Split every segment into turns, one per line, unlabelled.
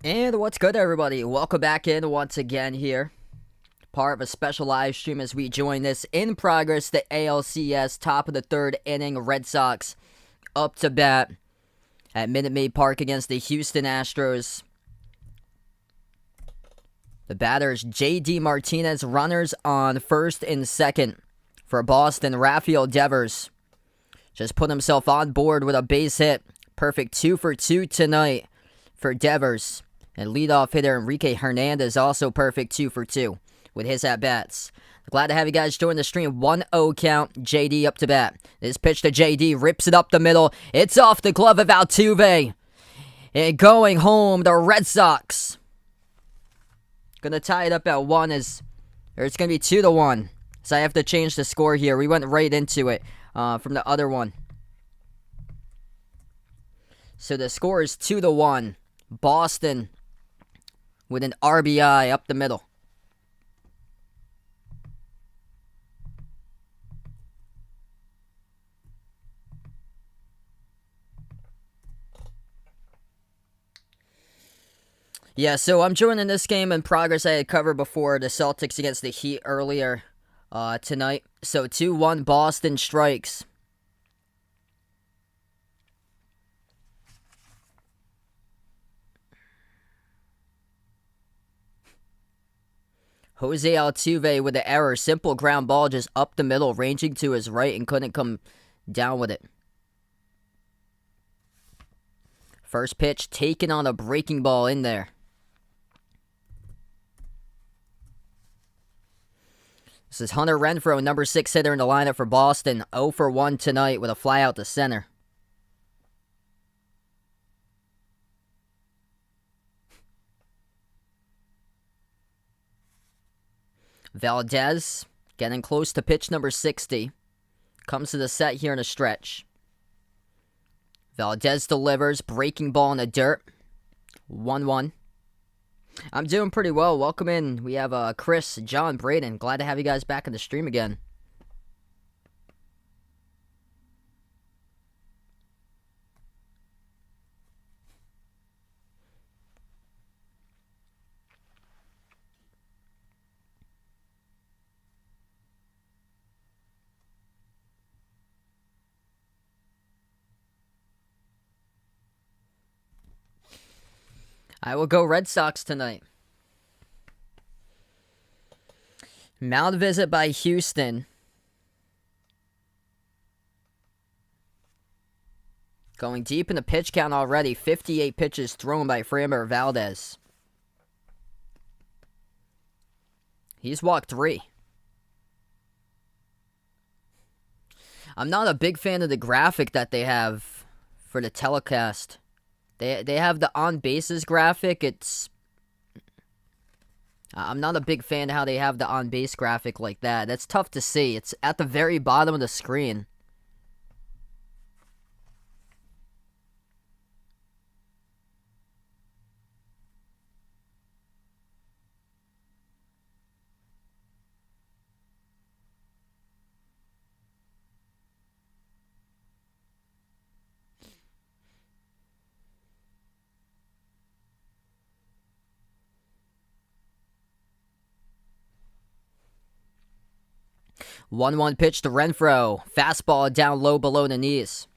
And what's good, everybody? Welcome back in once again here. Part of a special live stream as we join this in progress, the ALCS, top of the third inning. Red Sox up to bat at Minute Maid Park against the Houston Astros. The batters, J.D. Martinez, runners on first and second for Boston. Rafael Devers just put himself on board with a base hit. Perfect 2 for 2 tonight for Devers. And leadoff hitter Enrique Hernandez also perfect 2 for 2 with his at-bats. Glad to have you guys join the stream. 1-0 count, JD up to bat. This pitch to JD, rips it up the middle. It's off the glove of Altuve. And going home, the Red Sox. Gonna tie it up at 1 it's gonna be 2-1. So I have to change the score here. We went right into it from the other one. So the score is 2-1. Boston with an RBI up the middle. Yeah, so I'm joining this game in progress. I had covered before the Celtics against the Heat earlier tonight. So 2-1 Boston strikes. Jose Altuve with the error. Simple ground ball just up the middle, ranging to his right and couldn't come down with it. First pitch taken on a breaking ball in there. This is Hunter Renfroe, number 6 hitter in the lineup for Boston. 0 for 1 tonight with a fly out to center. Valdez getting close to pitch number 60. Comes to the set here in a stretch. Valdez delivers, breaking ball in the dirt. 1-1. I'm doing pretty well. Welcome in. We have Chris, John, Braden. Glad to have you guys back in the stream again. I will go Red Sox tonight. Mound visit by Houston. Going deep in the pitch count already. 58 pitches thrown by Framber Valdez. He's walked 3. I'm not a big fan of the graphic that they have for the telecast. They have the on-bases graphic. I'm not a big fan of how they have the on-base graphic like that. That's tough to see. It's at the very bottom of the screen. One pitch to Renfroe. Fastball down low below the knees.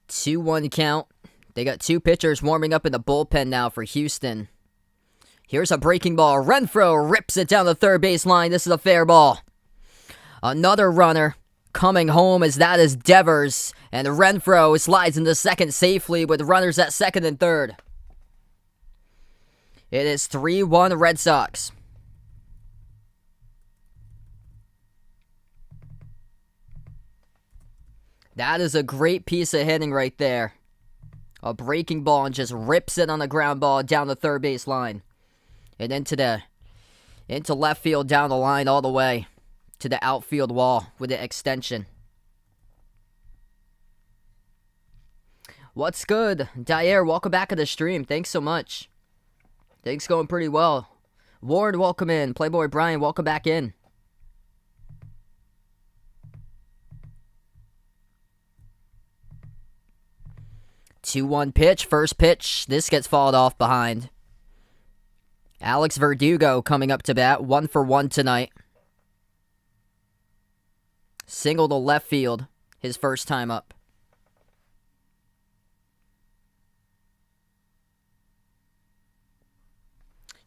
Two 1 count. They got 2 pitchers warming up in the bullpen now for Houston. Here's a breaking ball. Renfroe rips it down the third base line. This is a fair ball. Another runner coming home as that is Devers. And Renfroe slides into second safely with runners at second and third. It is 3-1 Red Sox. That is a great piece of hitting right there. A breaking ball and just rips it on the ground ball down the third base line. And into left field down the line all the way to the outfield wall with the extension. What's good? Dyer, welcome back to the stream. Thanks so much. Things going pretty well. Ward, welcome in. Playboy Brian, welcome back in. 2-1 pitch. First pitch. This gets fouled off behind. Alex Verdugo coming up to bat. 1 for 1 tonight. Single to left field. His first time up.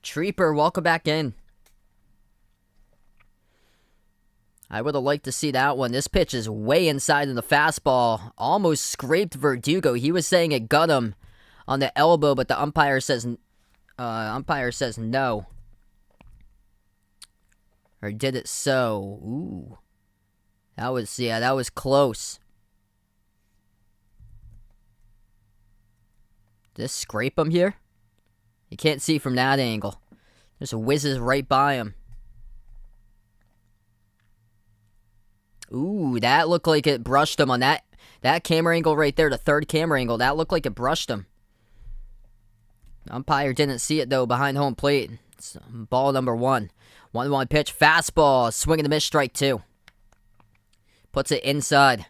Treeper, welcome back in. I would have liked to see that one. This pitch is way inside of the fastball. Almost scraped Verdugo. He was saying it got him on the elbow, but the umpire says no. Or did it so? Ooh. That was close. Just scrape him here? You can't see from that angle. Just whizzes right by him. Ooh, that looked like it brushed him on that camera angle right there, the third camera angle. That looked like it brushed him. Umpire didn't see it, though, behind home plate. It's ball number 1. 1-1 pitch, fastball, swing and a miss, strike 2. Puts it inside.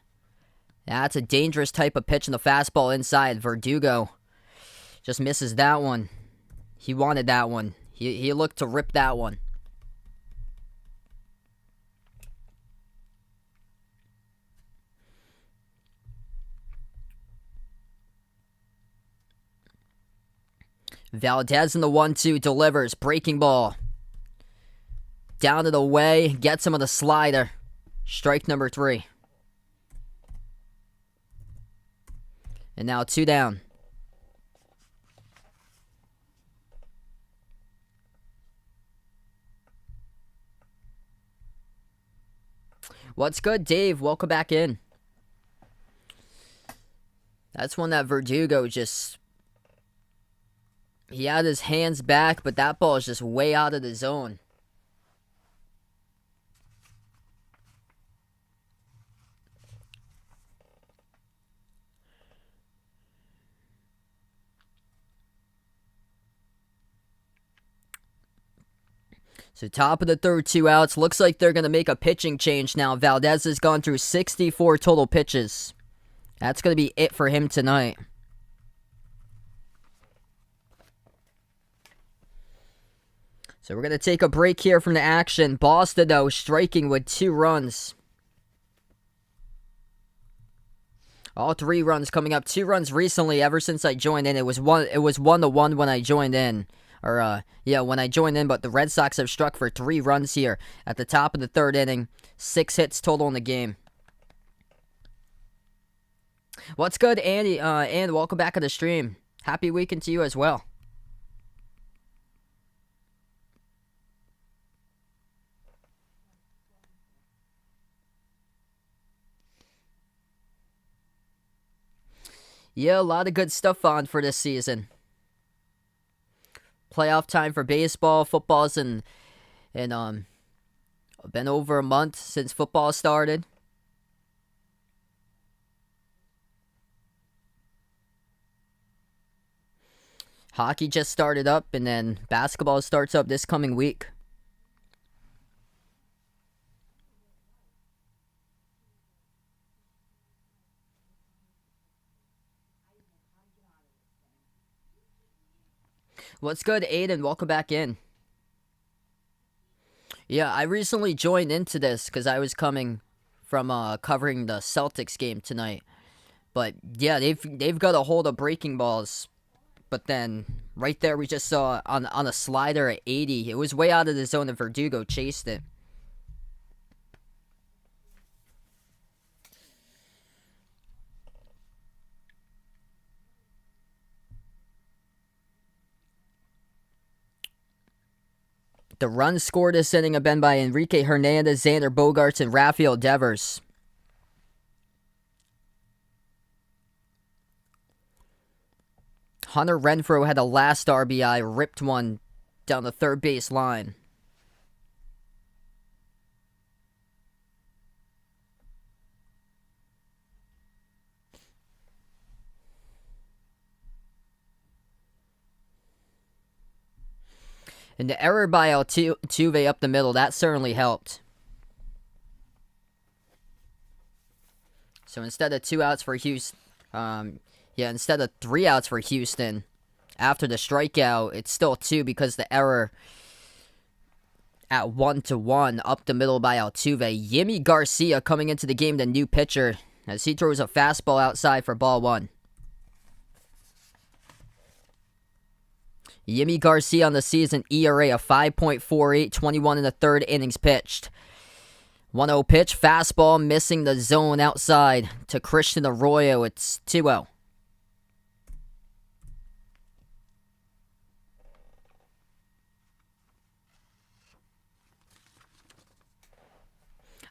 That's a dangerous type of pitch in the fastball inside. Verdugo just misses that one. He wanted that one. He looked to rip that one. Valdez in the 1-2 delivers. Breaking ball. Down to the way. Gets him with a slider. Strike number 3. And now 2 down. What's good, Dave? Welcome back in. That's one that Verdugo just... He had his hands back, but that ball is just way out of the zone. So top of the third, 2 outs. Looks like they're going to make a pitching change now. Valdez has gone through 64 total pitches. That's going to be it for him tonight. So we're going to take a break here from the action. Boston, though, striking with 2 runs. All 3 runs coming up. 2 runs recently ever since I joined in. It was 1-1 when I joined in. When I joined in, but the Red Sox have struck for 3 runs here at the top of the 3rd inning. 6 hits total in the game. What's good, Andy? And welcome back to the stream. Happy weekend to you as well. Yeah, a lot of good stuff on for this season. Playoff time for baseball. Football's been over a month since football started. Hockey just started up, and then basketball starts up this coming week. What's good, Aiden? Welcome back in. Yeah, I recently joined into this because I was coming from covering the Celtics game tonight. But yeah, they've got a hold of breaking balls. But then right there we just saw on a slider at 80. It was way out of the zone and Verdugo chased it. The runs scored this inning have been by Enrique Hernandez, Xander Bogaerts, and Rafael Devers. Hunter Renfroe had the last RBI, ripped one down the third base line. And the error by Altuve up the middle, that certainly helped. So instead of 2 outs for Houston, Yeah, instead of 3 outs for Houston, after the strikeout, it's still 2 because the error at 1-1 up the middle by Altuve. Yimi Garcia coming into the game, the new pitcher, as he throws a fastball outside for ball 1. Yimi Garcia on the season, ERA of 5.48, 21 in the third innings pitched. 1-0 pitch, fastball missing the zone outside to Christian Arroyo. It's 2-0.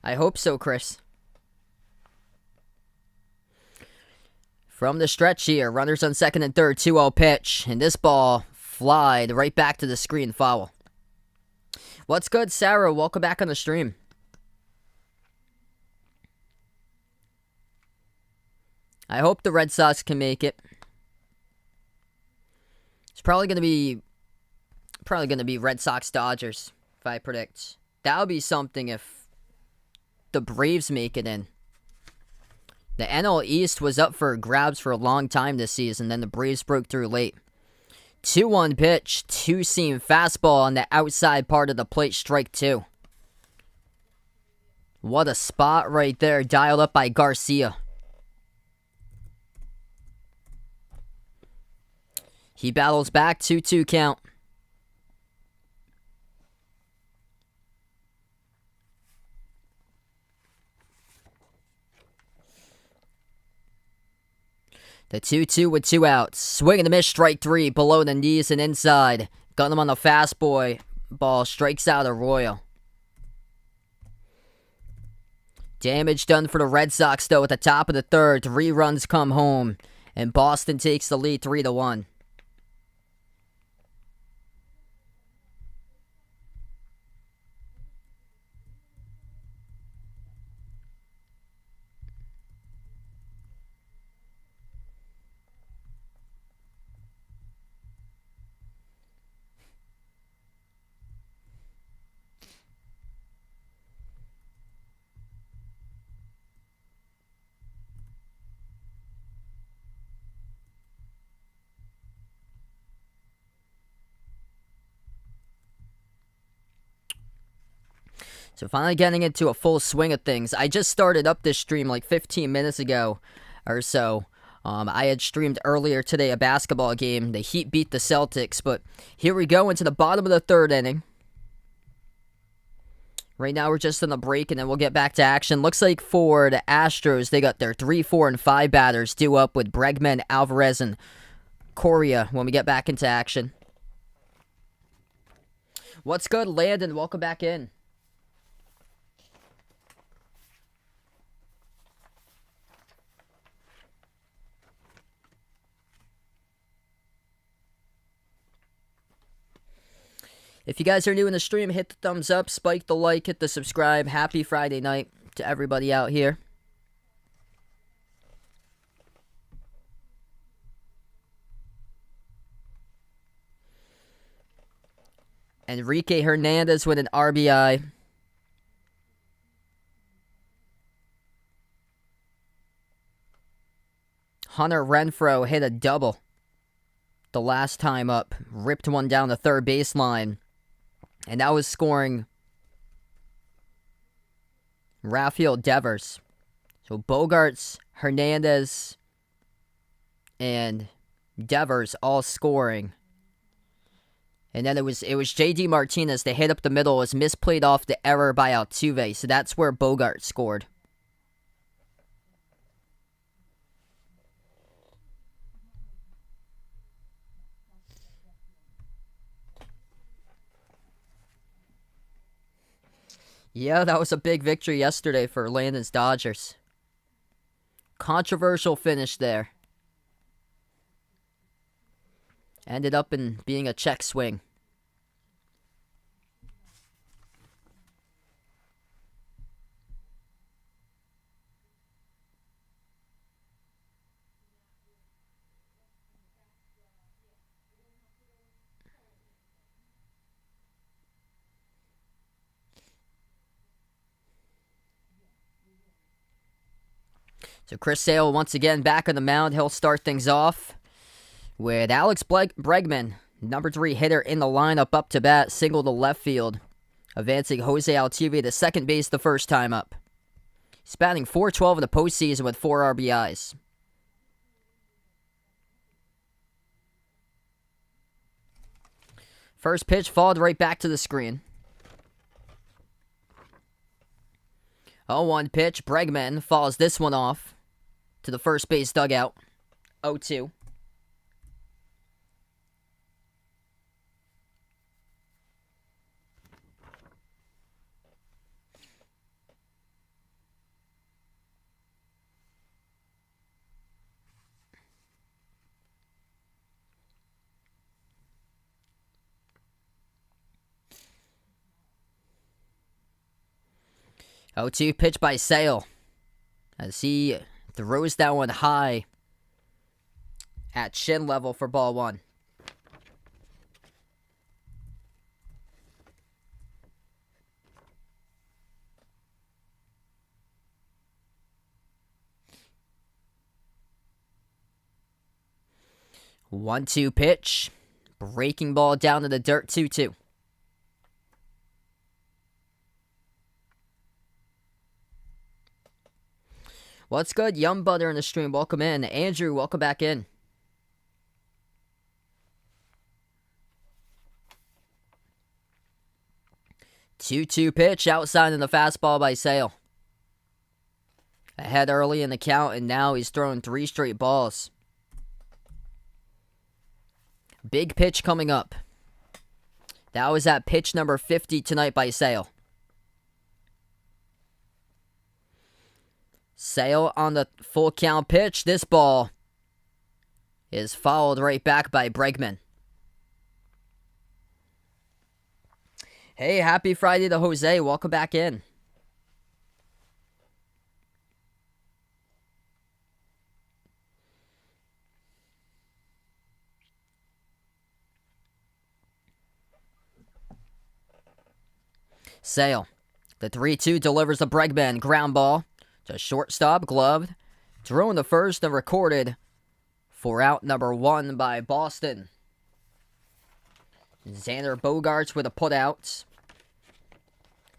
I hope so, Chris. From the stretch here, runners on second and third, 2-0 pitch, and this ball flied right back to the screen, foul. What's good, Sarah? Welcome back on the stream. I hope the Red Sox can make it. It's probably gonna be Red Sox Dodgers, if I predict. That would be something if the Braves make it in. The NL East was up for grabs for a long time this season, then the Braves broke through late. 2-1 pitch, two-seam fastball on the outside part of the plate, strike 2. What a spot right there, dialed up by Garcia. He battles back, 2-2 count. The 2-2 with 2 outs. Swing and a miss, strike 3, below the knees and inside. Got him on the fastball. Ball strikes out Arroyo. Damage done for the Red Sox, though, at the top of the third. 3 runs come home, and Boston takes the lead 3-1. So finally getting into a full swing of things. I just started up this stream like 15 minutes ago or so. I had streamed earlier today a basketball game. The Heat beat the Celtics, but here we go into the bottom of the third inning. Right now we're just in the break, and then we'll get back to action. Looks like for the Astros, they got their 3, 4, and 5 batters due up with Bregman, Alvarez, and Correa when we get back into action. What's good, Landon? Welcome back in. If you guys are new in the stream, hit the thumbs up, spike the like, hit the subscribe. Happy Friday night to everybody out here. Enrique Hernandez with an RBI. Hunter Renfroe hit a double the last time up. Ripped one down the third baseline. And that was scoring Rafael Devers. So Bogarts, Hernandez, and Devers all scoring. And then it was J.D. Martinez that hit up the middle. It was misplayed off the error by Altuve. So that's where Bogart scored. Yeah, that was a big victory yesterday for Landon's Dodgers. Controversial finish there. Ended up in being a check swing. So So Chris Sale once again back on the mound. He'll start things off with Alex Bregman, number 3 hitter in the lineup, up to bat, single to left field, advancing Jose Altuve to second base the first time up. He's batting .412 in the postseason with 4 RBIs. First pitch followed right back to the screen. 0-1 pitch. Bregman follows this one off to the first base dugout. 0-2. Oh-2 pitch by Sale as he throws that one high at chin level for ball 1. One-two pitch. Breaking ball down to the dirt. 2-2. What's good? Yum Butter in the stream. Welcome in. Andrew, welcome back in. Two-two pitch outside in the fastball by Sale. Ahead early in the count, and now he's throwing 3 straight balls. Big pitch coming up. That was at pitch number 50 tonight by Sale. Sale on the full count pitch. This ball is followed right back by Bregman. Hey, happy Friday to Jose. Welcome back in. Sale. The 3-2 delivers a Bregman ground ball to shortstop, gloved, thrown to first and recorded for out number 1 by Boston. Xander Bogaerts with a putout,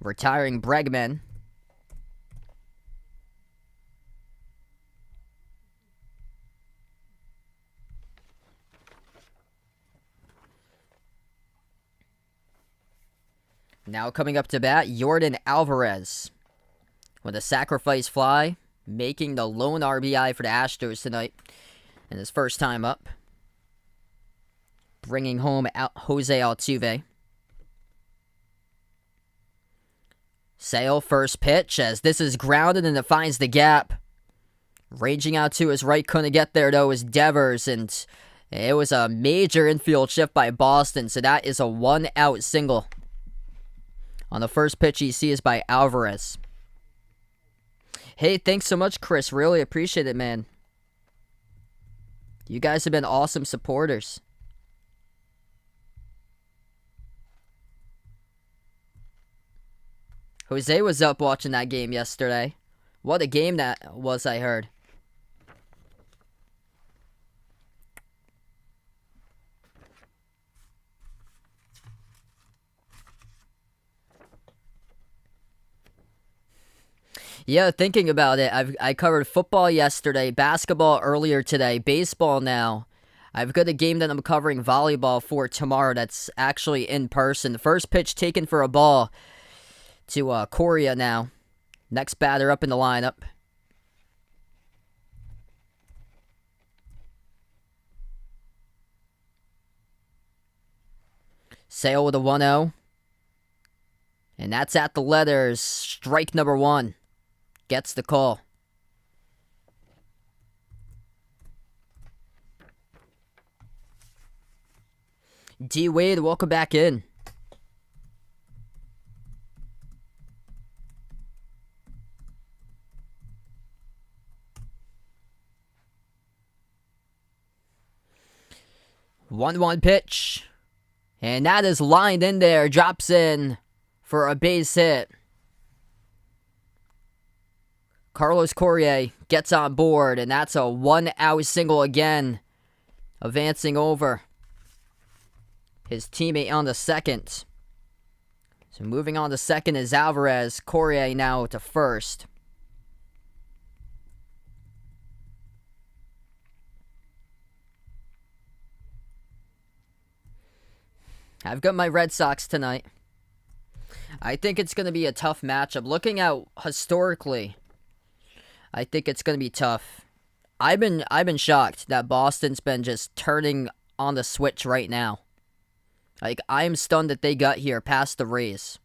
retiring Bregman. Now coming up to bat, Yordan Alvarez with a sacrifice fly, making the lone RBI for the Astros tonight in his first time up, bringing home Jose Altuve. Sale first pitch as this is grounded and it finds the gap. Ranging out to his right, couldn't get there though, is Devers, and it was a major infield shift by Boston, so that is a 1-out single. On the first pitch you see is by Alvarez. Hey, thanks so much, Chris. Really appreciate it, man. You guys have been awesome supporters. Jose was up watching that game yesterday. What a game that was, I heard. Yeah, thinking about it, I covered football yesterday, basketball earlier today, baseball now. I've got a game that I'm covering volleyball for tomorrow that's actually in person. The first pitch taken for a ball to Correa now. Next batter up in the lineup. Sale with a 1-0. And that's at the letters. Strike number 1. Gets the call. D. Wade, welcome back in. One pitch. And that is lined in there. Drops in for a base hit. Carlos Correa gets on board, and that's a 1-out single again, advancing over his teammate on the second. So moving on to second is Alvarez. Correa now to first. I've got my Red Sox tonight. I think it's going to be a tough matchup. Looking out historically, I think it's going to be tough. I've been shocked that Boston's been just turning on the switch right now. Like, I'm stunned that they got here past the Rays.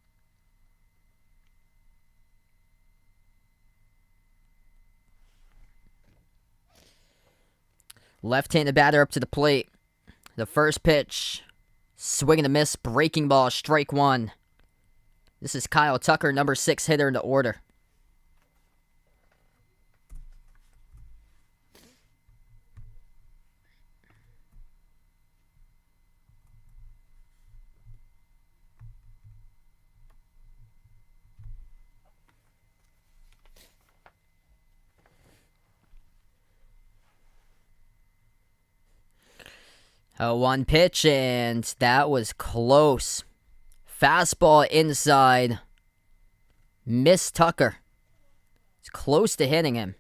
Left-handed batter up to the plate. The first pitch. Swing and a miss. Breaking ball. Strike one. This is Kyle Tucker, number 6 hitter in the order. One pitch, and that was close. Fastball inside. Miss Tucker. It's close to hitting him.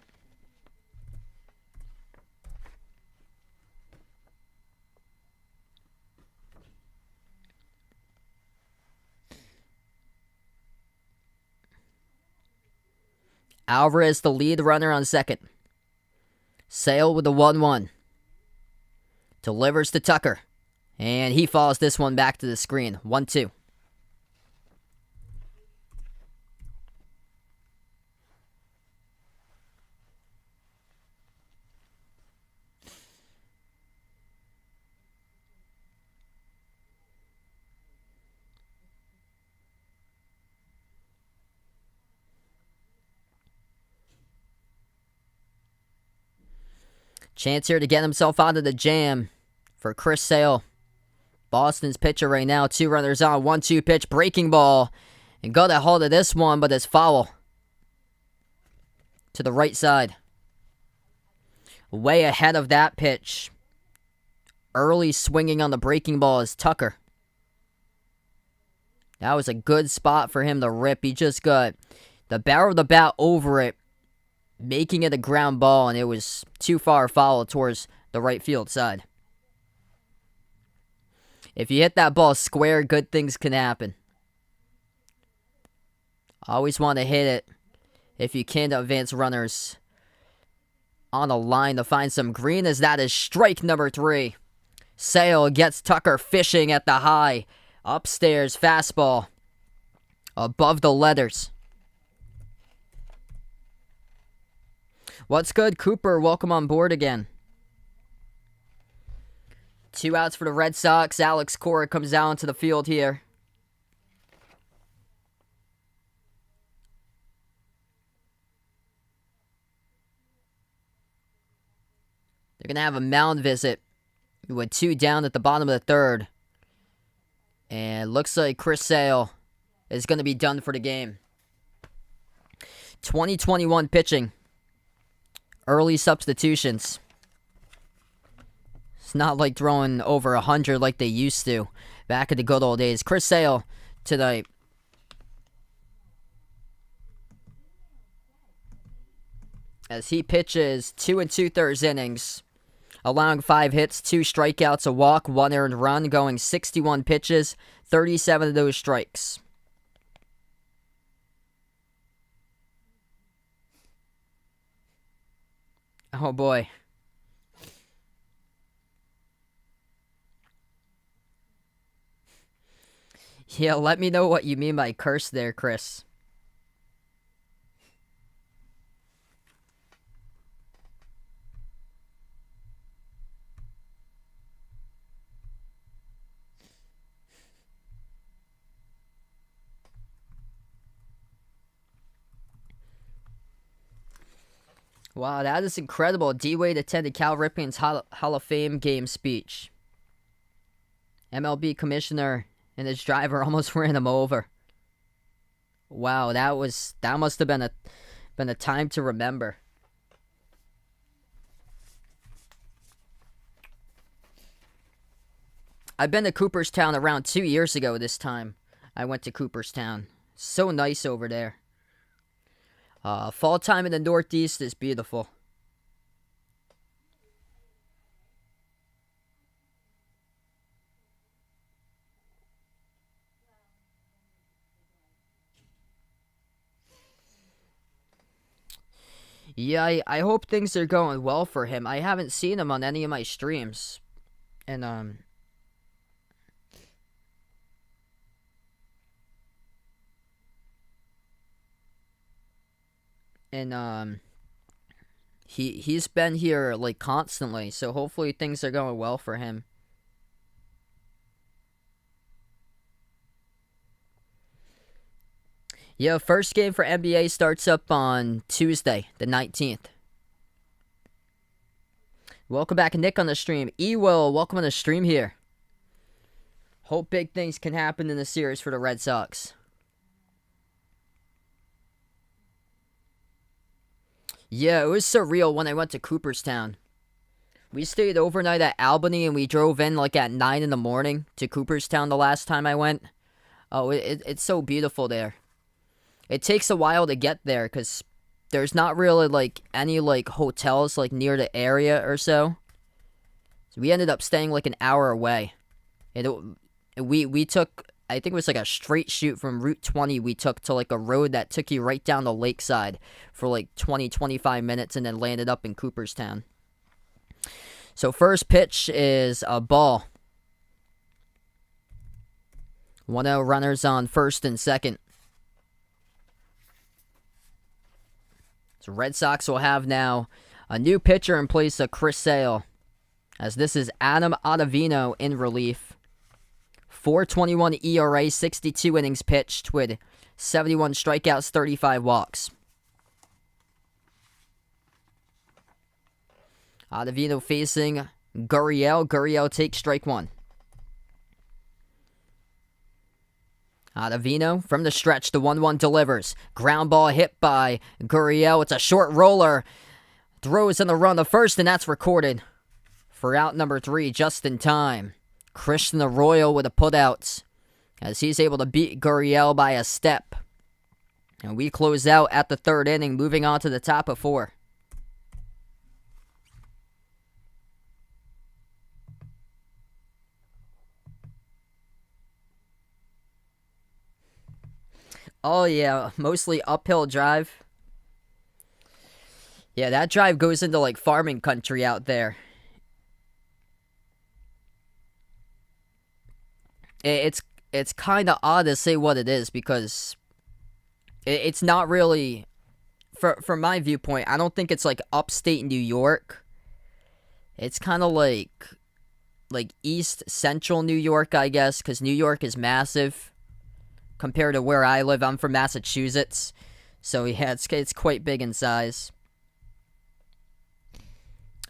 Alvarez, the lead runner on second. Sale with the 1-1. Delivers to Tucker. And he follows this one back to the screen. 1-2. Chance here to get himself out of the jam for Chris Sale. Boston's pitcher right now. 2 runners on. 1-2 pitch. Breaking ball. And got a hold of this one, but it's foul. To the right side. Way ahead of that pitch. Early swinging on the breaking ball is Tucker. That was a good spot for him to rip. He just got the barrel of the bat over it, making it a ground ball, and it was too far foul towards the right field side. If you hit that ball square, good things can happen. Always want to hit it if you can to advance runners on the line to find some green, as that is strike number 3. Sale gets Tucker fishing at the high. Upstairs fastball. Above the letters. What's good, Cooper? Welcome on board again. 2 outs for the Red Sox. Alex Cora comes down to the field here. They're going to have a mound visit with 2 down at the bottom of the third. And looks like Chris Sale is going to be done for the game. 2021 pitching. Early substitutions. It's not like throwing over 100 like they used to back in the good old days. Chris Sale tonight. As he pitches 2 2/3 innings, allowing 5 hits, 2 strikeouts, a walk, 1 earned run, going 61 pitches, 37 of those strikes. Oh boy. Yeah, let me know what you mean by curse there, Chris. Wow, that is incredible. D-Wade attended Cal Ripken's Hall of Fame game speech. MLB commissioner and his driver almost ran him over. Wow, that must have been Been a time to remember. I've been to Cooperstown around 2 years ago this time. I went to Cooperstown. So nice over there. Fall time in the Northeast is beautiful. Yeah, I hope things are going well for him. I haven't seen him on any of my streams. And, he's been here, like, constantly, so hopefully things are going well for him. Yeah, first game for NBA starts up on Tuesday, the 19th. Welcome back, Nick, on the stream. Ewell, welcome on the stream here. Hope big things can happen in the series for the Red Sox. Yeah, it was surreal when I went to Cooperstown. We stayed overnight at Albany, and we drove in like at 9 in the morning to Cooperstown the last time I went. Oh, it's so beautiful there. It takes a while to get there because there's not really like any like hotels like near the area or so. So we ended up staying like an hour away. And we took, I think it was like a straight shoot from Route 20 we took to like a road that took you right down the lakeside for like 20-25 minutes and then landed up in Cooperstown. So first pitch is a ball. 1-0 runners on first and second. So Red Sox will have now a new pitcher in place of Chris Sale, as this is Adam Ottavino in relief. 4.21 ERA, 62 innings pitched with 71 strikeouts, 35 walks. Ottavino facing Gurriel. Gurriel takes strike one. Ottavino from the stretch, the 1-1 delivers. Ground ball hit by Gurriel. It's a short roller. Throws in the run to first, and that's recorded for out number 3 just in time. Christian Arroyo with a putout as he's able to beat Gurriel by a step. And we close out at the third inning, moving on to the top of 4. Oh, yeah, mostly uphill drive. Yeah, that drive goes into, like, farming country out there. It's kind of odd to say what it is because it's not really, from my viewpoint, I don't think it's, like, upstate New York. It's kind of like East Central New York, I guess, because New York is massive. Compared to where I live, I'm from Massachusetts, so yeah, it's quite big in size.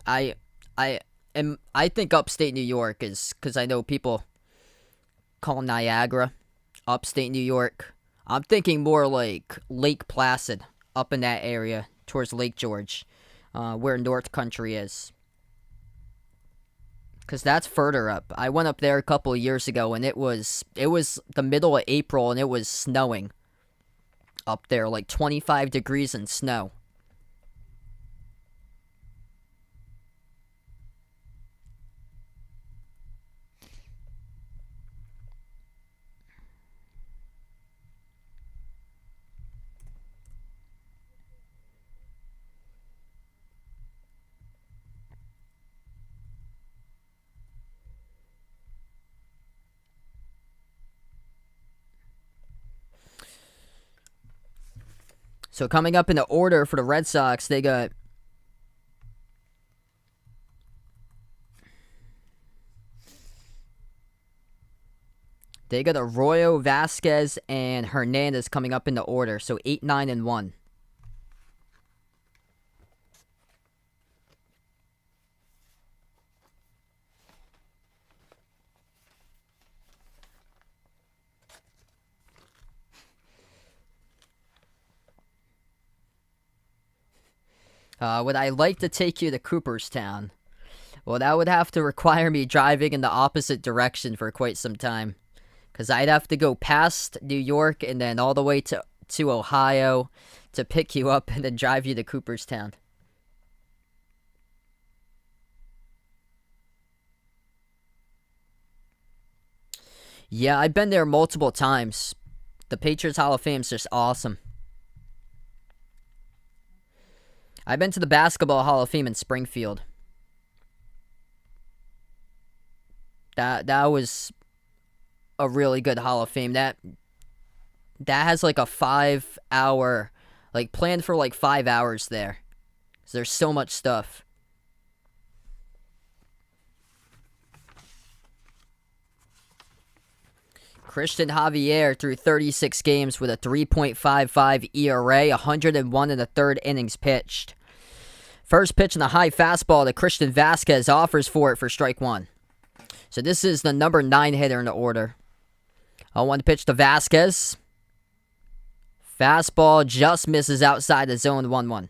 I think upstate New York is, because I know people call Niagara upstate New York. I'm thinking more like Lake Placid up in that area towards Lake George, where North Country is. Because that's further up. I went up there a couple of years ago, and it was the middle of April, and it was snowing up there, like 25 degrees and snow. So coming up in the order for the Red Sox, they got Arroyo, Vasquez, and Hernandez coming up in the order. So 8, 9, and 1. Would I like to take you to Cooperstown? Well, that would have to require me driving in the opposite direction for quite some time. Because I'd have to go past New York and then all the way to Ohio to pick you up and then drive you to Cooperstown. Yeah, I've been there multiple times. The Patriots Hall of Fame is just awesome. I've been to the Basketball Hall of Fame in Springfield. That was a really good Hall of Fame. That has like a 5-hour, like planned for like 5 hours there. 'Cause there's so much stuff. Christian Javier threw 36 games with a 3.55 ERA, 101 in the third innings pitched. First pitch in the high fastball to Christian Vasquez, offers for it for strike one. So this is the number 9 hitter in the order. 0-1 pitch to Vasquez. Fastball just misses outside the zone, 1-1.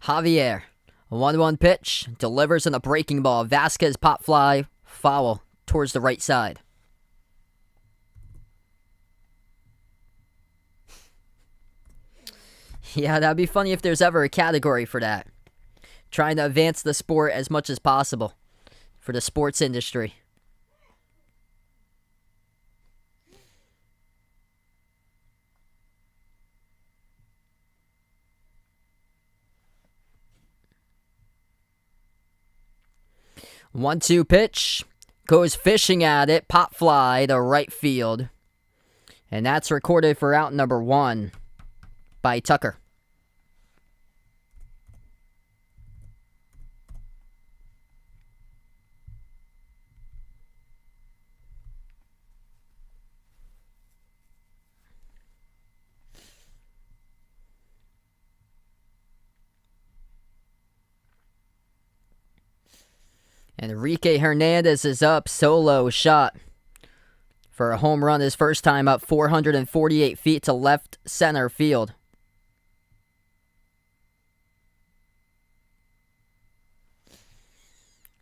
Javier, a 1-1 pitch, delivers in a breaking ball. Vasquez pop fly, foul towards the right side. Yeah, that'd be funny if there's ever a category for that. Trying to advance the sport as much as possible for the sports industry. One-two pitch, goes fishing at it, pop fly to right field. And that's recorded for out number 1 by Tucker. And Enrique Hernandez is up, solo shot for a home run, his first time up 448 feet to left center field.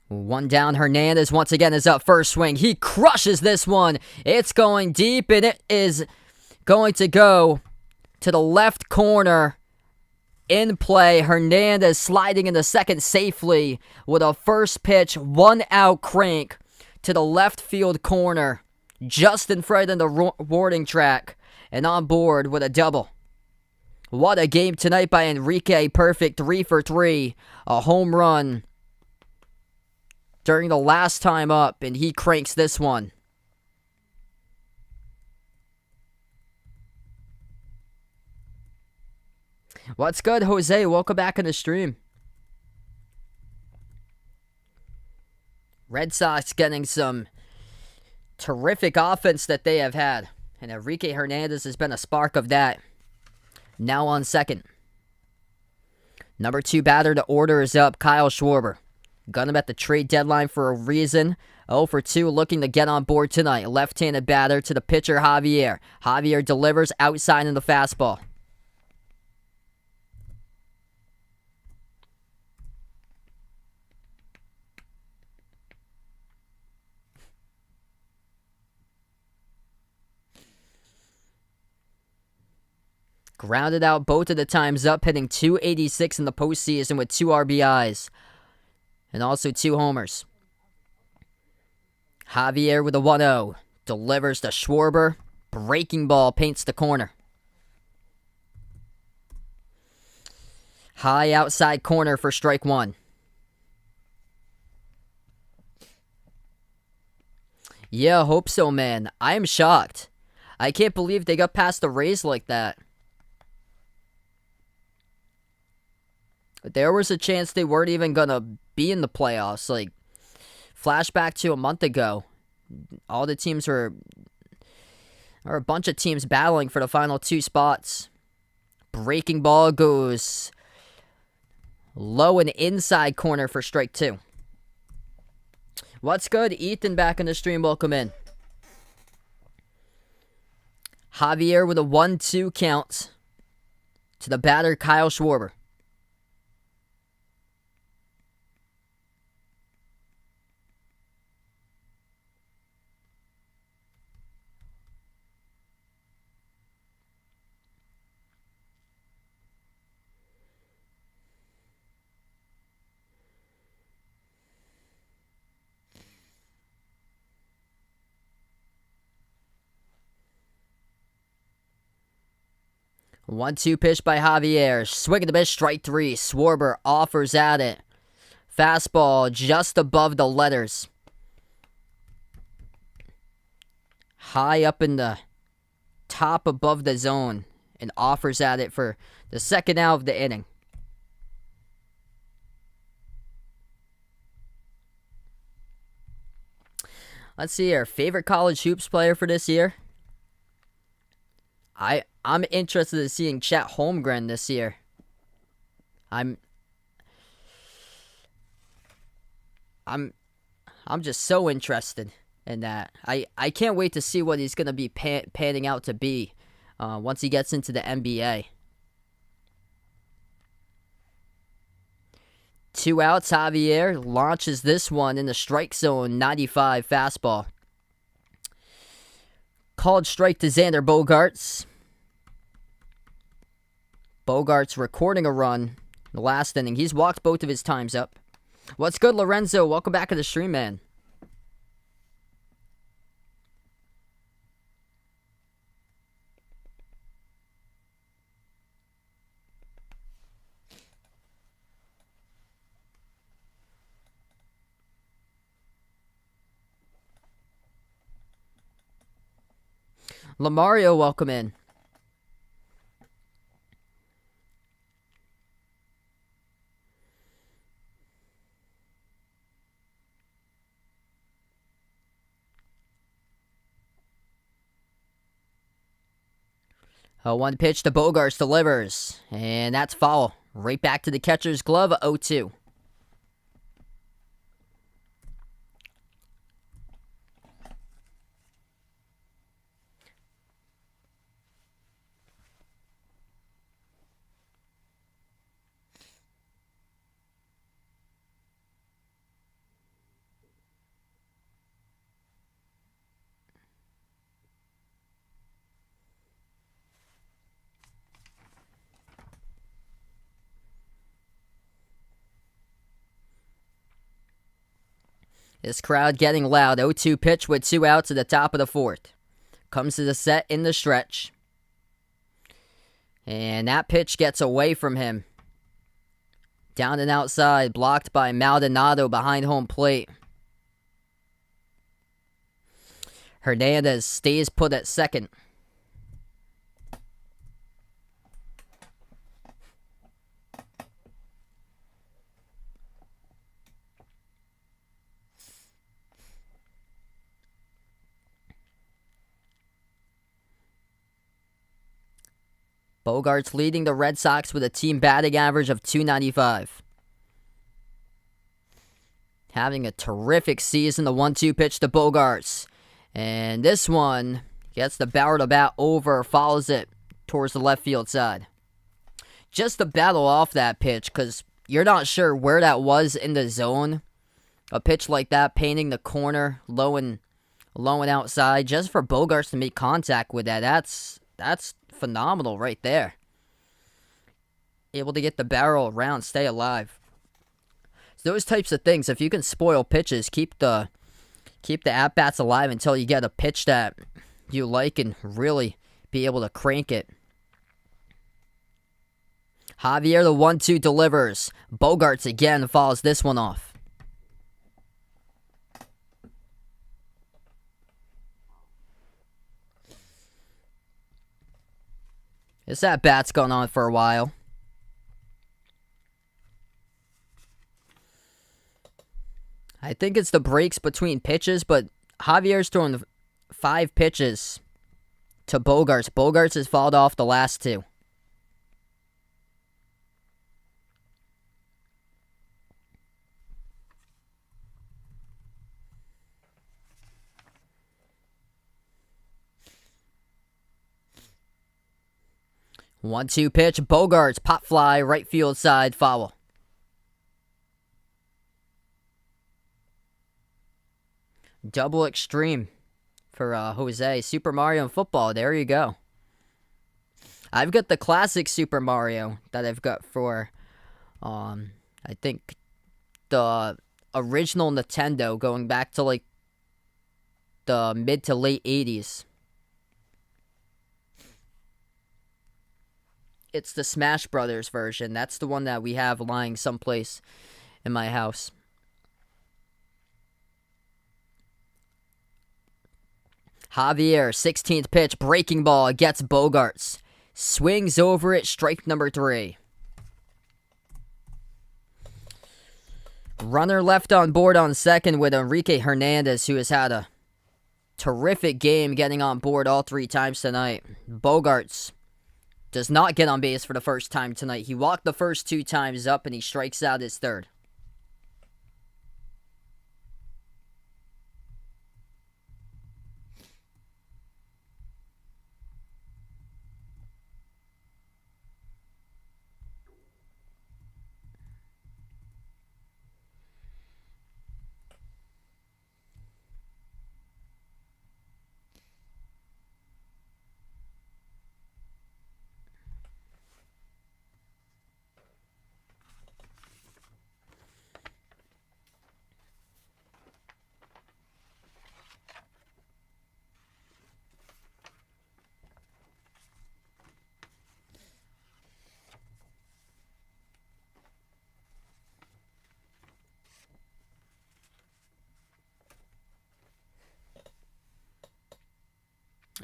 One down, Hernandez once again is up, first swing. He crushes this one. It's going deep, and it is going to go to the left corner. In play, Hernandez sliding into second safely with a first pitch, 1-out crank to the left field corner, just in front of the warning track, and on board with a double. What a game tonight by Enrique, perfect 3 for 3, a home run during the last time up, and he cranks this one. What's good, Jose? Welcome back in the stream. Red Sox getting some terrific offense that they have had. And Enrique Hernandez has been a spark of that. Now on second. Number 2 batter to order is up, Kyle Schwarber. Got him at the trade deadline for a reason. 0 for 2, looking to get on board tonight. Left-handed batter to the pitcher, Javier. Javier delivers outside in the fastball. Grounded out both of the times up, hitting .286 in the postseason with 2 RBIs. And also 2 homers. Javier with a 1-0. Delivers to Schwarber. Breaking ball paints the corner. High outside corner for strike 1. Yeah, hope so, man. I am shocked. I can't believe they got past the Rays like that. There was a chance they weren't even going to be in the playoffs. Like, flashback to a month ago. All the teams were... Or a bunch of teams battling for the final 2 spots. Breaking ball goes Low and inside corner for strike 2. What's good? Ethan back in the stream. Welcome in. Javier with a 1-2 count to the batter, Kyle Schwarber. One-two pitch by Javier. Swing and a miss, strike 3. Schwarber offers at it. Fastball just above the letters. High up in the top above the zone. And offers at it for the second out of the inning. Let's see here. Favorite college hoops player for this year? I'm interested in seeing Chet Holmgren this year. I'm just so interested in that. I can't wait to see what he's going to be panning out to be once he gets into the NBA. 2 outs, Javier launches this one in the strike zone, 95 fastball. Called strike to Xander Bogaerts. Bogaerts recording a run in the last inning. He's walked both of his times up. What's good, Lorenzo? Welcome back to the stream, man. Lamario, welcome in. One pitch to Bogaerts, delivers. And that's foul. Right back to the catcher's glove, 0-2. This crowd getting loud. 0-2 pitch with 2 outs at the top of the 4th. Comes to the set in the stretch. And that pitch gets away from him. Down and outside, blocked by Maldonado behind home plate. Hernandez stays put at second. Bogaerts leading the Red Sox with a team batting average of .295. Having a terrific season. The 1-2 pitch to Bogaerts. And this one gets the barrel of the bat over, follows it towards the left field side. Just to battle off that pitch, because you're not sure where that was in the zone. A pitch like that, painting the corner, low and outside, just for Bogaerts to make contact with that. That's phenomenal right there. Able to get the barrel around, stay alive. So those types of things, if you can spoil pitches, keep the at-bats alive until you get a pitch that you like and really be able to crank it. Javier, the 1-2 delivers. Bogaerts again follows this one off. This at-bat's going on for a while. I think it's the breaks between pitches, but Javier's throwing 5 pitches to Bogaerts. Bogaerts has fouled off the last 2. 1-2 pitch. Bogarts, pop fly, right field side, foul. Double extreme for Jose. Super Mario and football. There you go. I've got the classic Super Mario that I've got for, I think, the original Nintendo going back to, like, the mid to late 80s. It's the Smash Brothers version. That's the one that we have lying someplace in my house. Javier, 16th pitch, breaking ball, gets Bogarts. Swings over it, strike number 3. Runner left on board on second with Enrique Hernandez, who has had a terrific game getting on board all 3 times tonight. Bogarts does not get on base for the first time tonight. He walked the first 2 times up, and he strikes out his third.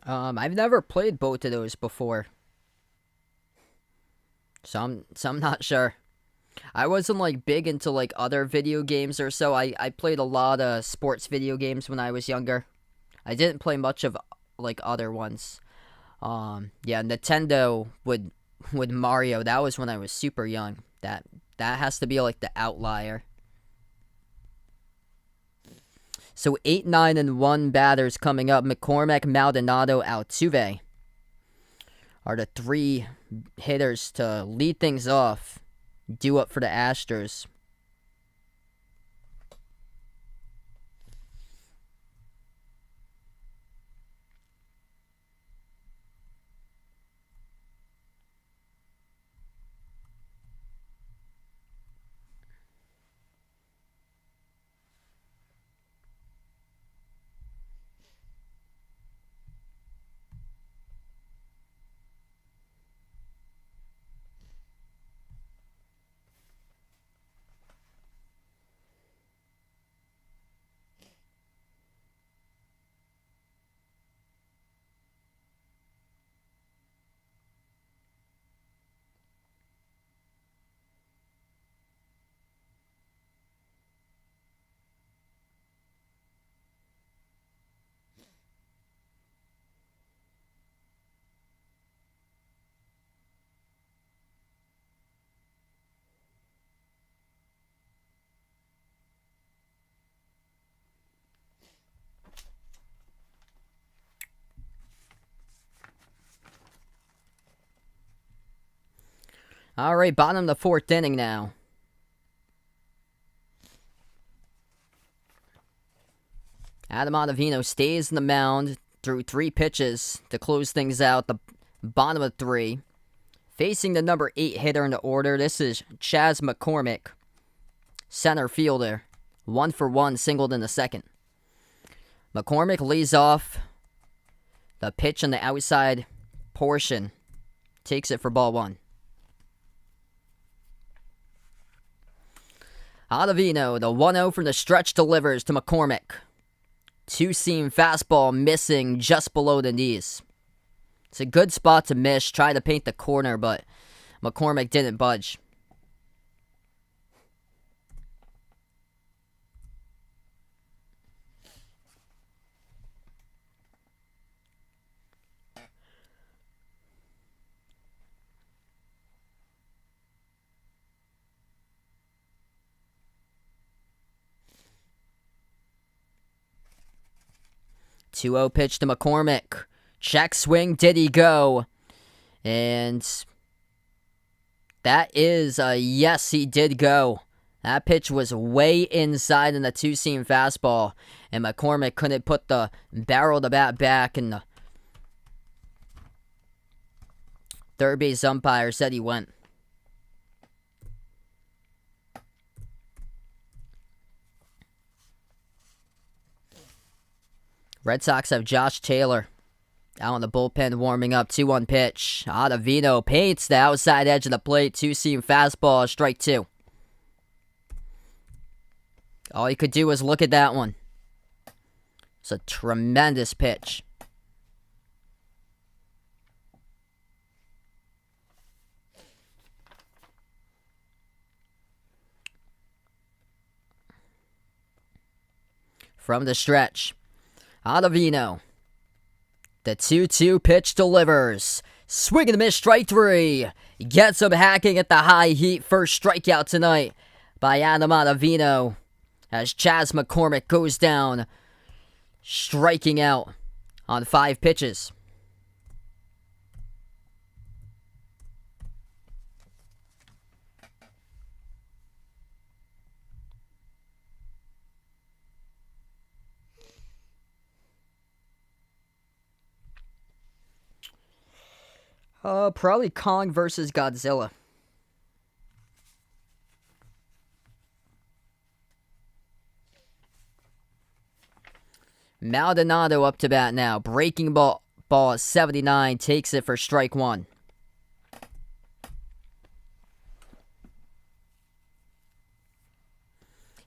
I've never played both of those before, so I'm not sure. I wasn't, like, big into, like, other video games or so. I played a lot of sports video games when I was younger. I didn't play much of, like, other ones. Yeah, Nintendo with Mario, that was when I was super young. That has to be, like, the outlier. So 8, 9, and 1 batters coming up. McCormick, Maldonado, Altuve are the 3 hitters to lead things off. Due up for the Astros. All right, bottom of the 4th inning now. Adam Ottavino stays in the mound through 3 pitches to close things out. The bottom of 3. Facing the number 8 hitter in the order, this is Chas McCormick, center fielder. 1 for 1, singled in the second. McCormick leads off the pitch on the outside portion. Takes it for ball 1. Ottavino, the 1-0 from the stretch, delivers to McCormick. 2-seam fastball missing just below the knees. It's a good spot to miss. Try to paint the corner, but McCormick didn't budge. Two-0 pitch to McCormick. Check swing, did he go? And that is a yes, he did go. That pitch was way inside in the two-seam fastball. And McCormick couldn't put the barrel of the bat back. And the third base umpire said he went. Red Sox have Josh Taylor out on the bullpen warming up. 2-1 pitch. Ottavino paints the outside edge of the plate. Two-seam fastball, strike two. All you could do was look at that one. It's a tremendous pitch. From the stretch, Ottavino. The 2-2 pitch delivers. Swing and a miss, strike three. Gets him hacking at the high heat. First strikeout tonight by Adam Ottavino. As Chas McCormick goes down, striking out on 5 pitches. Probably Kong versus Godzilla. Maldonado up to bat now. Breaking ball at 79. Takes it for strike one.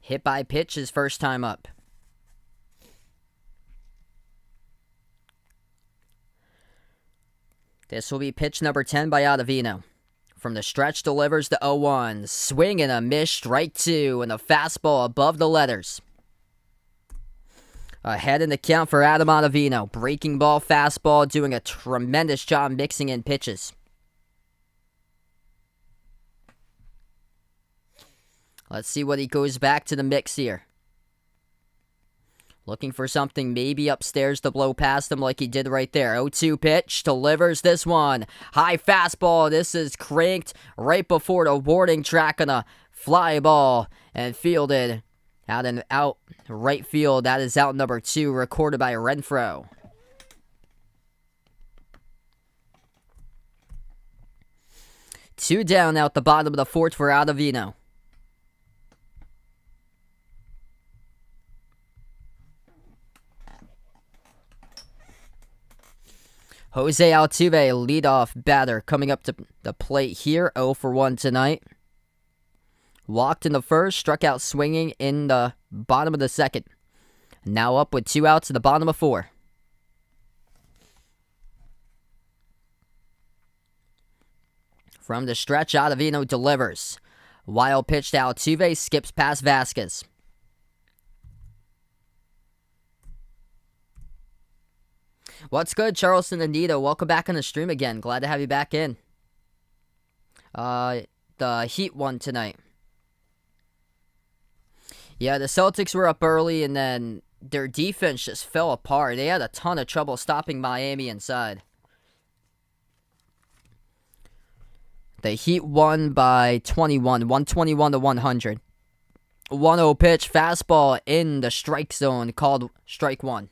Hit by pitch his first time up. This will be pitch number 10 by Ottavino. From the stretch delivers the 0-1. Swing and a miss, strike two, and a fastball above the letters. Ahead in the count for Adam Ottavino. Breaking ball, fastball, doing a tremendous job mixing in pitches. Let's see what he goes back to the mix here. Looking for something maybe upstairs to blow past him like he did right there. 0-2 pitch, delivers this one. High fastball, this is cranked right before the warning track on a fly ball. And fielded out right field. That is out number 2, recorded by Renfroe. Two down out the bottom of the 4th for Ottavino. Jose Altuve, leadoff batter, coming up to the plate here. 0 for 1 tonight. Walked in the first, struck out swinging in the bottom of the second. Now up with 2 outs at the bottom of 4. From the stretch, Ottavino delivers. Wild pitch to Altuve, skips past Vasquez. What's good, Charleston and Nito? Welcome back on the stream again. Glad to have you back in. The Heat won tonight. Yeah, the Celtics were up early, and then their defense just fell apart. They had a ton of trouble stopping Miami inside. The Heat won by 21, 121 to 100. 1-0 pitch, fastball in the strike zone, called strike one.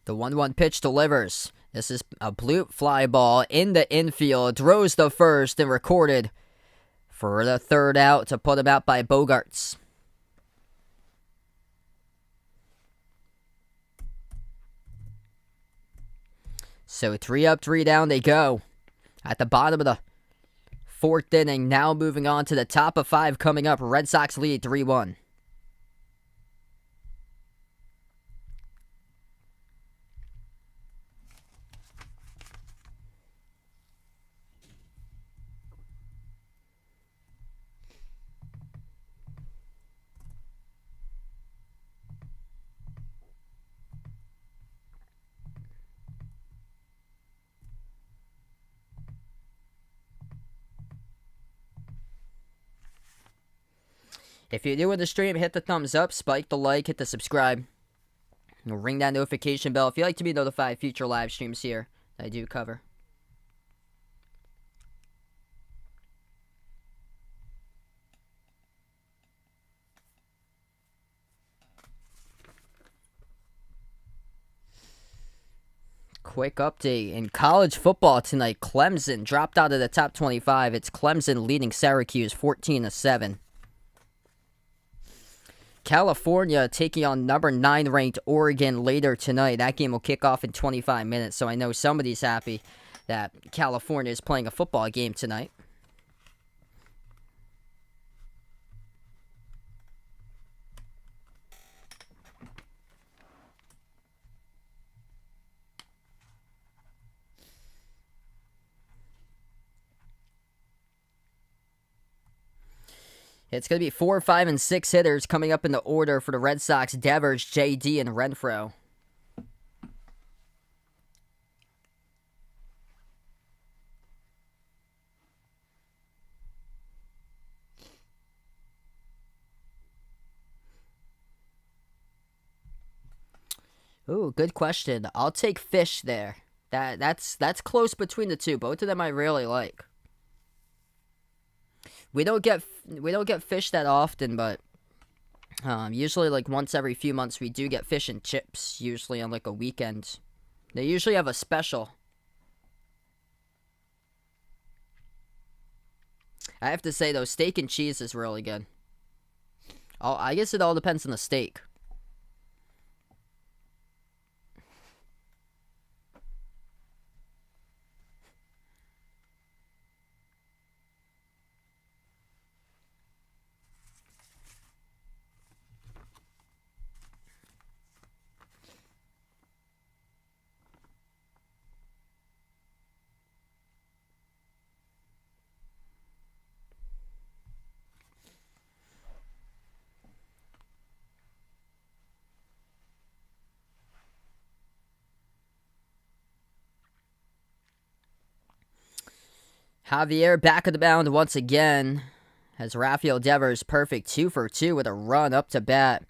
The 1-1 pitch delivers. This is a blue fly ball in the infield. Throws the first and recorded for the third out to put him out by Bogarts. So 3 up, 3 down they go. At the bottom of the 4th inning, now moving on to the top of 5 coming up. Red Sox lead 3-1. If you're new in the stream, hit the thumbs up, spike the like, hit the subscribe. And ring that notification bell if you'd like to be notified of future live streams here that I do cover. Quick update. In college football tonight, Clemson dropped out of the top 25. It's Clemson leading Syracuse 14-7. California taking on number 9 ranked Oregon later tonight. That game will kick off in 25 minutes, so I know somebody's happy that California is playing a football game tonight. It's going to be 4, 5, and 6 hitters coming up in the order for the Red Sox. Devers, JD, and Renfroe. Ooh, good question. I'll take Fish there. That's close between the two. Both of them I really like. We don't get fish that often, but usually like once every few months we do get fish and chips, usually on like a weekend. They usually have a special. I have to say though, steak and cheese is really good. Oh, I guess it all depends on the steak. Javier back of the mound once again. Has Rafael Devers perfect 2 for 2 with a run up to bat.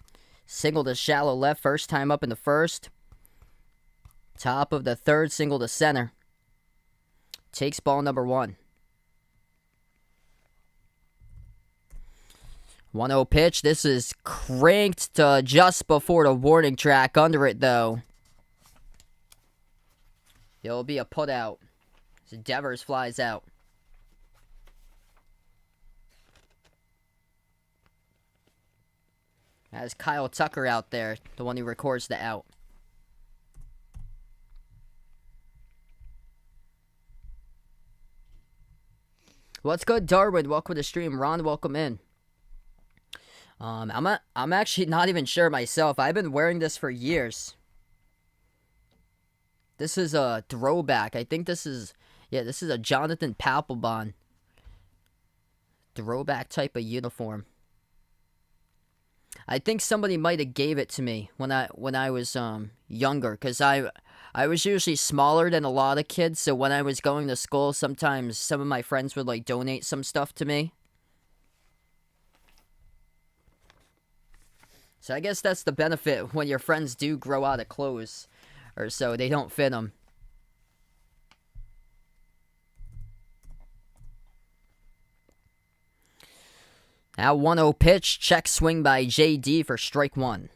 Single to shallow left, first time up in the first. Top of the third, single to center. Takes ball number 1. 1-0 pitch. This is cranked to just before the warning track. Under it, though. It'll be a put out. So Devers flies out. That's Kyle Tucker out there, the one who records the out. What's good, Darwin? Welcome to the stream. Ron, welcome in. I'm actually not even sure myself. I've been wearing this for years. This is a throwback. I think this is a Jonathan Papelbon throwback type of uniform. I think somebody might have gave it to me when I was younger, because I was usually smaller than a lot of kids, so when I was going to school, sometimes some of my friends would like donate some stuff to me. So I guess that's the benefit when your friends do grow out of clothes, or so they don't fit them. Now 1-0 pitch, check swing by JD for strike 1.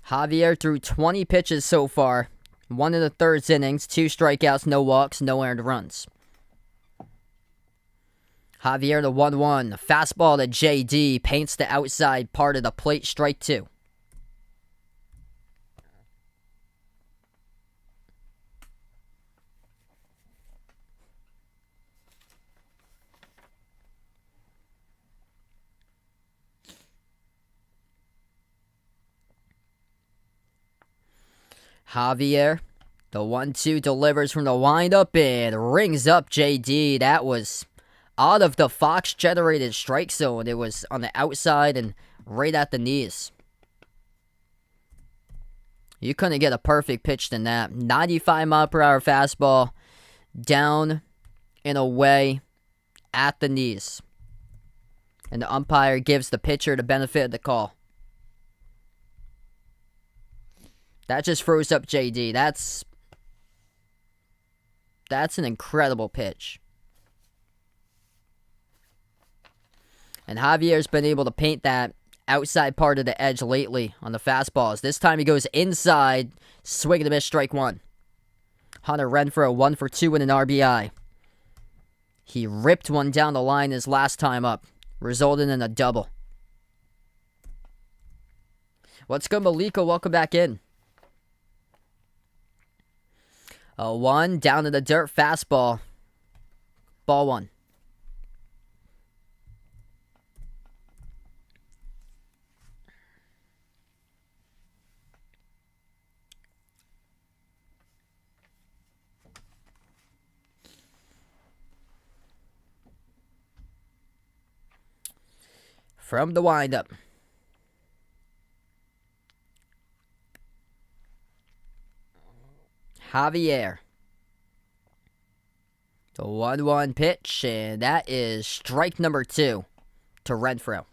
Javier threw 20 pitches so far. 1 in the third innings, 2 strikeouts, no walks, no earned runs. Javier the 1-1. Fastball to JD, paints the outside part of the plate, strike 2. Javier, the 1-2 delivers from the windup and rings up JD. That was out of the Fox-generated strike zone. It was on the outside and right at the knees. You couldn't get a perfect pitch than that. 95-mile-per-hour fastball, down and away at the knees. And the umpire gives the pitcher the benefit of the call. That just froze up JD. That's an incredible pitch. And Javier's been able to paint that outside part of the edge lately on the fastballs. This time he goes inside, swing and a miss, strike one. Hunter Renfroe 1 for 2 with an RBI. He ripped one down the line his last time up, resulting in a double. What's good, Malika? Welcome back in. A 1 down to the dirt, fastball. Ball 1. From the windup. Javier. The 1-1 pitch, and that is strike number 2 to Renfroe.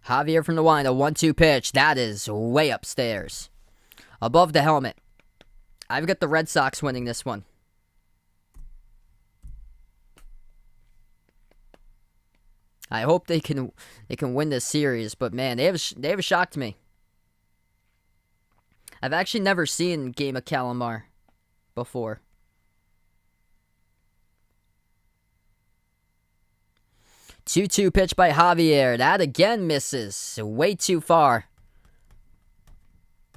Javier from the line, a 1-2 pitch. That is way upstairs. Above the helmet. I've got the Red Sox winning this one. I hope they can win this series, but man, they have shocked me. I've actually never seen Game of Calamar before. Two-two pitch by Javier. That again misses. Way too far.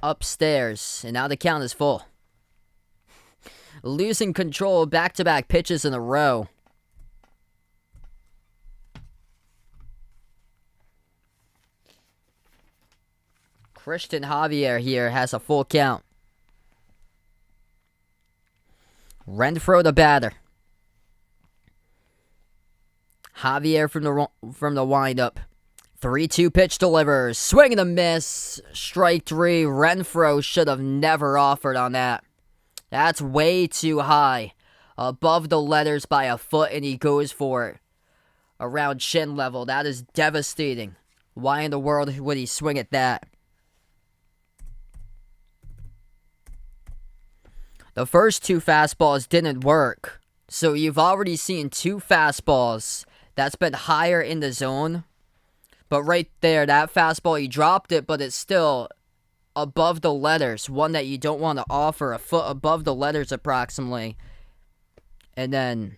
Upstairs. And now the count is full. Losing control of back-to-back pitches in a row. Christian Javier here has a full count. Renfroe the batter. Javier from the windup. 3-2 pitch delivers. Swing and a miss. Strike 3. Renfroe should have never offered on that. That's way too high. Above the letters by a foot, and he goes for it. Around chin level. That is devastating. Why in the world would he swing at that? The first 2 fastballs didn't work. So you've already seen 2 fastballs that's been higher in the zone. But right there, that fastball, he dropped it, but it's still above the letters. One that you don't want to offer, a foot above the letters approximately. And then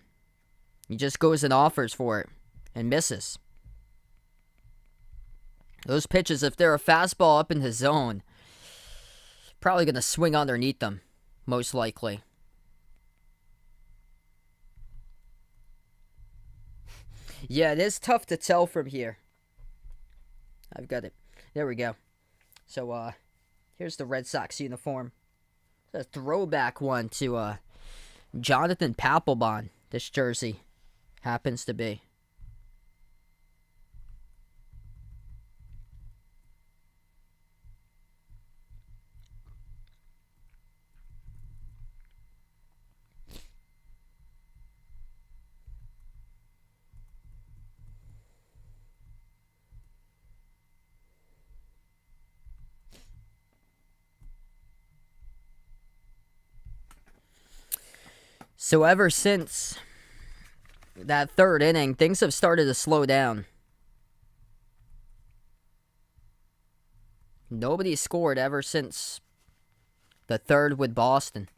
he just goes and offers for it and misses. Those pitches, if they're a fastball up in his zone, probably going to swing underneath them, most likely. Yeah, it is tough to tell from here. I've got it. There we go. So, here's the Red Sox uniform. It's a throwback one to Jonathan Papelbon, this jersey happens to be. So ever since that third inning, things have started to slow down. Nobody scored ever since the third with Boston.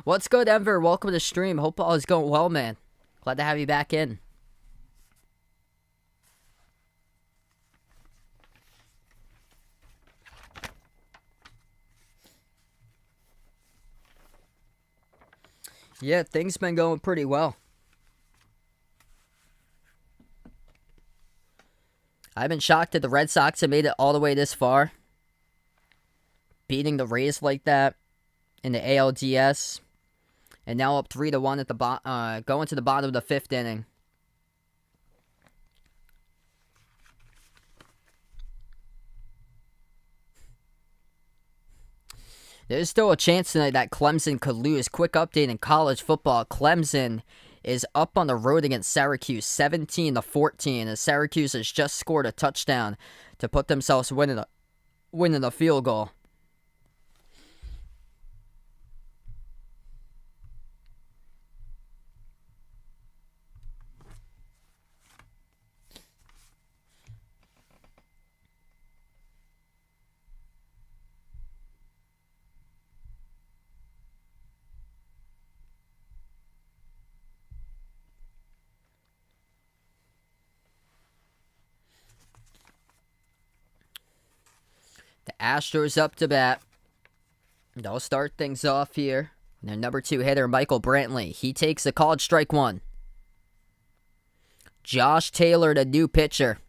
What's good, Enver? Welcome to the stream. Hope all is going well, man. Glad to have you back in. Yeah, things been going pretty well. I've been shocked that the Red Sox have made it all the way this far. Beating the Rays like that in the ALDS. And now up 3-1 at the going to the bottom of the 5th inning. There's still a chance tonight that Clemson could lose. Quick update in college football. Clemson is up on the road against Syracuse 17-14 as Syracuse has just scored a touchdown to put themselves winning a field goal. The Astros up to bat. They'll start things off here. Their number 2 hitter, Michael Brantley. He takes a called strike 1. Josh Taylor, the new pitcher.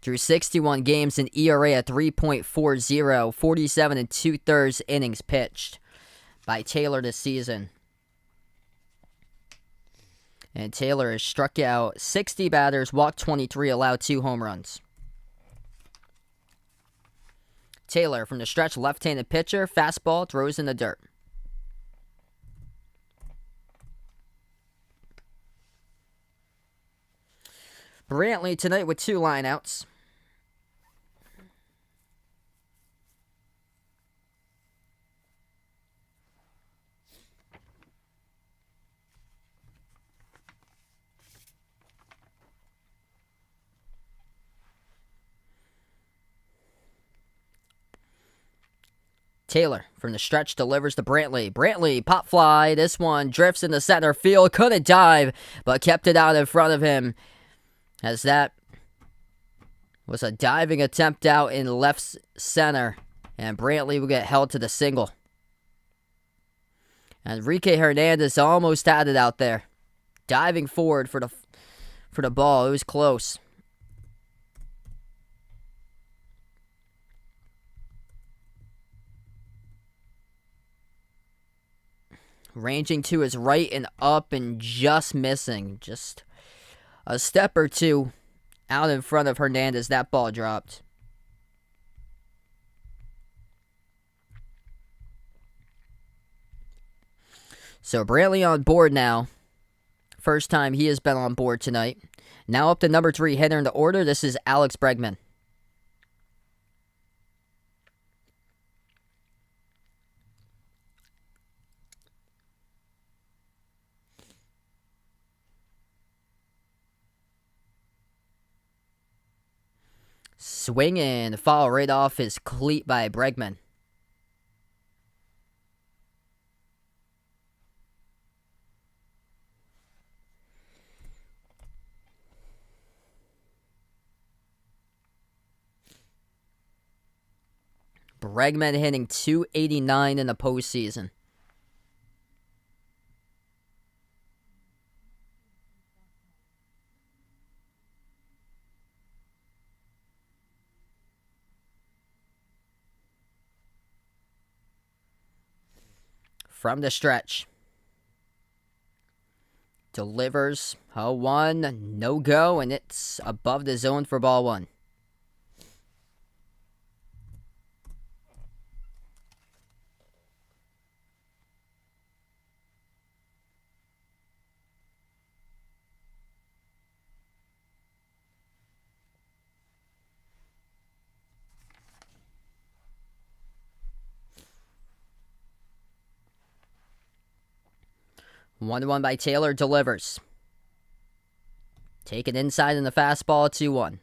Through 61 games, an ERA at 3.40, 47 2/3 innings pitched by Taylor this season. And Taylor has struck out 60 batters, walked 23, allowed 2 home runs. Taylor from the stretch, left-handed pitcher, fastball, throws in the dirt. Brantley tonight with 2 lineouts. Taylor from the stretch delivers to Brantley. Brantley, pop fly. This one drifts into center field. Couldn't dive, but kept it out in front of him. As that was a diving attempt out in left center. And Brantley will get held to the single. Enrique Hernandez almost had it out there. Diving forward for the ball. It was close. Ranging to his right and up and just missing. Just a step or two out in front of Hernandez. That ball dropped. So Brantley on board now. First time he has been on board tonight. Now up to number 3 hitter in the order. This is Alex Bregman. Swing and foul right off his cleat by Bregman. Bregman hitting .289 in the postseason. From the stretch. Delivers. 0-1. No go. And it's above the zone for ball 1. One by Taylor, delivers. Taken inside in the fastball, 2-1.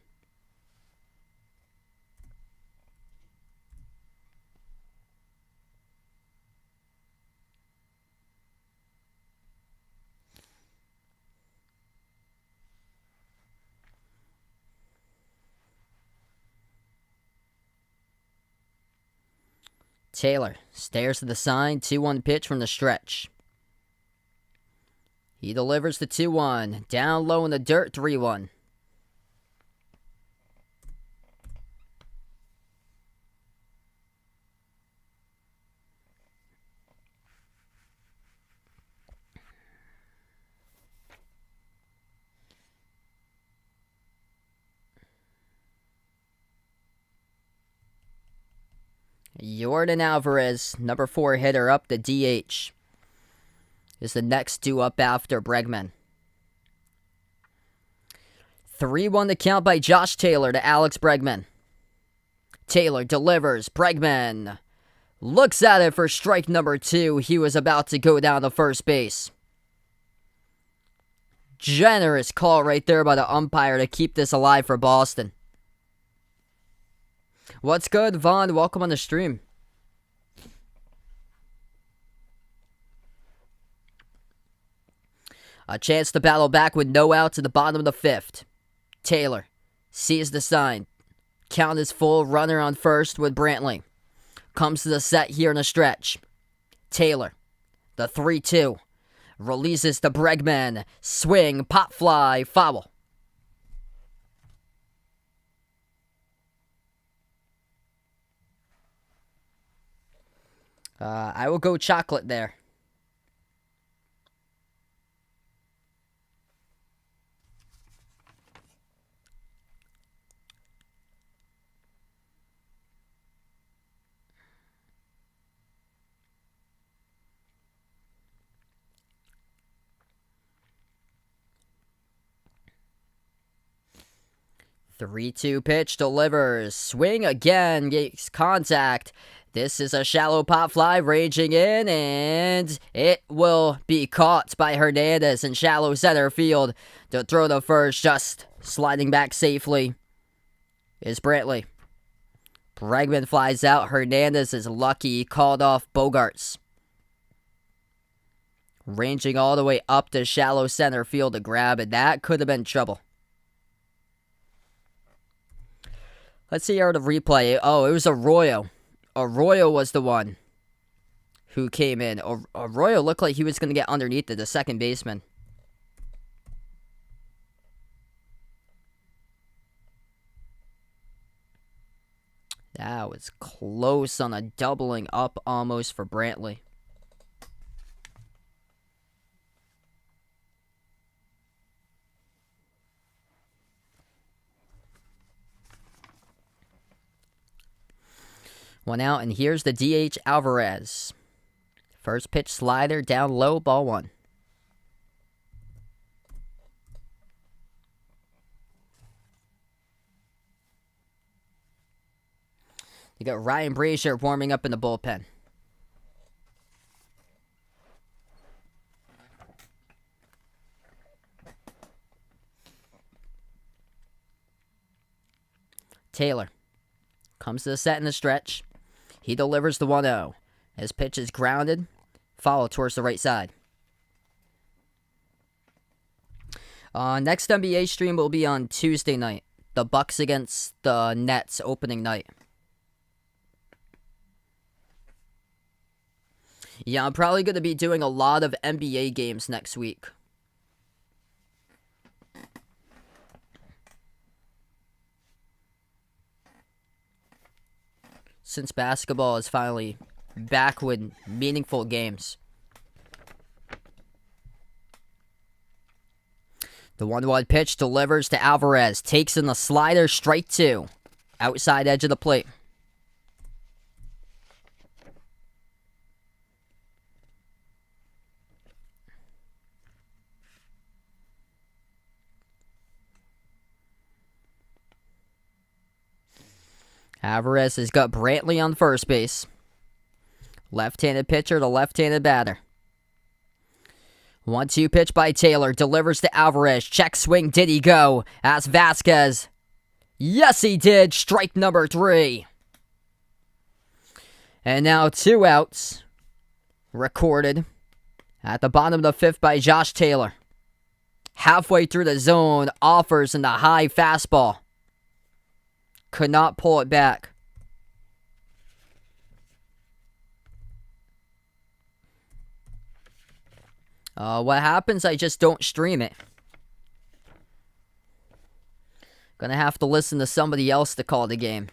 Taylor stares to the side, 2-1 pitch from the stretch. He delivers the 2-1. Down low in the dirt, 3-1. Yordan Alvarez, number 4 hitter, up the DH. Is the next due up after Bregman. 3-1 the count by Josh Taylor to Alex Bregman. Taylor delivers. Bregman looks at it for strike number 2. He was about to go down to first base. Generous call right there by the umpire to keep this alive for Boston. What's good, Vaughn? Welcome on the stream. A chance to battle back with no outs at the bottom of the 5th. Taylor sees the sign. Count is full. Runner on first with Brantley. Comes to the set here in a stretch. Taylor, the 3-2. Releases to Bregman. Swing, pop fly, foul. I will go chocolate there. Three-two pitch delivers. Swing again. Gets contact. This is a shallow pop fly raging in, and it will be caught by Hernandez in shallow center field. To throw to first, just sliding back safely, is Brantley. Bregman flies out. Hernandez is lucky. He called off Bogarts. Ranging all the way up to shallow center field to grab it. That could have been trouble. Let's see here the replay. Oh, it was Arroyo. Arroyo was the one who came in. Arroyo looked like he was going to get underneath the second baseman. That was close on a doubling up almost for Brantley. One out, and here's the DH Alvarez. First pitch slider down low, ball 1. You got Ryan Brazier warming up in the bullpen. Taylor comes to the set in the stretch. He delivers the 1-0. His pitch is grounded. Follow towards the right side. Next NBA stream will be on Tuesday night. The Bucks against the Nets opening night. Yeah, I'm probably going to be doing a lot of NBA games next week. Since basketball is finally back with meaningful games. The 1-1 pitch delivers to Alvarez. Takes in the slider, strike 2. Outside edge of the plate. Alvarez has got Brantley on first base. Left-handed pitcher to left-handed batter. 1-2 pitch by Taylor. Delivers to Alvarez. Check swing. Did he go? Asks Vasquez. Yes, he did. Strike number 3. And now 2 outs. Recorded. At the bottom of the 5th by Josh Taylor. Halfway through the zone. Offers in the high fastball. Could not pull it back. What happens, I just don't stream it. Gonna have to listen to somebody else to call the game.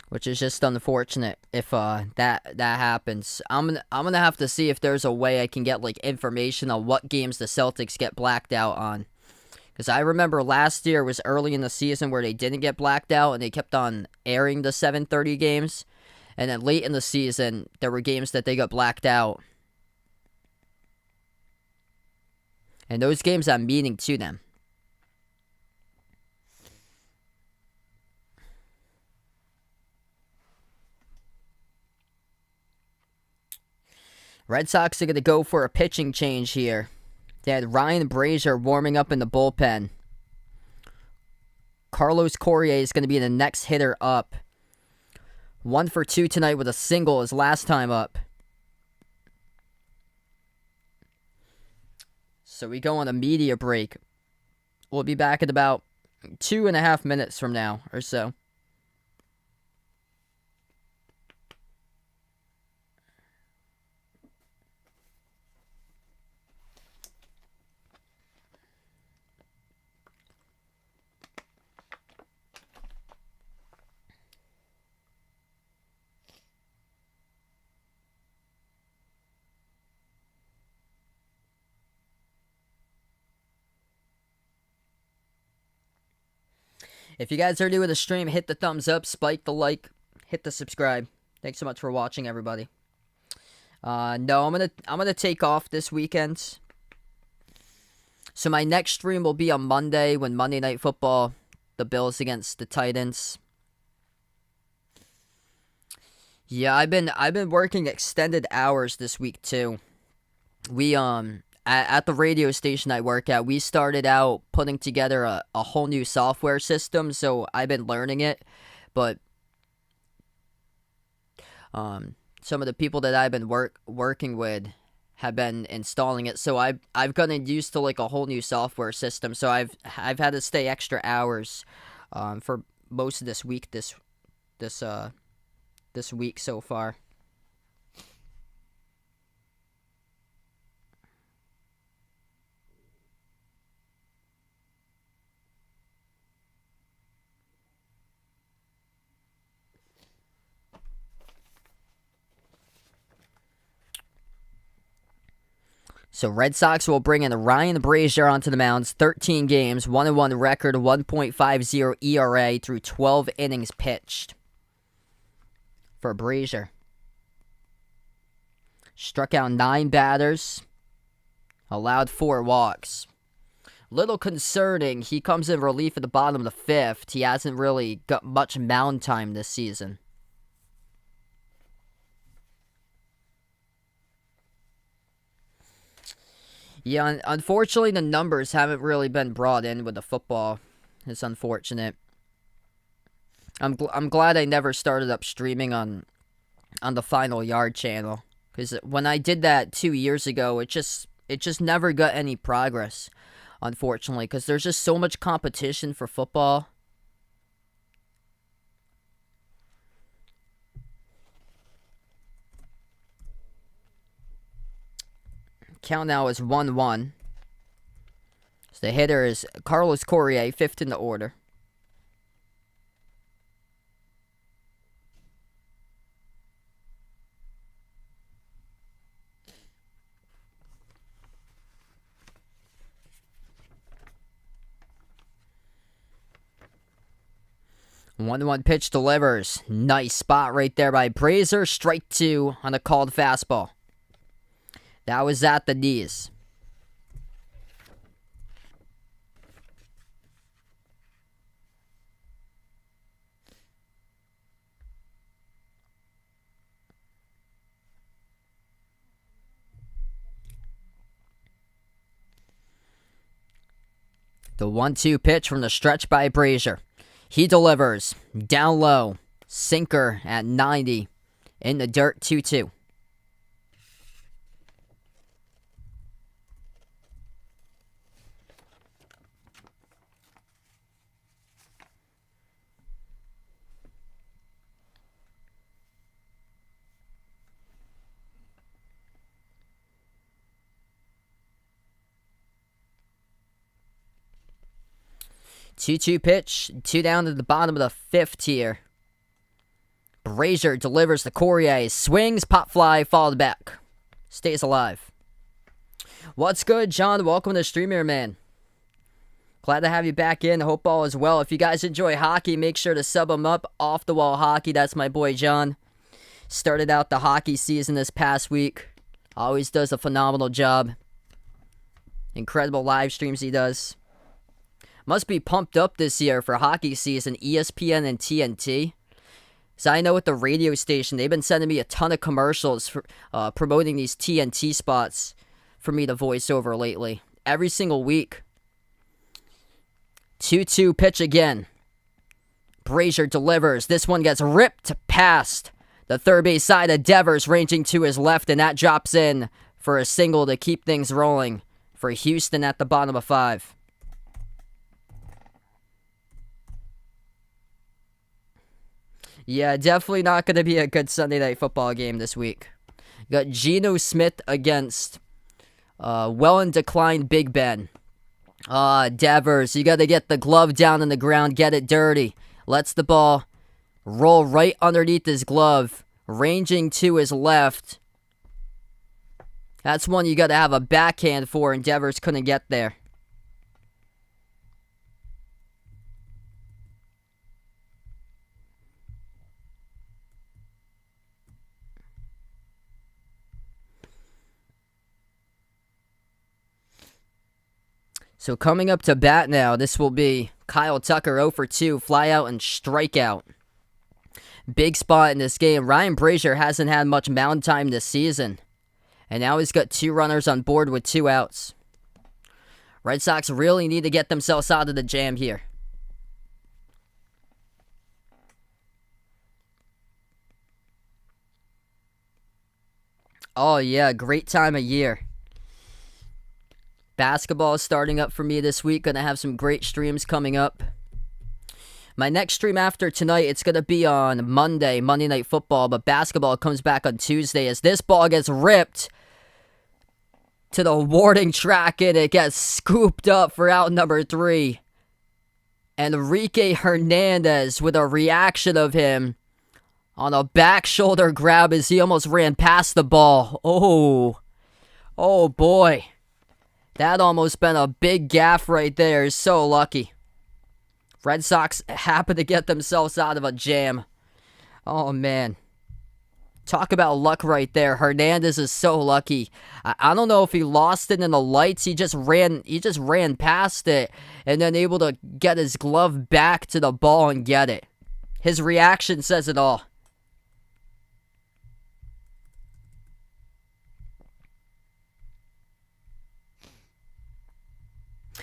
Which is just unfortunate if that happens. I'm gonna have to see if there's a way I can get like information on what games the Celtics get blacked out on, Because I remember last year was early in the season where they didn't get blacked out and they kept on airing the 7:30 games. And then late in the season, there were games that they got blacked out. And those games have meaning to them. Red Sox are going to go for a pitching change here. They had Ryan Brazier warming up in the bullpen. Carlos Correa is going to be the next hitter up. 1 for 2 tonight with a single his last time up. So we go on a media break. We'll be back in about 2.5 minutes from now or so. If you guys are new to the stream, hit the thumbs up, spike the like, hit the subscribe. Thanks so much for watching, everybody. No, I'm gonna take off this weekend. So my next stream will be on Monday when Monday Night Football, the Bills against the Titans. Yeah, I've been working extended hours this week too. We at the radio station I work at, we started out putting together a whole new software system, so I've been learning it. But some of the people that I've been working with have been installing it, so I've gotten used to like a whole new software system. So I've had to stay extra hours for most of this week this week so far. So Red Sox will bring in Ryan Brazier onto the mounds. 13 games, 1-1 record, 1.50 ERA through 12 innings pitched for Brazier. Struck out 9 batters, allowed 4 walks. Little concerning, he comes in relief at the bottom of the 5th. He hasn't really got much mound time this season. Yeah, unfortunately, the numbers haven't really been brought in with the football. It's unfortunate. I'm glad I never started up streaming on the Final Yard channel, because when I did that 2 years ago, it just never got any progress, unfortunately, because there's just so much competition for football. Count now is 1-1. So the hitter is Carlos Correa, 5th in the order. One pitch delivers. Nice spot right there by Brazier. Strike 2 on a called fastball. That was at the knees. The 1-2 pitch from the stretch by Brazier. He delivers. Down low. Sinker at 90. In the dirt, 2-2. Two pitch, 2 down to the bottom of the 5th here. Brazier delivers to Correa, swings, pop fly, followed back. Stays alive. What's good, John? Welcome to the stream here, man. Glad to have you back in. Hope all is well. If you guys enjoy hockey, make sure to sub them up. Off the Wall Hockey, that's my boy John. Started out the hockey season this past week. Always does a phenomenal job. Incredible live streams he does. Must be pumped up this year for hockey season, ESPN and TNT. So I know with the radio station, they've been sending me a ton of commercials for promoting these TNT spots for me to voice over lately. Every single week. 2-2 pitch again. Brazier delivers. This one gets ripped past the third base side of Devers, ranging to his left, and that drops in for a single to keep things rolling for Houston at the bottom of 5. Yeah, definitely not going to be a good Sunday Night Football game this week. Got Geno Smith against well-in-decline Big Ben. Devers, you got to get the glove down on the ground, get it dirty. Lets the ball roll right underneath his glove, ranging to his left. That's one you got to have a backhand for, and Devers couldn't get there. So coming up to bat now, this will be Kyle Tucker 0 for 2, fly out and strikeout. Big spot in this game. Ryan Brazier hasn't had much mound time this season. And now he's got 2 runners on board with 2 outs. Red Sox really need to get themselves out of the jam here. Oh yeah, great time of year. Basketball is starting up for me this week. Gonna have some great streams coming up. My next stream after tonight, it's gonna be on Monday Night Football, but basketball comes back on Tuesday as this ball gets ripped to the warning track and it gets scooped up for out number 3. And Enrique Hernandez with a reaction of him on a back shoulder grab as he almost ran past the ball. Oh boy. That almost been a big gaff right there. So lucky. Red Sox happen to get themselves out of a jam. Oh, man. Talk about luck right there. Hernandez is so lucky. I don't know if he lost it in the lights. He just ran past it and then able to get his glove back to the ball and get it. His reaction says it all.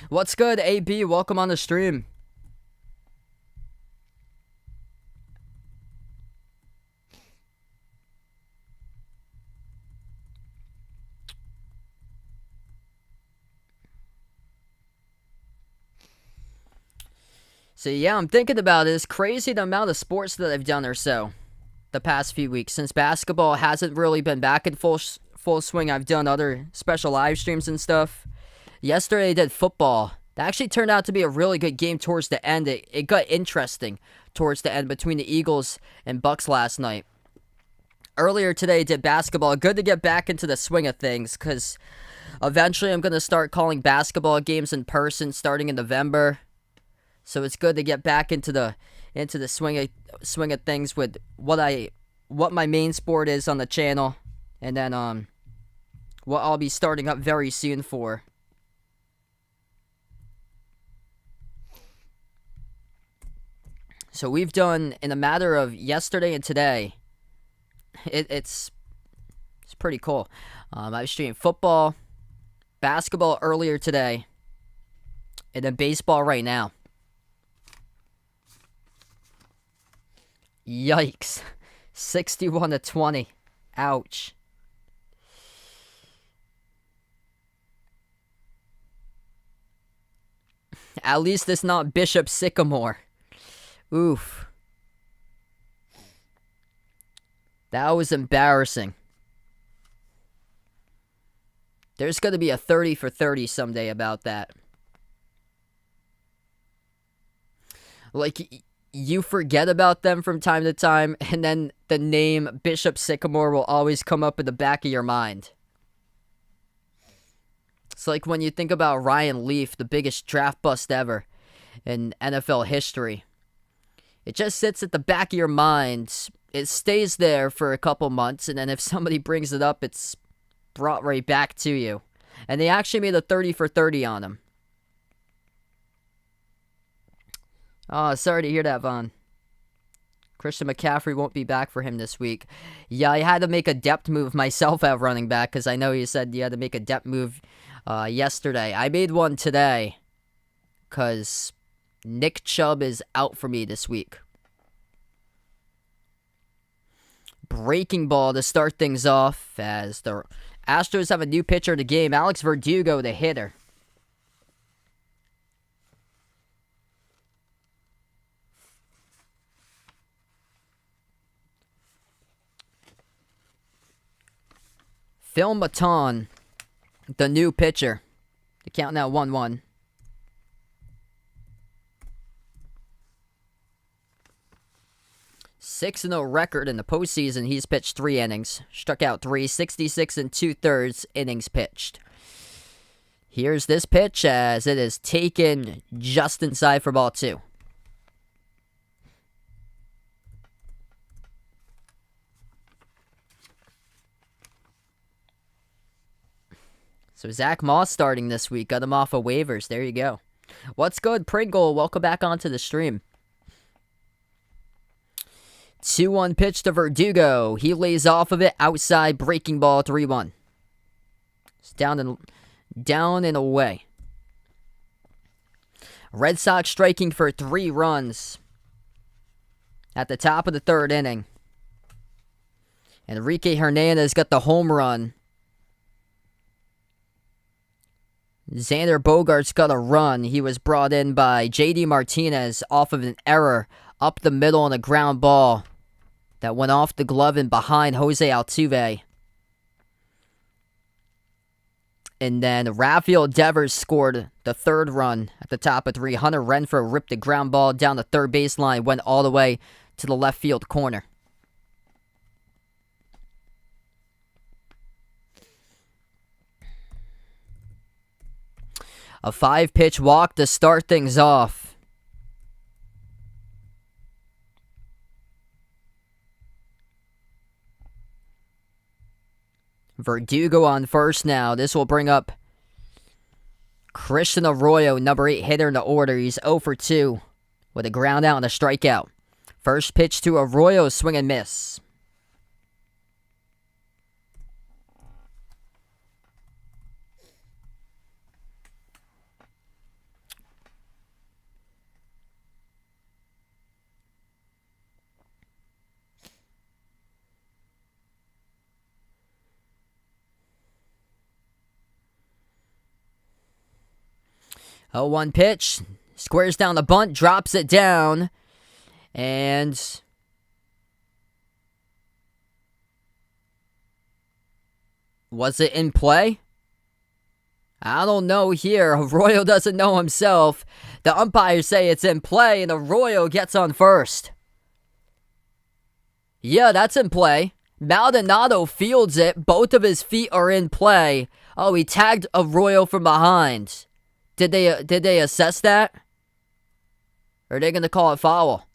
What's good, AB? Welcome on the stream. So yeah, I'm thinking about it. It's crazy the amount of sports that I've done or so the past few weeks. Since basketball hasn't really been back in full swing, I've done other special live streams and stuff. Yesterday I did football. That actually turned out to be a really good game towards the end. It got interesting towards the end between the Eagles and Bucks last night. Earlier today I did basketball. Good to get back into the swing of things because eventually I'm going to start calling basketball games in person starting in November. So it's good to get back into the swing of things with what my main sport is on the channel, and then what I'll be starting up very soon for. So we've done, in a matter of yesterday and today, it's pretty cool. I was streaming football, basketball earlier today, and then baseball right now. Yikes. 61-20. Ouch. At least it's not Bishop Sycamore. Oof. That was embarrassing. There's going to be a 30 for 30 someday about that. Like, you forget about them from time to time, and then the name Bishop Sycamore will always come up in the back of your mind. It's like when you think about Ryan Leaf, the biggest draft bust ever in NFL history. It just sits at the back of your mind. It stays there for a couple months, and then if somebody brings it up, it's brought right back to you. And they actually made a 30 for 30 on him. Oh, sorry to hear that, Vaughn. Christian McCaffrey won't be back for him this week. Yeah, I had to make a depth move myself at running back because I know you said you had to make a depth move yesterday. I made one today because Nick Chubb is out for me this week. Breaking ball to start things off as the Astros have a new pitcher in the game. Alex Verdugo, the hitter. Phil Maton, the new pitcher. The count now 1-1. .6-0 record in the postseason. He's pitched 3 innings. Struck out 3, 66 2/3 innings pitched. Here's this pitch as it is taken just inside for ball 2. So Zach Moss starting this week. Got him off of waivers. There you go. What's good, Pringle? Welcome back onto the stream. 2-1 pitch to Verdugo. He lays off of it. Outside, breaking ball, 3-1. It's down and away. Red Sox striking for 3 runs at the top of the 3rd inning. Enrique Hernandez got the home run. Xander Bogaerts got a run. He was brought in by JD Martinez off of an error up the middle on a ground ball that went off the glove and behind Jose Altuve. And then Rafael Devers scored the 3rd run at the top of 3. Hunter Renfroe ripped the ground ball down the 3rd baseline, went all the way to the left field corner. A 5-pitch walk to start things off. Verdugo on first now. This will bring up Christian Arroyo, number 8 hitter in the order. He's 0 for 2 with a ground out and a strikeout. First pitch to Arroyo, swing and miss. Oh, 1 pitch. Squares down the bunt, drops it down. And was it in play? I don't know here. Arroyo doesn't know himself. The umpires say it's in play, and Arroyo gets on first. Yeah, that's in play. Maldonado fields it. Both of his feet are in play. Oh, he tagged Arroyo from behind. Did they assess that? Or are they going to call it foul?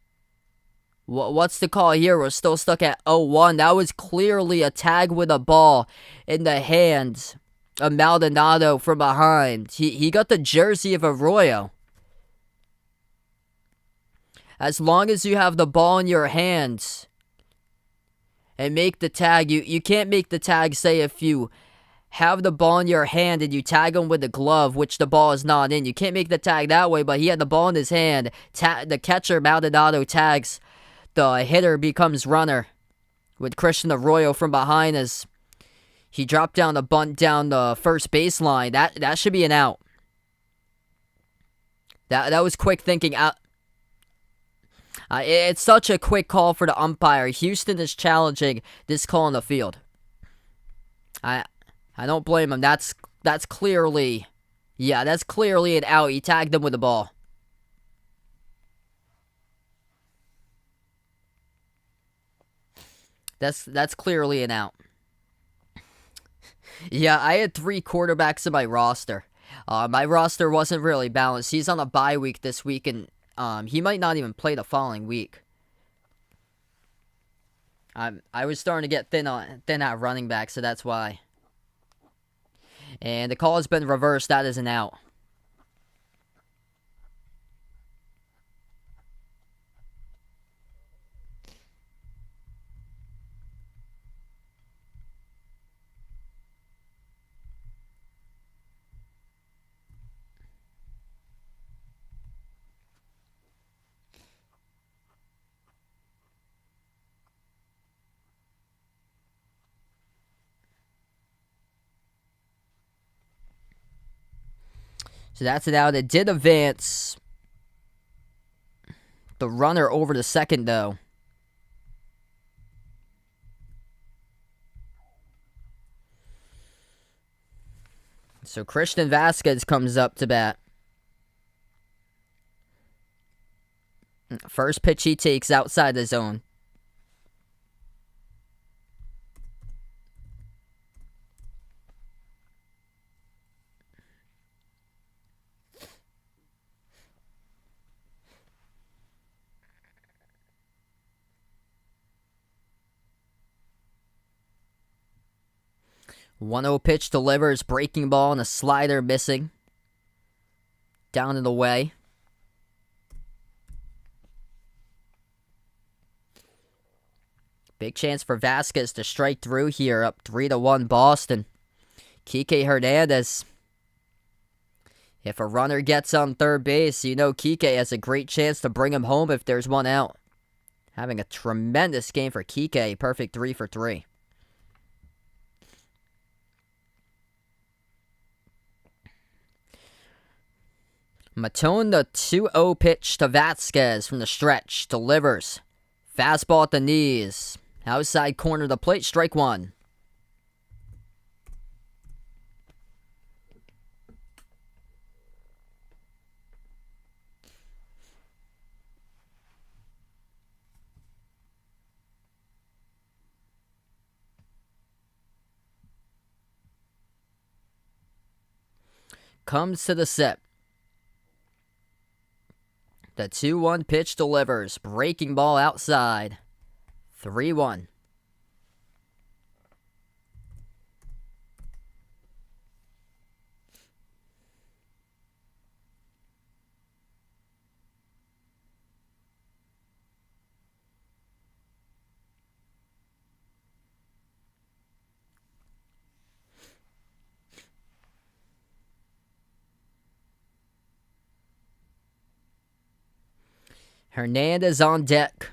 What's the call here? We're still stuck at 0-1. That was clearly a tag with a ball in the hands of Maldonado from behind. He got the jersey of Arroyo. As long as you have the ball in your hands and make the tag, you can't make the tag, say, if you have the ball in your hand and you tag him with the glove, which the ball is not in. You can't make the tag that way, but he had the ball in his hand. The catcher, Maldonado, tags. The hitter becomes runner with Christian Arroyo from behind as he dropped down the bunt down the first baseline. That should be an out. That was quick thinking. It's such a quick call for the umpire. Houston is challenging this call in the field. I don't blame him. That's clearly, that's clearly an out. He tagged him with the ball. That's clearly an out. Yeah, I had 3 quarterbacks in my roster. My roster wasn't really balanced. He's on a bye week this week, and he might not even play the following week. I was starting to get thin at running back, so that's why. And the call has been reversed. That is an out. So that's an out. It did advance the runner over to second, though. So Christian Vasquez comes up to bat. First pitch he takes outside the zone. One-0 pitch delivers, breaking ball and a slider missing. Down and away. Big chance for Vasquez to strike through here, up 3-1 Boston. Kike Hernandez. If a runner gets on third base, you know Kike has a great chance to bring him home if there's one out. Having a tremendous game for Kike, perfect 3 for 3. Matone, the 2-0 pitch to Vasquez from the stretch, delivers. Fastball at the knees. Outside corner of the plate, strike 1. Comes to the set. The 2-1 pitch delivers. Breaking ball outside. 3-1. Hernandez on deck.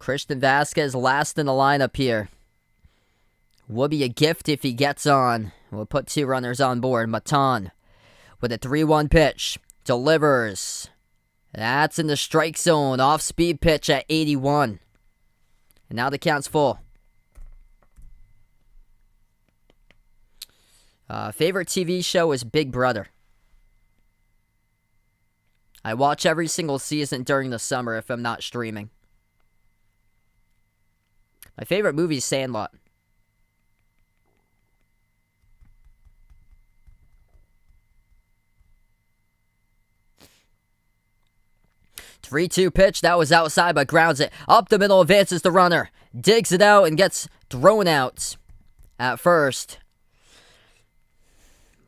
Christian Vasquez last in the lineup here. Will be a gift if he gets on. We'll put 2 runners on board. Matan with a 3-1 pitch. Delivers. That's in the strike zone. Off-speed pitch at 81. And now the count's full. Favorite TV show is Big Brother. I watch every single season during the summer if I'm not streaming. My favorite movie is Sandlot. Three-two pitch. That was outside, but grounds it. Up the middle, advances the runner. Digs it out and gets thrown out at first.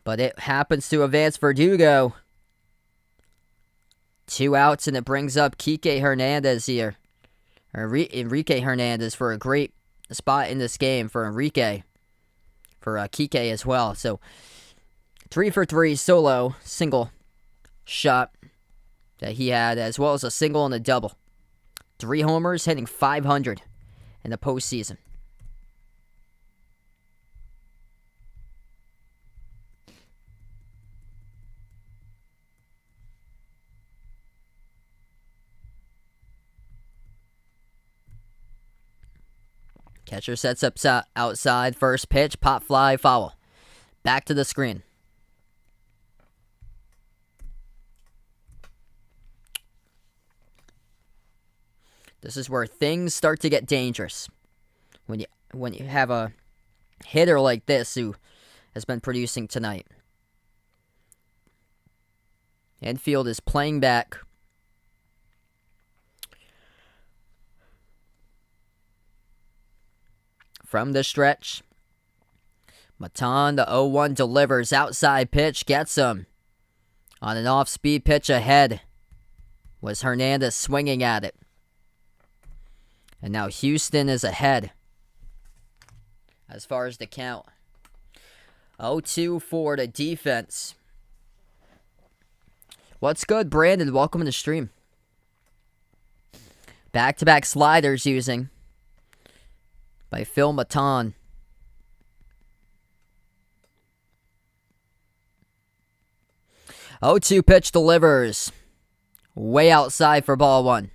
But it happens to advance Verdugo. 2 outs, and it brings up Kike Hernandez here. Enrique Hernandez for a great spot in this game for Enrique. For Kike as well. So, 3 for 3 solo, single shot that he had, as well as a single and a double. 3 homers, hitting .500 in the postseason. Catcher sets up outside. First pitch. Pop fly. Foul. Back to the screen. This is where things start to get dangerous. When you have a hitter like this who has been producing tonight. Infield is playing back. From the stretch. Matan, the 0-1 delivers. Outside pitch. Gets him. On an off-speed pitch ahead. Was Hernandez swinging at it. And now Houston is ahead. As far as the count. 0-2 for the defense. What's good, Brandon? Welcome to the stream. Back-to-back sliders using by Phil Matan. Oh, 2 pitch delivers. Way outside for ball 1.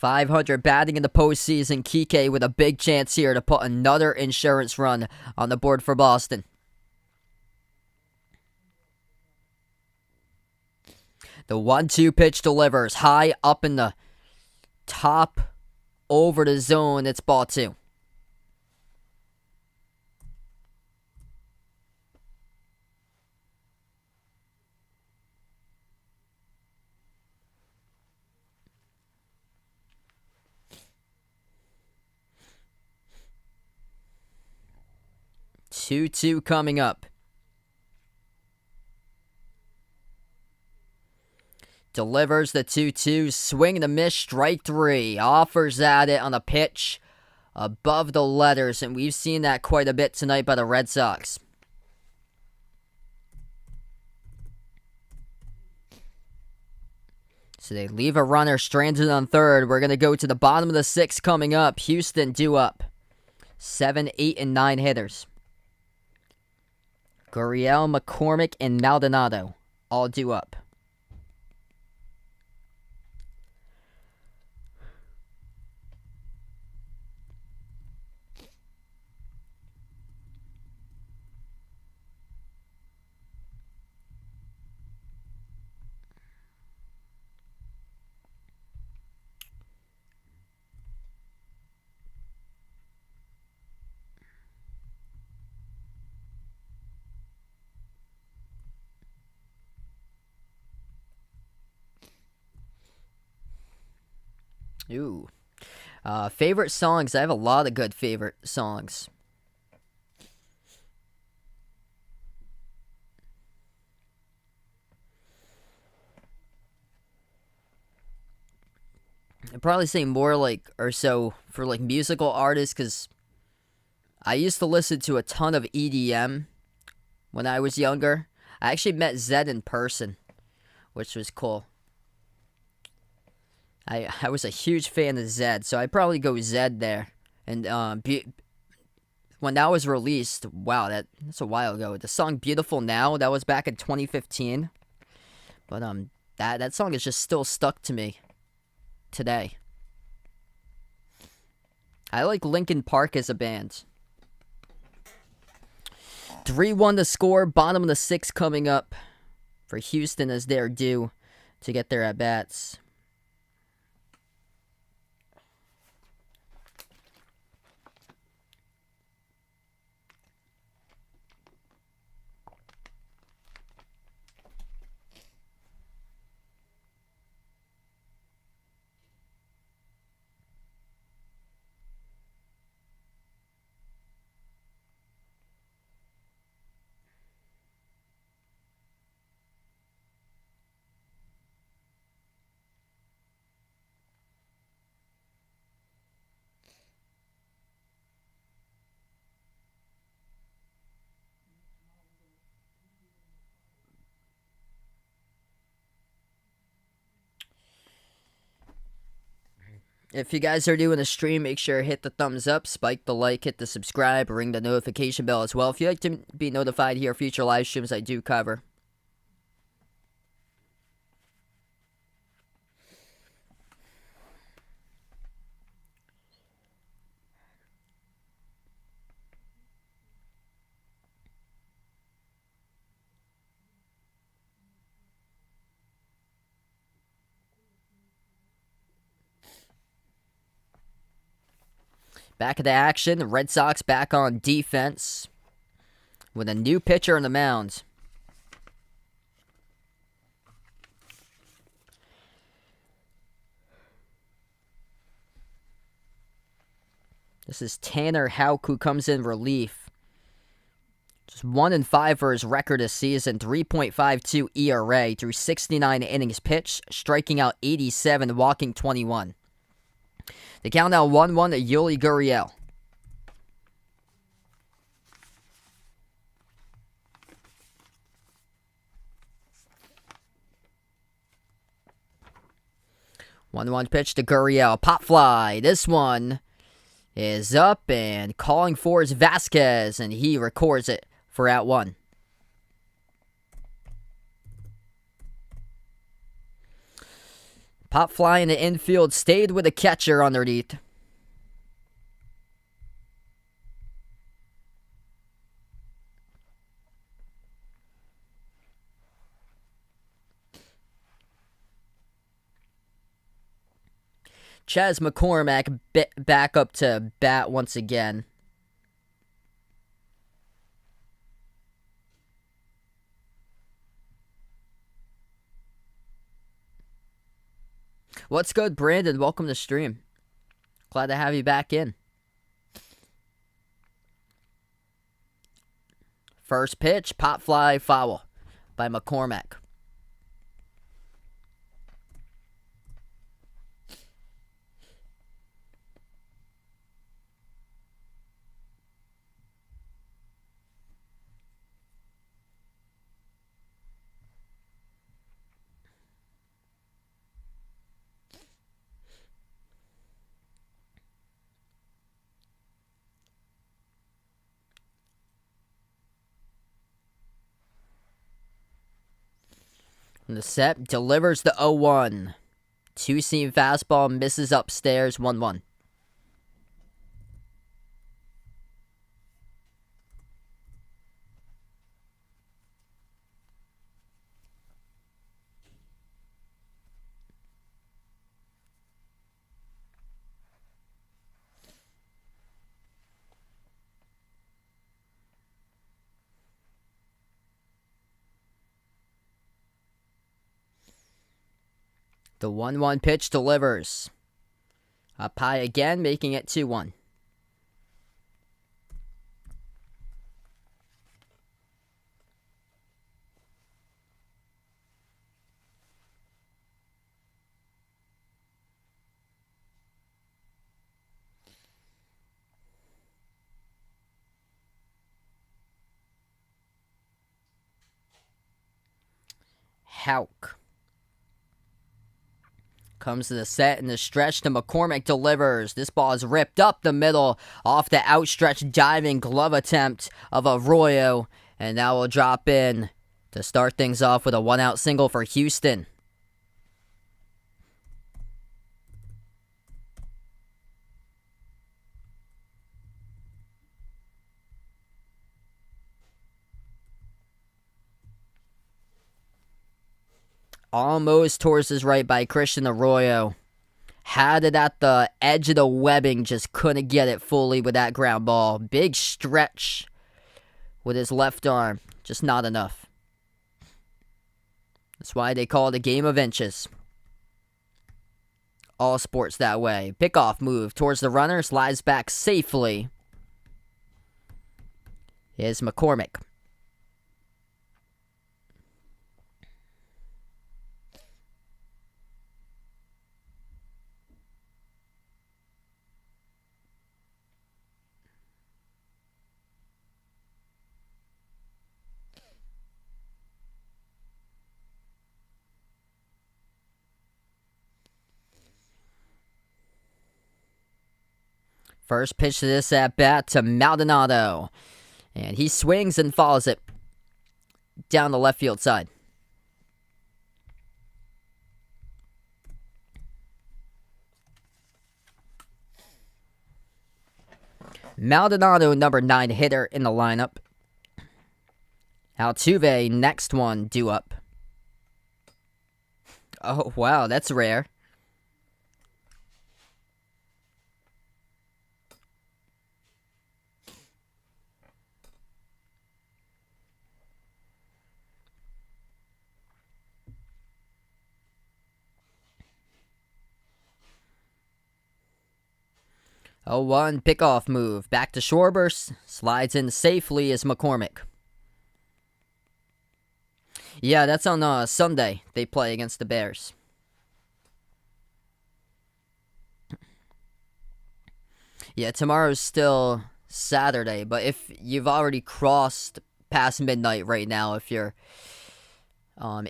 .500 batting in the postseason. Kike with a big chance here to put another insurance run on the board for Boston. The 1-2 pitch delivers high up in the top over the zone. It's ball 2. Two coming up. Delivers the 2-2. Swing and a miss. Strike 3. Offers at it on a pitch above the letters. And we've seen that quite a bit tonight by the Red Sox. So they leave a runner stranded on third. We're going to go to the bottom of the 6th coming up. Houston due up. 7, 8, and 9 hitters. Gurriel, McCormick, and Maldonado all due up. Ooh. Favorite songs. I have a lot of good favorite songs. I'd probably say more like, or so, for like musical artists, because I used to listen to a ton of EDM when I was younger. I actually met Zed in person, which was cool. I was a huge fan of Zed, so I'd probably go Zed there. And when that was released, wow, that's a while ago. The song "Beautiful Now," that was back in 2015. But that song is just still stuck to me today. I like Linkin Park as a band. 3-1 to score. Bottom of the 6th coming up for Houston as they're due to get their at-bats. If you guys are doing a stream, make sure to hit the thumbs up, spike the like, hit the subscribe, ring the notification bell as well. If you'd like to be notified here, future live streams I do cover. Back of the action, the Red Sox back on defense with a new pitcher on the mound. This is Tanner Houck, who comes in relief. Just 1-5 for his record this season, 3.52 ERA through 69 innings pitched, striking out 87, walking 21. The count now 1-1 to Yuli Gurriel. One pitch to Gurriel. Pop fly. This one is up and calling for is Vasquez, and he records it for out one. Pop fly in the infield, stayed with a catcher underneath. Chas McCormick back up to bat once again. What's good, Brandon? Welcome to stream. Glad to have you back in. First pitch, pop fly, foul by McCormick. And the set delivers the 0-1. Two-seam fastball misses upstairs, 1-1. The 1-1 pitch delivers. Up high again, making it 2-1. Houck comes to the set and the stretch to McCormick delivers. This ball is ripped up the middle off the outstretched diving glove attempt of Arroyo. And now will drop in to start things off with a 1-out single for Houston. Almost towards his right by Christian Arroyo. Had it at the edge of the webbing, just couldn't get it fully with that ground ball. Big stretch with his left arm, just not enough. That's why they call it a game of inches. All sports that way. Pickoff move towards the runner, slides back safely. Here's McCormick. First pitch to this at bat to Maldonado. And he swings and follows it down the left field side. Maldonado, number 9 hitter in the lineup. Altuve, next one due up. Oh, wow, that's rare. Oh, 1 pickoff move. Back to Schwarber. Slides in safely as McCormick. Yeah, that's on Sunday. They play against the Bears. Yeah, tomorrow's still Saturday, but if you've already crossed past midnight right now, if you're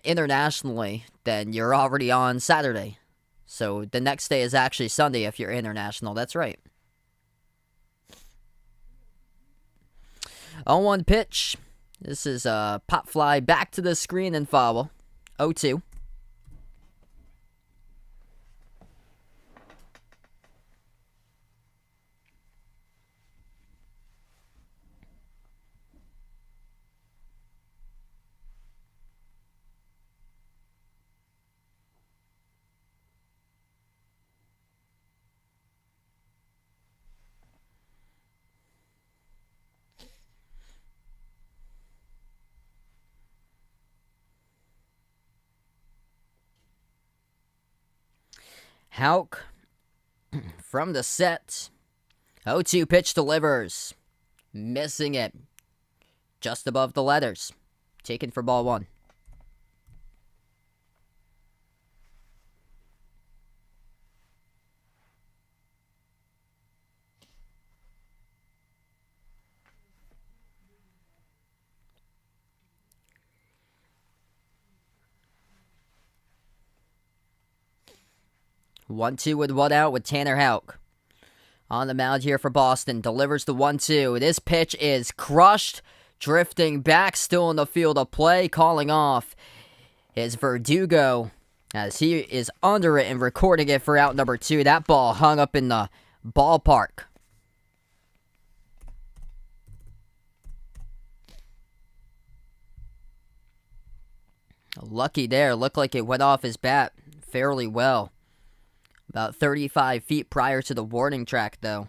internationally, then you're already on Saturday. So the next day is actually Sunday if you're international. That's right. 0-1 pitch. This is a pop fly back to the screen and foul. 0-2. Houck from the set. 0-2 pitch delivers. Missing it. Just above the letters. Taken for ball 1. One, 2 with 1 out with Tanner Houck. On the mound here for Boston. Delivers the 1-2. This pitch is crushed. Drifting back, still in the field of play. Calling off is Verdugo as he is under it and recording it for out number 2. That ball hung up in the ballpark. Lucky there. Looked like it went off his bat fairly well. About 35 feet prior to the warning track, though.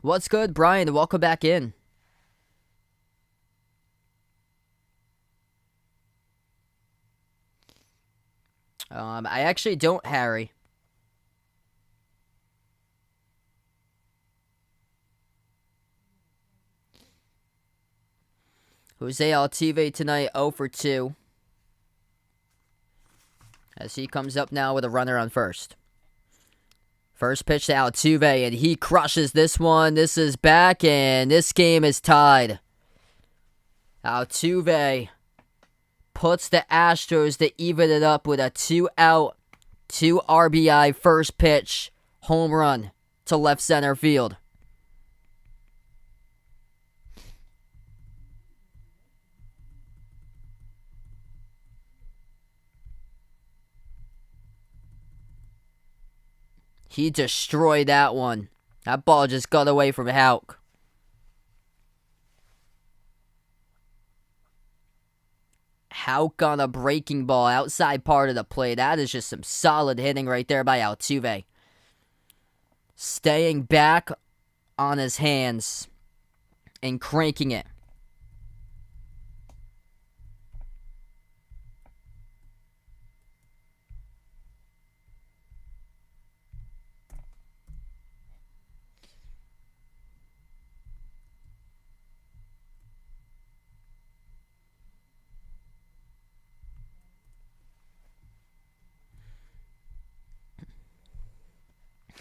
What's good, Brian? Welcome back in. I actually don't, Harry. Jose Altuve tonight, 0 for 2. As he comes up now with a runner on first. First pitch to Altuve, and he crushes this one. This is back, and this game is tied. Altuve puts the Astros to even it up with a 2-out, 2 RBI first pitch home run to left center field. He destroyed that one. That ball just got away from Houck. Houck on a breaking ball outside part of the play. That is just some solid hitting right there by Altuve. Staying back on his hands and cranking it.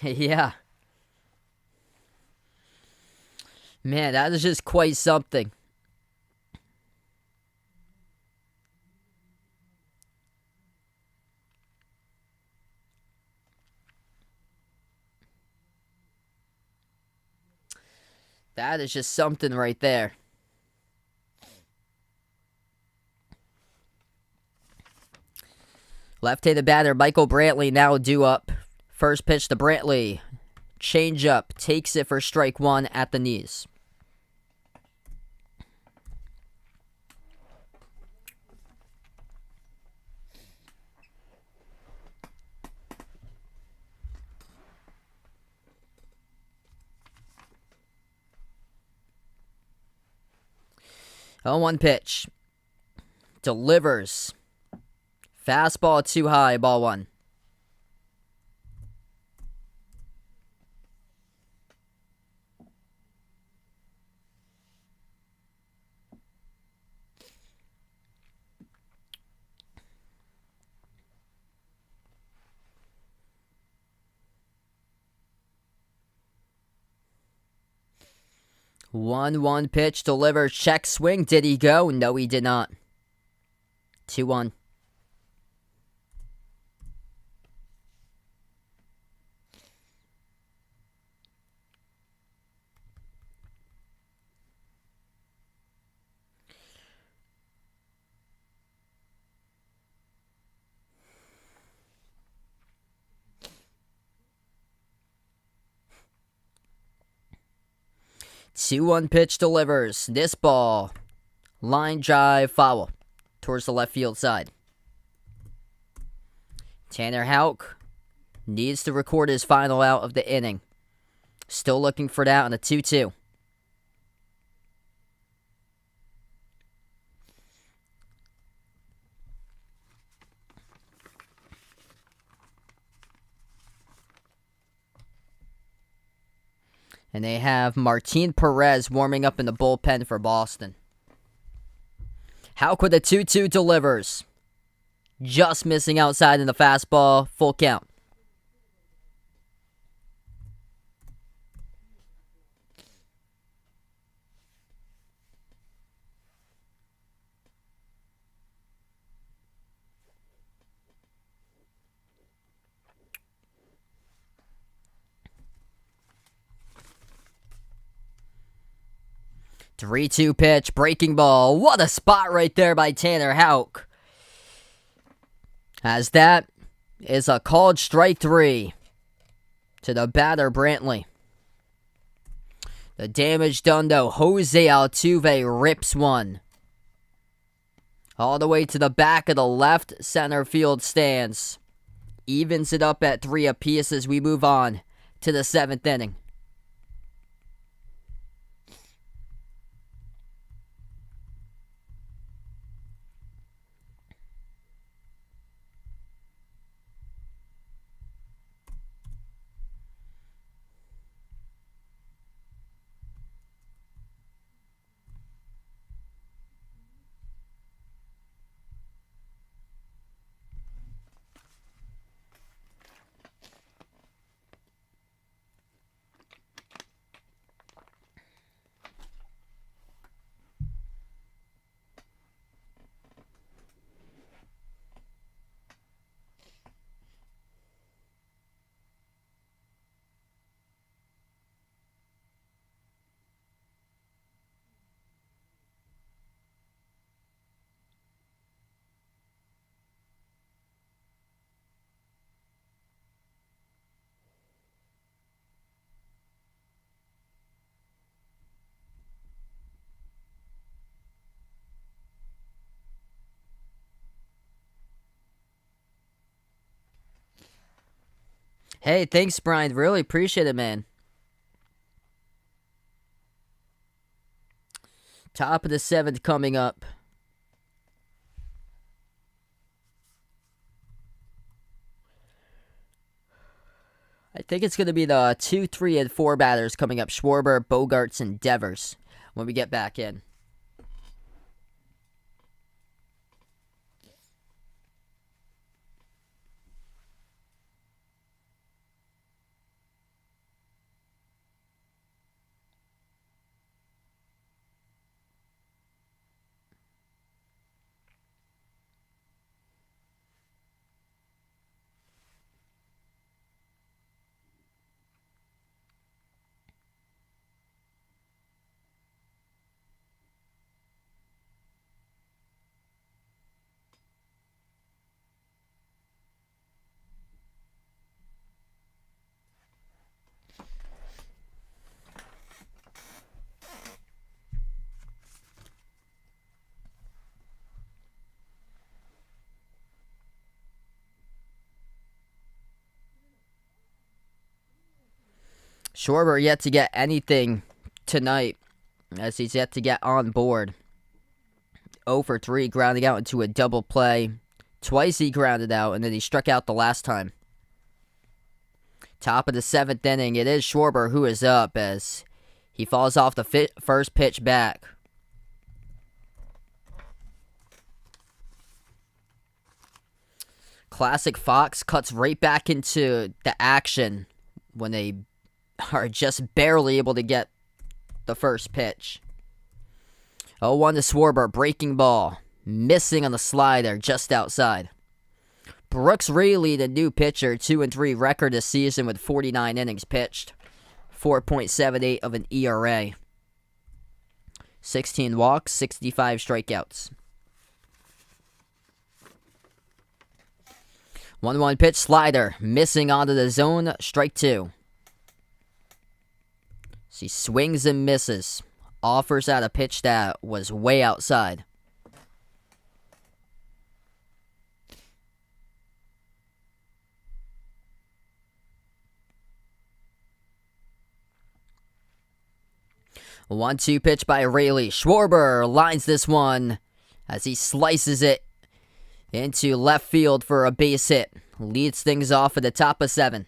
Yeah. Man, that is just quite something. That is just something right there. Left-handed batter Michael Brantley now due up. First pitch to Brantley. Change up. Takes it for strike one at the knees. Oh, 1 pitch. Delivers. Fastball too high, ball 1. One pitch, delivers, check swing. Did he go? No, he did not. 2-1. Two one pitch delivers. This ball, line drive foul towards the left field side. Tanner Houck needs to record his final out of the inning. Still looking for that on a 2-2. And they have Martin Perez warming up in the bullpen for Boston. Houck with a 2-2 delivers. Just missing outside in the fastball. Full count. Three-two pitch, breaking ball. What a spot right there by Tanner Houck. As that is a called strike 3 to the batter Brantley. The damage done though. Jose Altuve rips one all the way to the back of the left center field stands. Evens it up at 3 apiece as we move on to the 7th inning. Hey, thanks, Brian. Really appreciate it, man. Top of the 7th coming up. I think it's going to be the 2, 3, and 4 batters coming up. Schwarber, Bogarts, and Devers when we get back in. Schwarber yet to get anything tonight, as he's yet to get on board. 0 for 3, grounding out into a double play. Twice he grounded out, and then he struck out the last time. Top of the 7th inning, it is Schwarber who is up as he falls off the first pitch back. Classic Fox cuts right back into the action when they are just barely able to get the first pitch. 0-1 to Schwarber, breaking ball, missing on the slider just outside. Brooks Raley, the new pitcher, 2-3 record this season with 49 innings pitched, 4.78 of an ERA, 16 walks, 65 strikeouts. 1-1 pitch, slider, missing onto the zone, strike 2. So he swings and misses, offers out a pitch that was way outside. A 1-2 pitch by Raley. Schwarber lines this one as he slices it into left field for a base hit. Leads things off at the top of 7.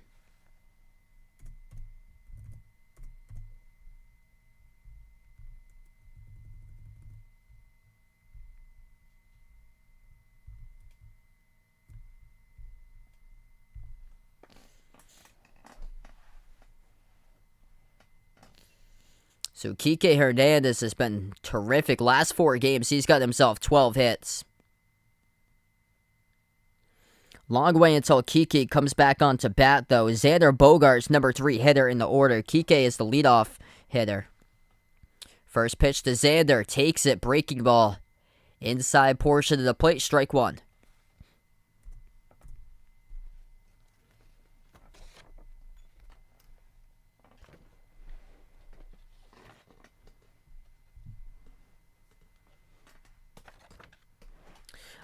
So Kike Hernandez has been terrific. Last 4 games, he's got himself 12 hits. Long way until Kike comes back onto bat, though. Xander Bogaerts, number 3 hitter in the order. Kike is the leadoff hitter. First pitch to Xander. Takes it. Breaking ball. Inside portion of the plate. Strike 1.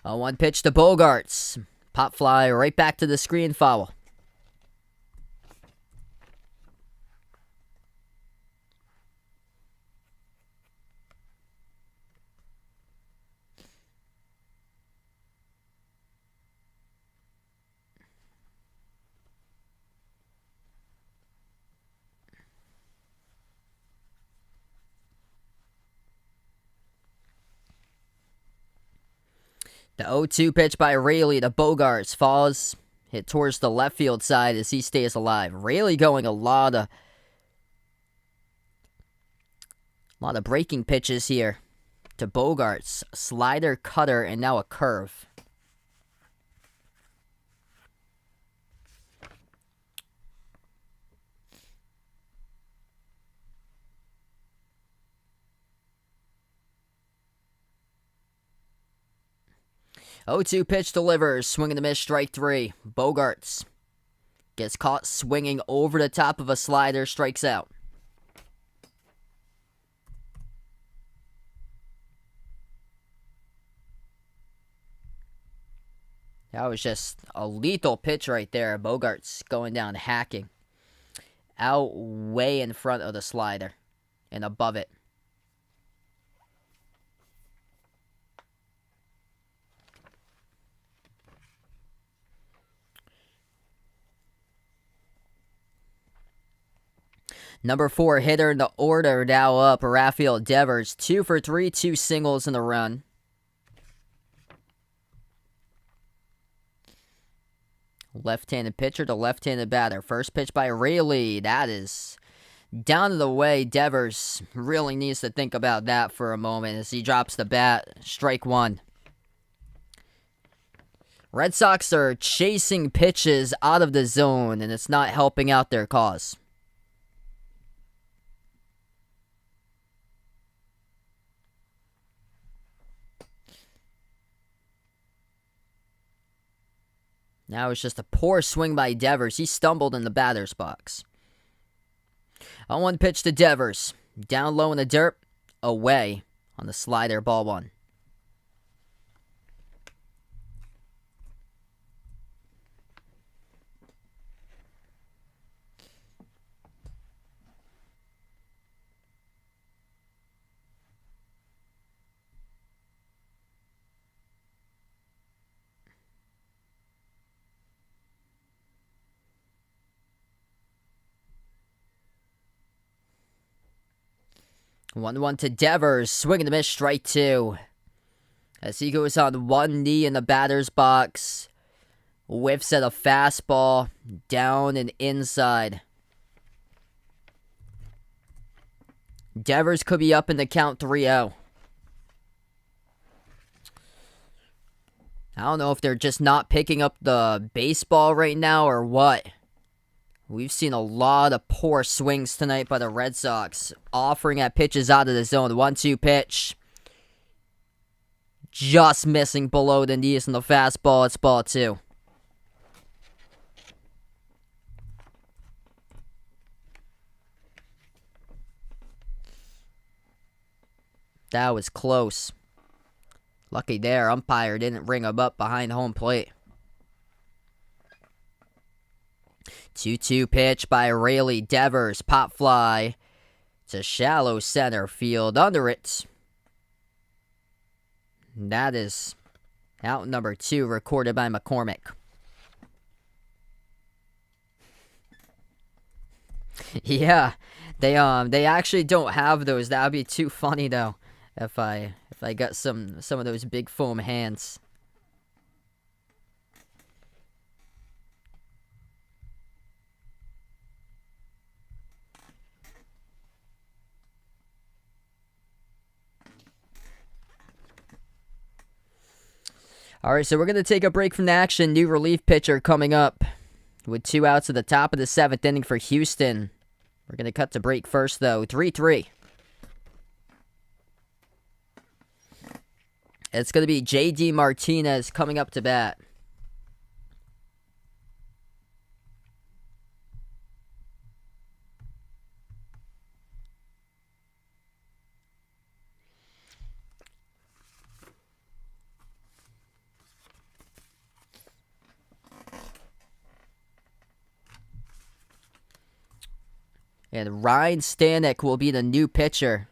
A 1 pitch to Bogaerts. Pop fly right back to the screen, foul. The 0-2 pitch by Raley to Bogaerts falls, hit towards the left field side as he stays alive. Raley going a lot of breaking pitches here to Bogaerts. Slider, cutter, and now a curve. Oh, 2 pitch delivers, swing and a miss, strike 3. Bogaerts gets caught swinging over the top of a slider, strikes out. That was just a lethal pitch right there. Bogaerts going down hacking. Out way in front of the slider and above it. Number 4 hitter in the order now up, Rafael Devers. 2 for 3, 2 singles in a run. Left-handed pitcher to left-handed batter. First pitch by Raley. That is down to the way. Devers really needs to think about that for a moment as he drops the bat. Strike 1. Red Sox are chasing pitches out of the zone, and it's not helping out their cause. Now it's just a poor swing by Devers. He stumbled in the batter's box. 0-1 pitch to Devers. Down low in the dirt. Away on the slider, ball 1. 1-1 to Devers. Swing and a miss, strike 2. As he goes on one knee in the batter's box. Whiffs at a fastball. Down and inside. Devers could be up in the count 3-0. I don't know if they're just not picking up the baseball right now or what. We've seen a lot of poor swings tonight by the Red Sox. Offering at pitches out of the zone. 1-2 pitch. Just missing below the knees in the fastball. It's ball 2. That was close. Lucky there, umpire didn't ring him up behind home plate. 2-2 pitch by Raley. Devers, pop fly to shallow center field, under it. That is out number 2, recorded by McCormick. Yeah, they actually don't have those. That would be too funny though. If I got some of those big foam hands. All right, so we're going to take a break from the action. New relief pitcher coming up with 2 outs at the top of the 7th inning for Houston. We're going to cut to break first, though. 3-3. It's going to be J.D. Martinez coming up to bat. And Ryan Stanek will be the new pitcher.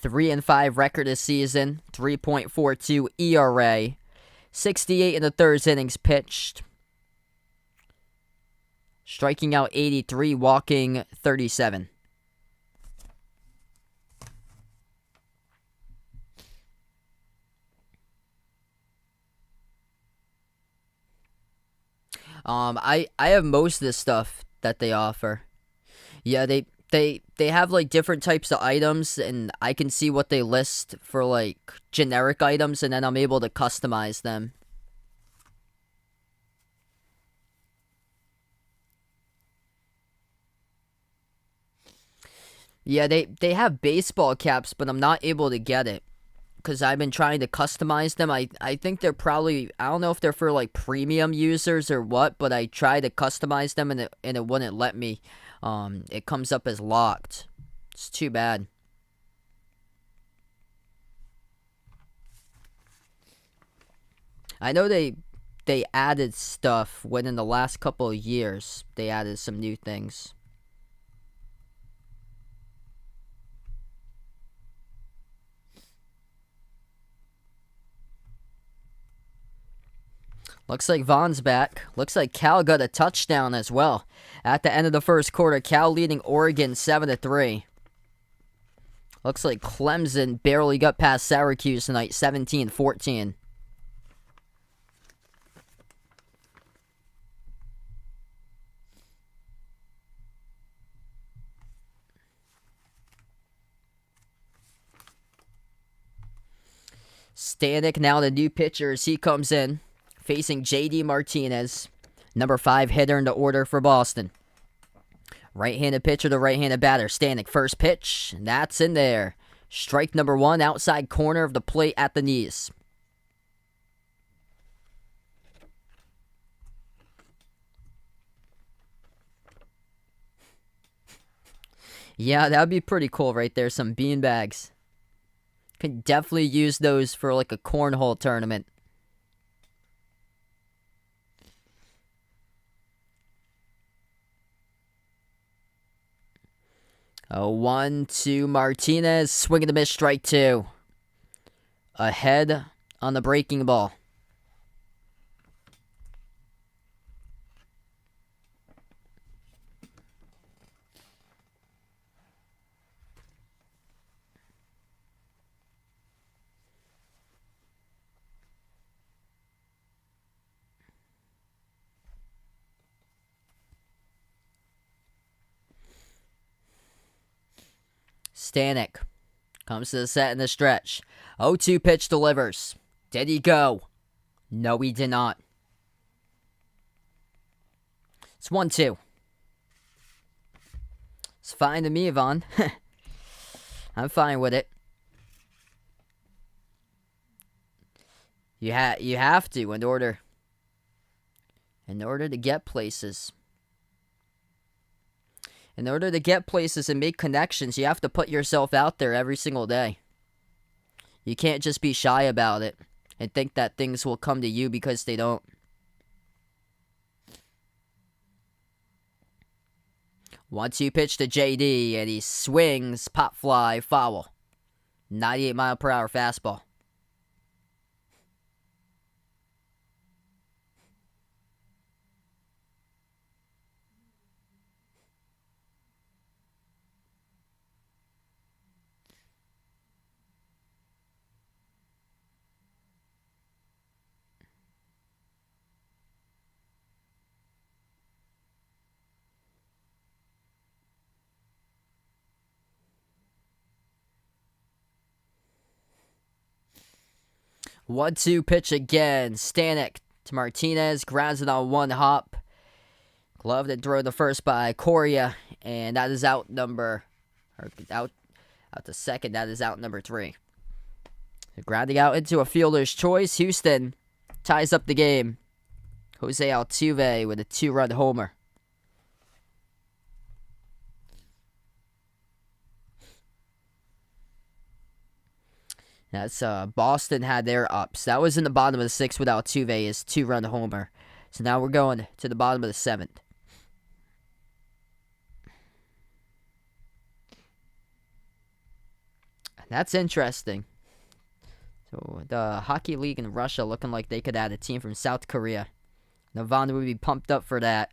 3-5 record this season. 3.42 ERA. 68 in the third innings pitched. Striking out 83, walking 37. I have most of the stuff that they offer. Yeah, they have like different types of items, and I can see what they list for like generic items, and then I'm able to customize them. Yeah, they have baseball caps, but I'm not able to get it because I've been trying to customize them. I think they're probably, I don't know if they're for like premium users or what, but I tried to customize them and it wouldn't let me. It comes up as locked. It's too bad. I know they added stuff within the last couple of years. They added some new things. Looks like Vaughn's back. Looks like Cal got a touchdown as well. At the end of the first quarter, Cal leading Oregon 7-3. Looks like Clemson barely got past Syracuse tonight, 17-14. Stanek now the new pitcher as he comes in. Facing J.D. Martinez, number 5 hitter in the order for Boston. Right-handed pitcher to right-handed batter. Stanek, first pitch. That's in there. Strike number 1, outside corner of the plate at the knees. Yeah, that would be pretty cool right there. Some beanbags. Could definitely use those for like a cornhole tournament. A 1-2 Martinez, swing and a miss, strike 2. Ahead on the breaking ball. Stanek comes to the set in the stretch. 0-2 pitch delivers. Did he go? No, he did not. It's 1-2. It's fine to me, Yvonne. I'm fine with it. You have to in order to get places. In order to get places and make connections, you have to put yourself out there every single day. You can't just be shy about it and think that things will come to you because they don't. One-two pitch to JD, and he swings, pop fly, foul. 98-mile-per-hour fastball. One-two pitch again. Stanek to Martinez. Grounds it on one hop. Gloved and thrown to first by Correa. And that is out to second. That is out number 3. Grounding out into a fielder's choice. Houston ties up the game. Jose Altuve with a 2-run homer. That's Boston had their ups. That was in the bottom of the 6th with Altuve, his 2-run homer. So now we're going to the bottom of the 7th. That's interesting. So the hockey league in Russia looking like they could add a team from South Korea. Navon would be pumped up for that.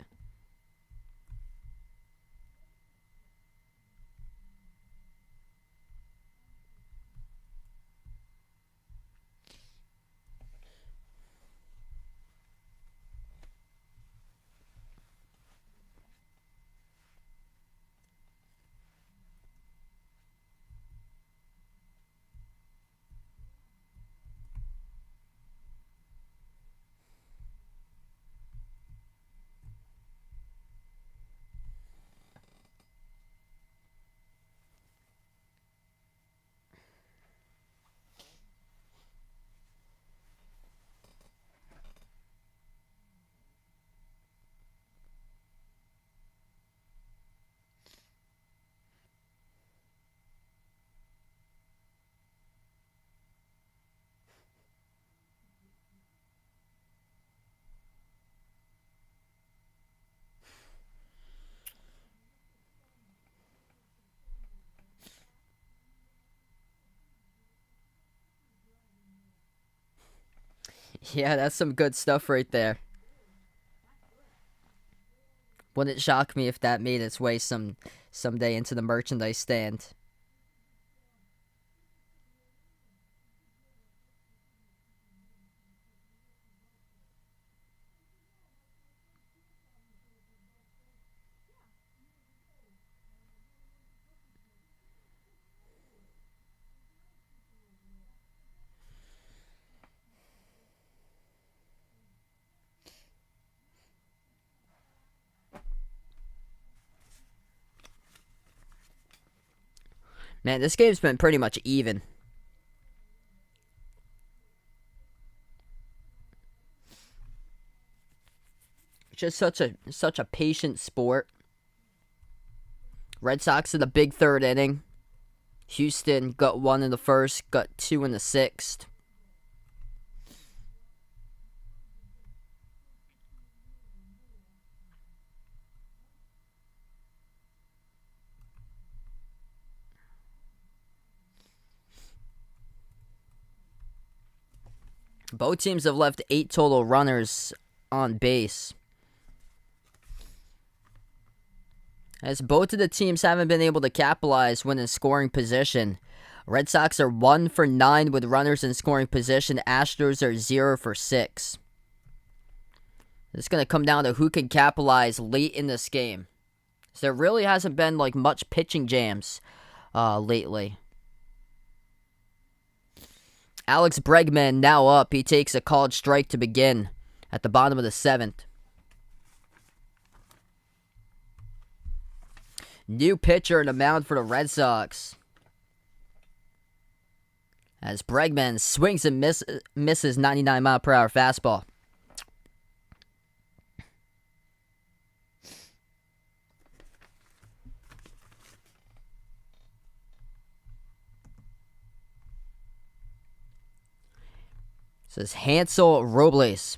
Yeah, that's some good stuff right there. Wouldn't shock me if that made its way someday into the merchandise stand. Man, this game's been pretty much even. Just such a patient sport. Red Sox in the big 3rd inning. Houston got 1 in the 1st, got 2 in the 6th. Both teams have left 8 total runners on base. As both of the teams haven't been able to capitalize when in scoring position. Red Sox are 1 for 9 with runners in scoring position. Astros are 0 for 6. It's going to come down to who can capitalize late in this game. So there really hasn't been like much pitching jams lately. Alex Bregman now up. He takes a called strike to begin at the bottom of the 7th. New pitcher in the mound for the Red Sox. As Bregman swings and misses 99-mile-per-hour fastball. This is Hansel Robles.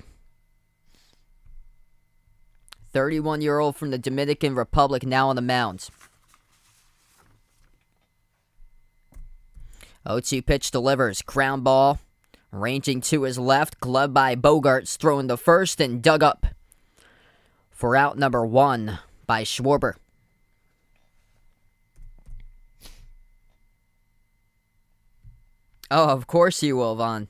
31-year-old from the Dominican Republic, now on the mound. 0-2 pitch delivers. Ground ball. Ranging to his left. Glove by Bogarts. Throwing the first and dug up for out number 1 by Schwarber. Oh, of course you will, Vaughn.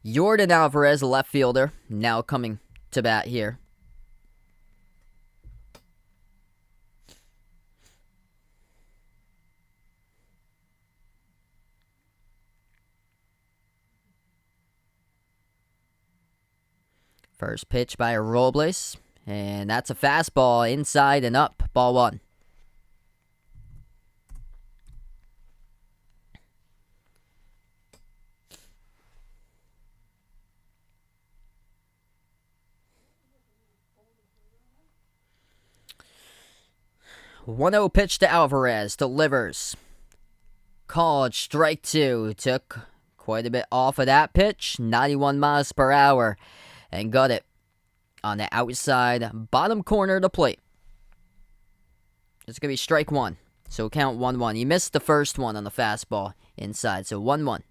Yordan Alvarez, left fielder, now coming to bat here. First pitch by Robles, and that's a fastball inside and up, ball 1. One-zero pitch to Alvarez, delivers. Called strike 2, took quite a bit off of that pitch, 91 miles per hour, and got it on the outside bottom corner of the plate. It's going to be strike 1, so count 1-1. He missed the first one on the fastball inside, so 1-1.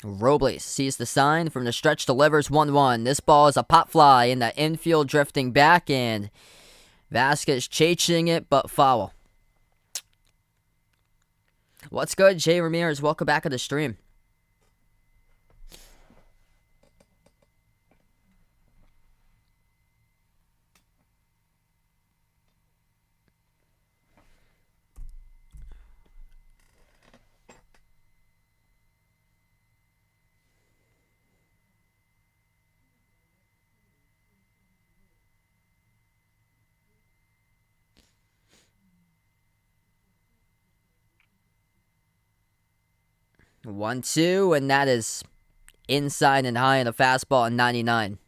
Robles sees the sign from the stretch, delivers 1-1. This ball is a pop fly in the infield, drifting back, and Vasquez chasing it, but foul. What's good, Jay Ramirez? Welcome back to the stream. One, two, and that is inside and high on the fastball at 99.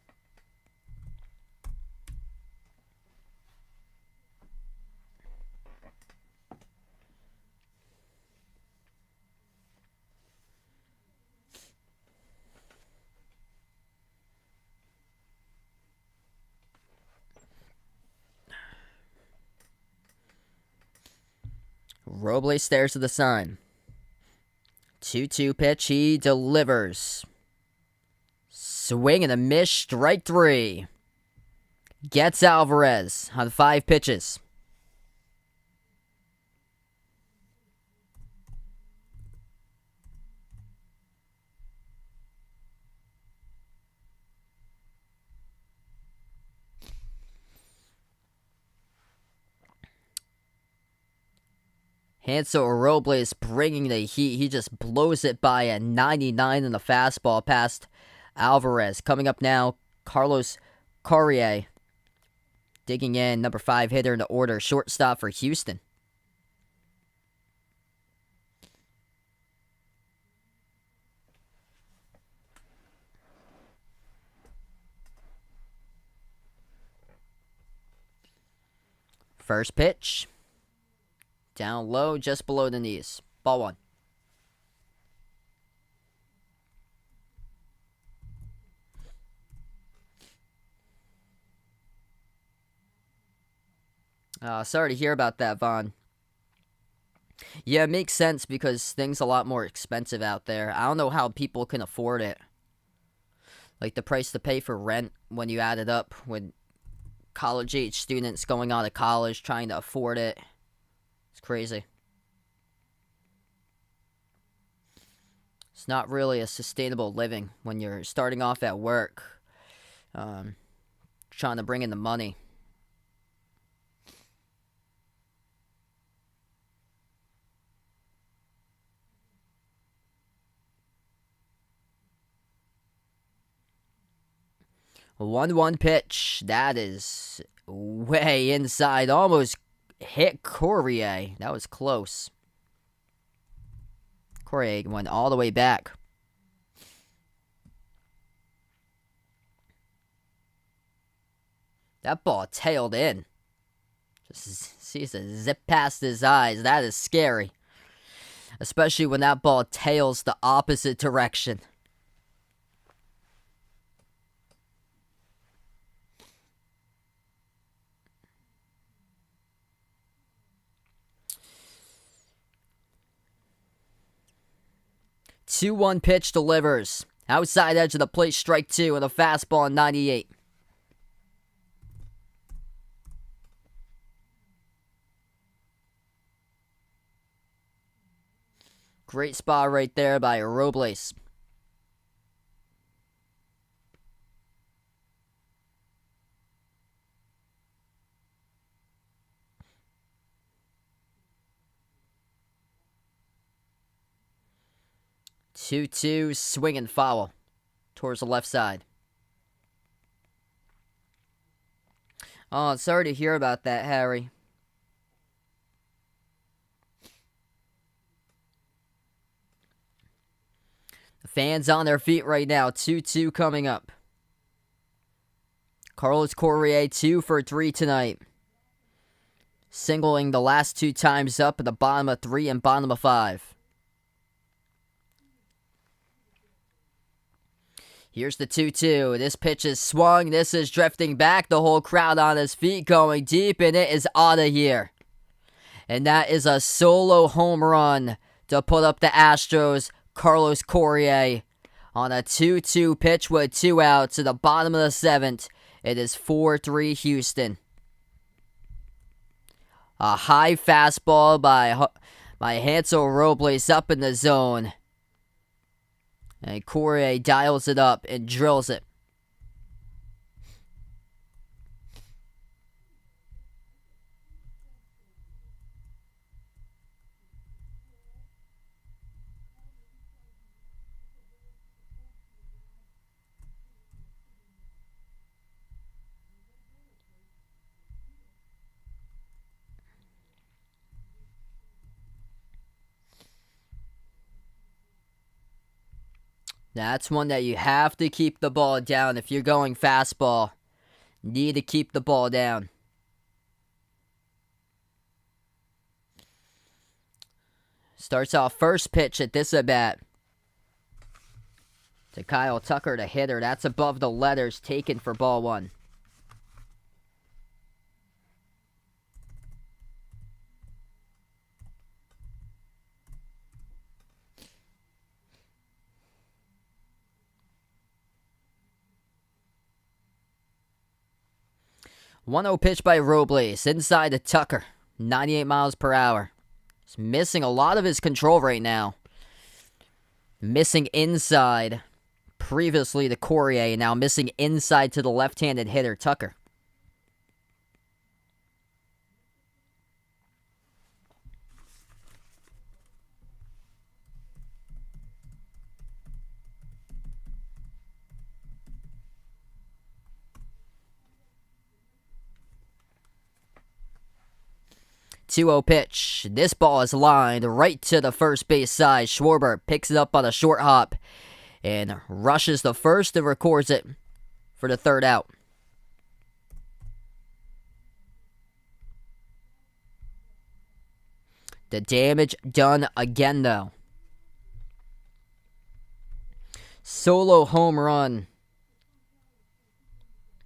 Robles stares at the sign. 2-2 pitch, he delivers. Swing and a miss, strike 3. Gets Alvarez on 5 pitches. Hansel Robles bringing the heat. He just blows it by a 99 in the fastball past Alvarez. Coming up now, Carlos Correa. Digging in, number 5 hitter in the order. Shortstop for Houston. First pitch. Down low, just below the knees. Ball 1. Sorry to hear about that, Vaughn. Yeah, it makes sense because things are a lot more expensive out there. I don't know how people can afford it. Like the price to pay for rent when you add it up with college-age students going on to college, trying to afford it. It's crazy. It's not really a sustainable living when you're starting off at work, trying to bring in the money. A 1-1 pitch. That is way inside. Almost hit Correa. That was close. Correa went all the way back. That ball tailed in. Just sees it zip past his eyes. That is scary. Especially when that ball tails the opposite direction. Two 1 pitch delivers. Outside edge of the plate, strike 2, and a fastball in 98. Great spot right there by Robles. Two swing and foul towards the left side. Oh, sorry to hear about that, Harry. The fans on their feet right now. 2-2 coming up. Carlos Correa 2 for 3 tonight. Singling the last 2 times up at the bottom of 3 and bottom of 5. Here's the 2-2. This pitch is swung. This is drifting back. The whole crowd on his feet going deep, and it is out of here. And that is a solo home run to put up the Astros. Carlos Correa on a 2-2 pitch with 2 outs to the bottom of the 7th. It is 4-3 Houston. A high fastball by Hansel Robles up in the zone. And Correa dials it up and drills it. That's one that you have to keep the ball down if you're going fastball. Need to keep the ball down. Starts off first pitch at this at-bat. To Kyle Tucker, the hitter. That's above the letters, taken for ball 1. One-zero pitch by Robles, inside to Tucker, 98 miles per hour. He's missing a lot of his control right now. Missing inside, previously to Correa, now missing inside to the left-handed hitter, Tucker. Two-zero pitch. This ball is lined right to the first base side. Schwarber picks it up on a short hop and rushes the first and records it for the 3rd out. The damage done again, though. Solo home run.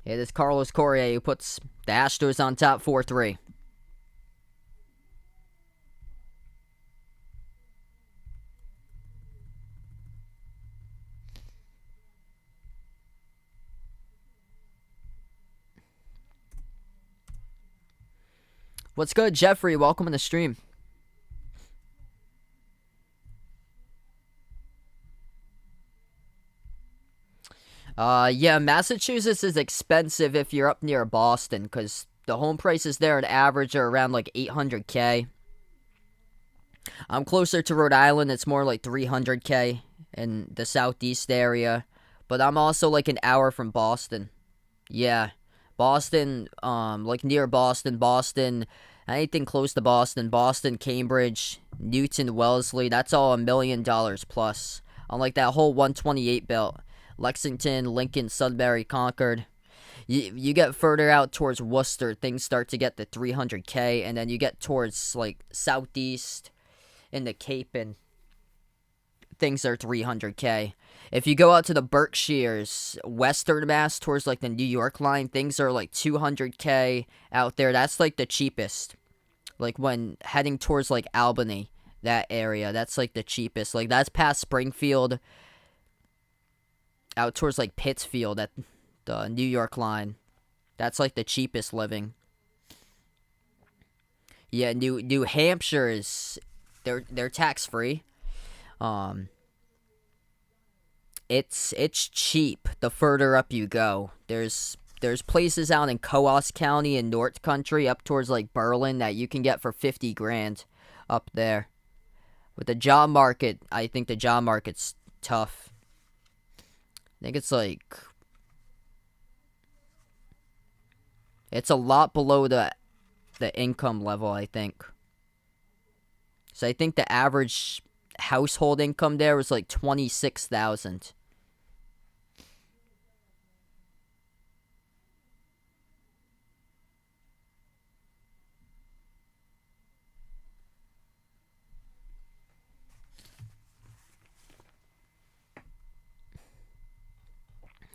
It is Carlos Correa who puts the Astros on top 4-3. What's good, Jeffrey? Welcome to the stream. Yeah, Massachusetts is expensive if you're up near Boston, because the home prices there on average are around like $800K. I'm closer to Rhode Island, it's more like $300K in the southeast area. But I'm also like an hour from Boston. Yeah. Boston, like near Boston, anything close to Boston, Cambridge, Newton, Wellesley, that's all $1 million plus. On like that whole 128 belt. Lexington, Lincoln, Sudbury, Concord. You get further out towards Worcester, things start to get to 300K, and then you get towards like southeast in the Cape, and things are 300K. If you go out to the Berkshires, Western Mass, towards like the New York line, things are like 200K out there. That's like the cheapest. Like when heading towards like Albany, that area, that's like the cheapest. Like that's past Springfield, out towards like Pittsfield at the New York line. That's like the cheapest living. Yeah, New Hampshire is they're tax free. It's cheap the further up you go. There's places out in Coos County and North Country up towards like Berlin that you can get for 50 grand up there. With the job market, I think the job market's tough. I think it's like it's a lot below the income level, I think. So I think the average household income there was like 26,000.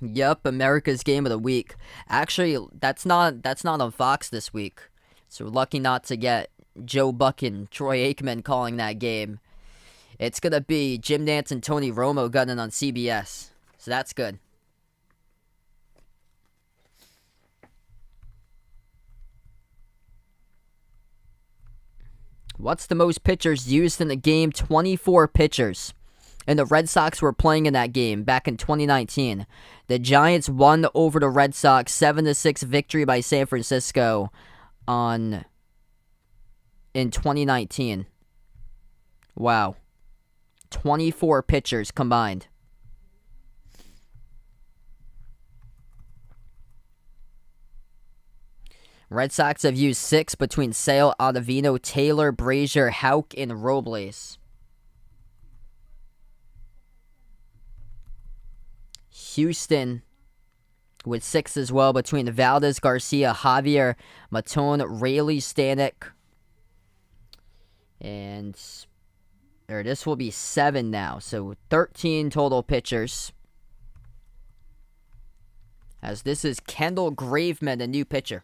Yep, America's Game of the Week. Actually, that's not on Fox this week. So we're lucky not to get Joe Buck and Troy Aikman calling that game. It's gonna be Jim Nantz and Tony Romo gunning on CBS. So that's good. What's the most pitchers used in the game? 24 pitchers. And the Red Sox were playing in that game back in 2019. The Giants won over the Red Sox 7-6 victory by San Francisco in 2019. Wow. 24 pitchers combined. Red Sox have used 6 between Sale, Ottavino, Taylor, Brazier, Houck, and Robles. Houston with 6 as well between Valdez, Garcia, Javier, Matone, Raley, Stanek. And this will be 7 now. So 13 total pitchers. As this is Kendall Graveman, a new pitcher.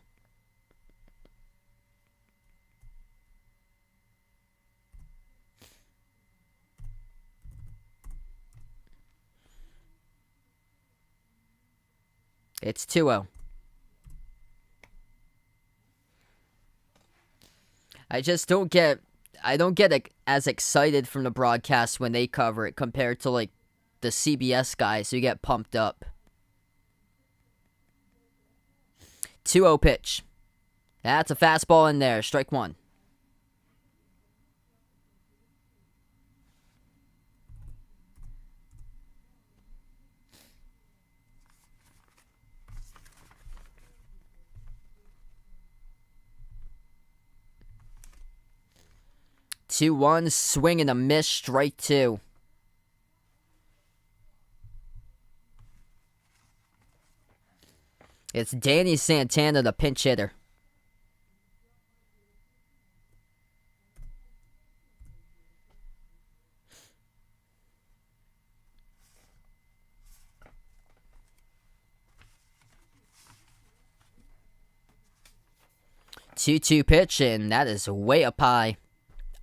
It's 2-0. I just don't get as excited from the broadcast when they cover it compared to like the CBS guys who get pumped up. 2-0 pitch. That's a fastball in there. Strike 1. Two one, swing and a miss, strike 2. It's Danny Santana, the pinch hitter. Two pitch, and that is way up high.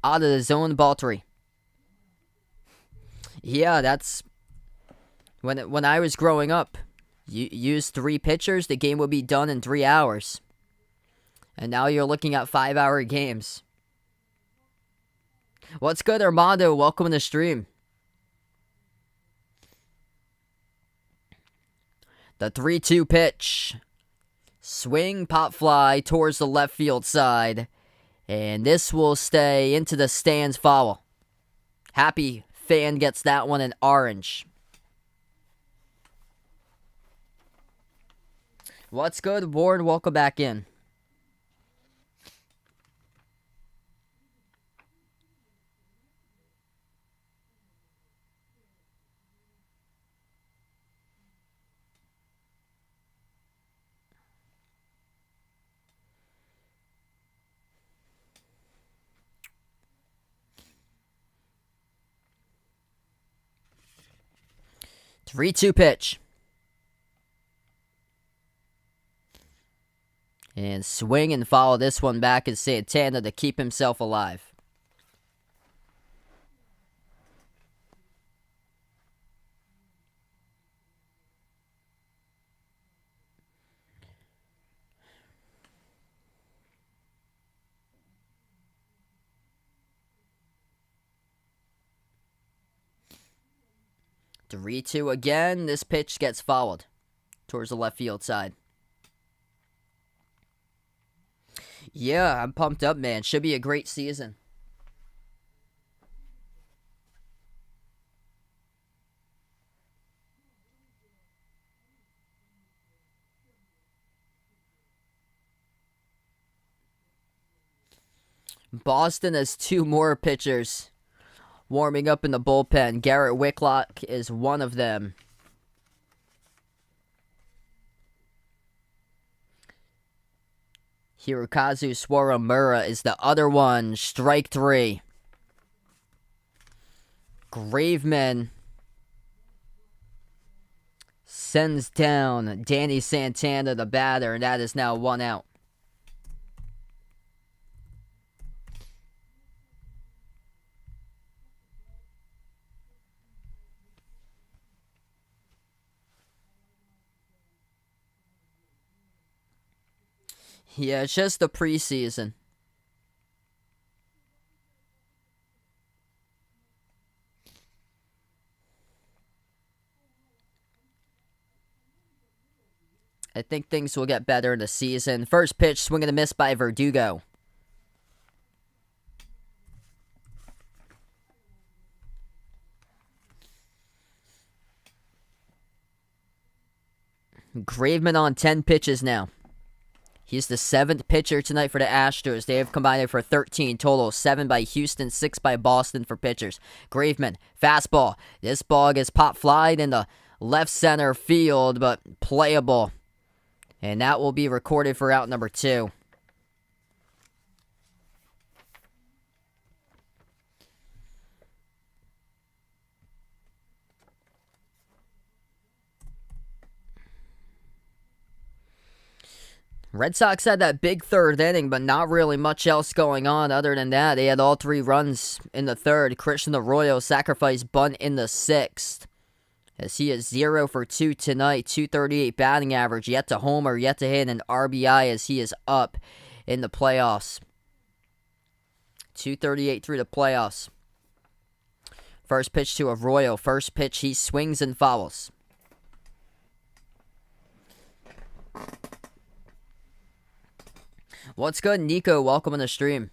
Out of the zone, ball 3. Yeah, that's when I was growing up. You use 3 pitchers, the game would be done in 3 hours. And now you're looking at 5-hour games. What's good, Armando? Welcome to the stream. The 3-2 pitch. Swing, pop fly towards the left field side. And this will stay into the stands foul. Happy fan gets that one in orange. What's good, Ward? Welcome back in. Three-two pitch. And swing and follow this one back as Santana to keep himself alive. Three-two again. This pitch gets fouled towards the left field side. Yeah, I'm pumped up, man. Should be a great season. Boston has 2 more pitchers warming up in the bullpen. Garrett Whitlock is one of them. Hirokazu Sawamura is the other one. Strike 3. Graveman sends down Danny Santana, the batter, and that is now 1 out. Yeah, it's just the preseason. I think things will get better in the season. First pitch, swing and a miss by Verdugo. Graveman on 10 pitches now. He's the 7th pitcher tonight for the Astros. They have combined for 13 total. 7 by Houston, 6 by Boston for pitchers. Graveman, fastball. This ball gets pop flied in the left center field, but playable. And that will be recorded for out number 2. Red Sox had that big 3rd inning, but not really much else going on other than that. They had all 3 runs in the 3rd. Christian Arroyo sacrificed bunt in the 6th. As he is 0 for 2 tonight, 238 batting average, yet to homer, yet to hit an RBI as he is up in the playoffs. 238 through the playoffs. First pitch to Arroyo. First pitch, he swings and fouls. What's good, Nico? Welcome on the stream.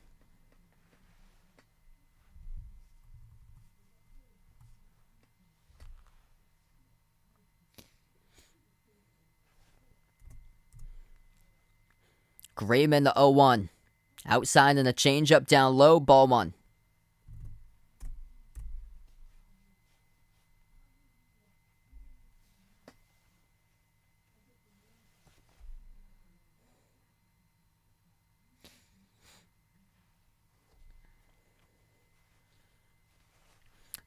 Graveman the 0-1. Outside and a changeup down low, ball 1.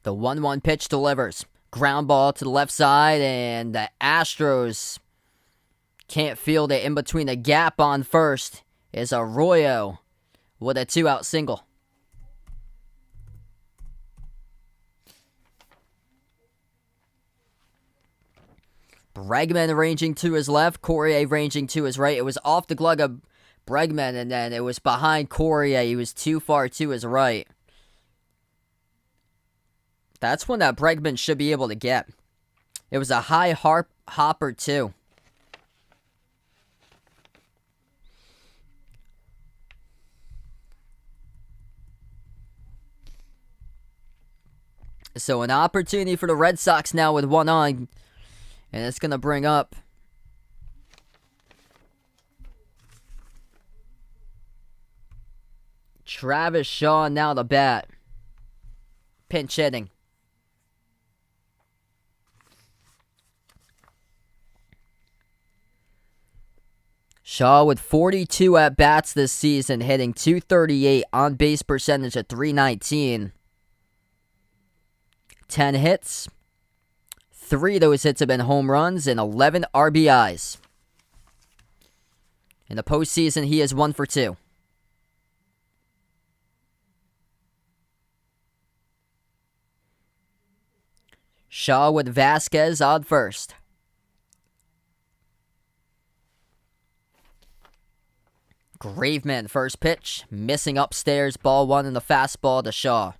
The 1-1 pitch delivers. Ground ball to the left side, and the Astros can't field it. In between the gap on first is Arroyo with a 2-out single. Bregman ranging to his left, Correa ranging to his right. It was off the glove of Bregman, and then it was behind Correa. He was too far to his right. That's one that Bregman should be able to get. It was a high hopper, too. So an opportunity for the Red Sox now with one on. And it's going to bring up Travis Shaw now the bat. Pinch hitting. Shaw with 42 at-bats this season, hitting .238, on-base percentage at .319. 10 hits. 3 of those hits have been home runs and 11 RBIs. In the postseason, he is 1 for 2. Shaw with Vasquez on first. Graveman, first pitch. Missing upstairs. Ball 1 in the fastball to Shaw.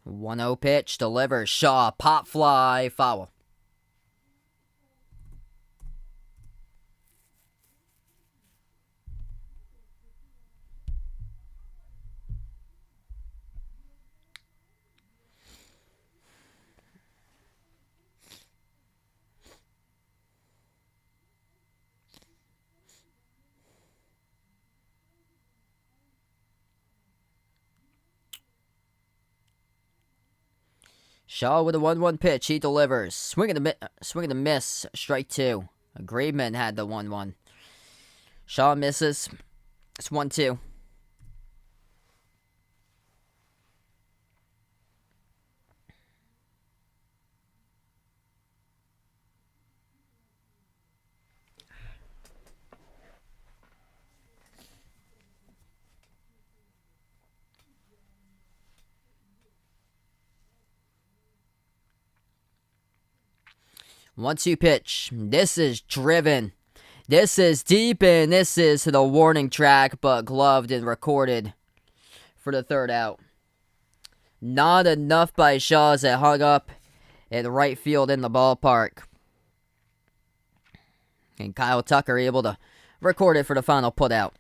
One-zero pitch, delivers. Shaw, pop fly, foul. Shaw with a 1-1 pitch. He delivers. Swing and a miss. Strike 2. Graveman had the 1-1. Shaw misses. It's 1-2. One-two pitch. This is driven. This is deep, and this is to the warning track, but gloved and recorded for the third out. Not enough by Shaw as it hung up in right field in the ballpark. And Kyle Tucker able to record it for the final putout.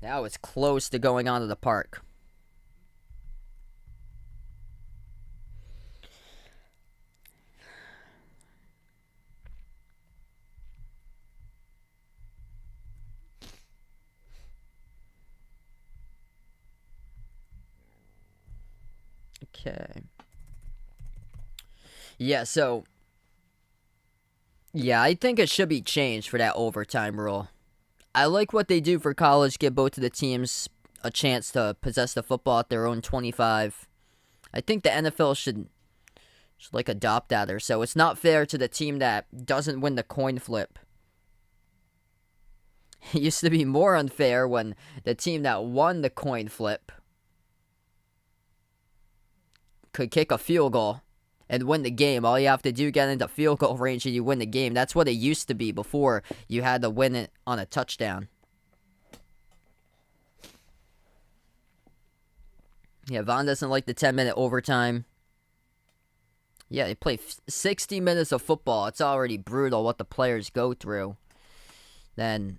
That was close to going onto the park. Okay. Yeah, so... yeah, I think it should be changed for that overtime rule. I like what they do for college, give both of the teams a chance to possess the football at their own 25. I think the NFL should like adopt that or so. It's not fair to the team that doesn't win the coin flip. It used to be more unfair when the team that won the coin flip could kick a field goal and win the game. All you have to do, get into field goal range, and you win the game. That's what it used to be before you had to win it on a touchdown. Yeah, Vaughn doesn't like the 10-minute overtime. Yeah, they play 60 minutes of football. It's already brutal what the players go through. Then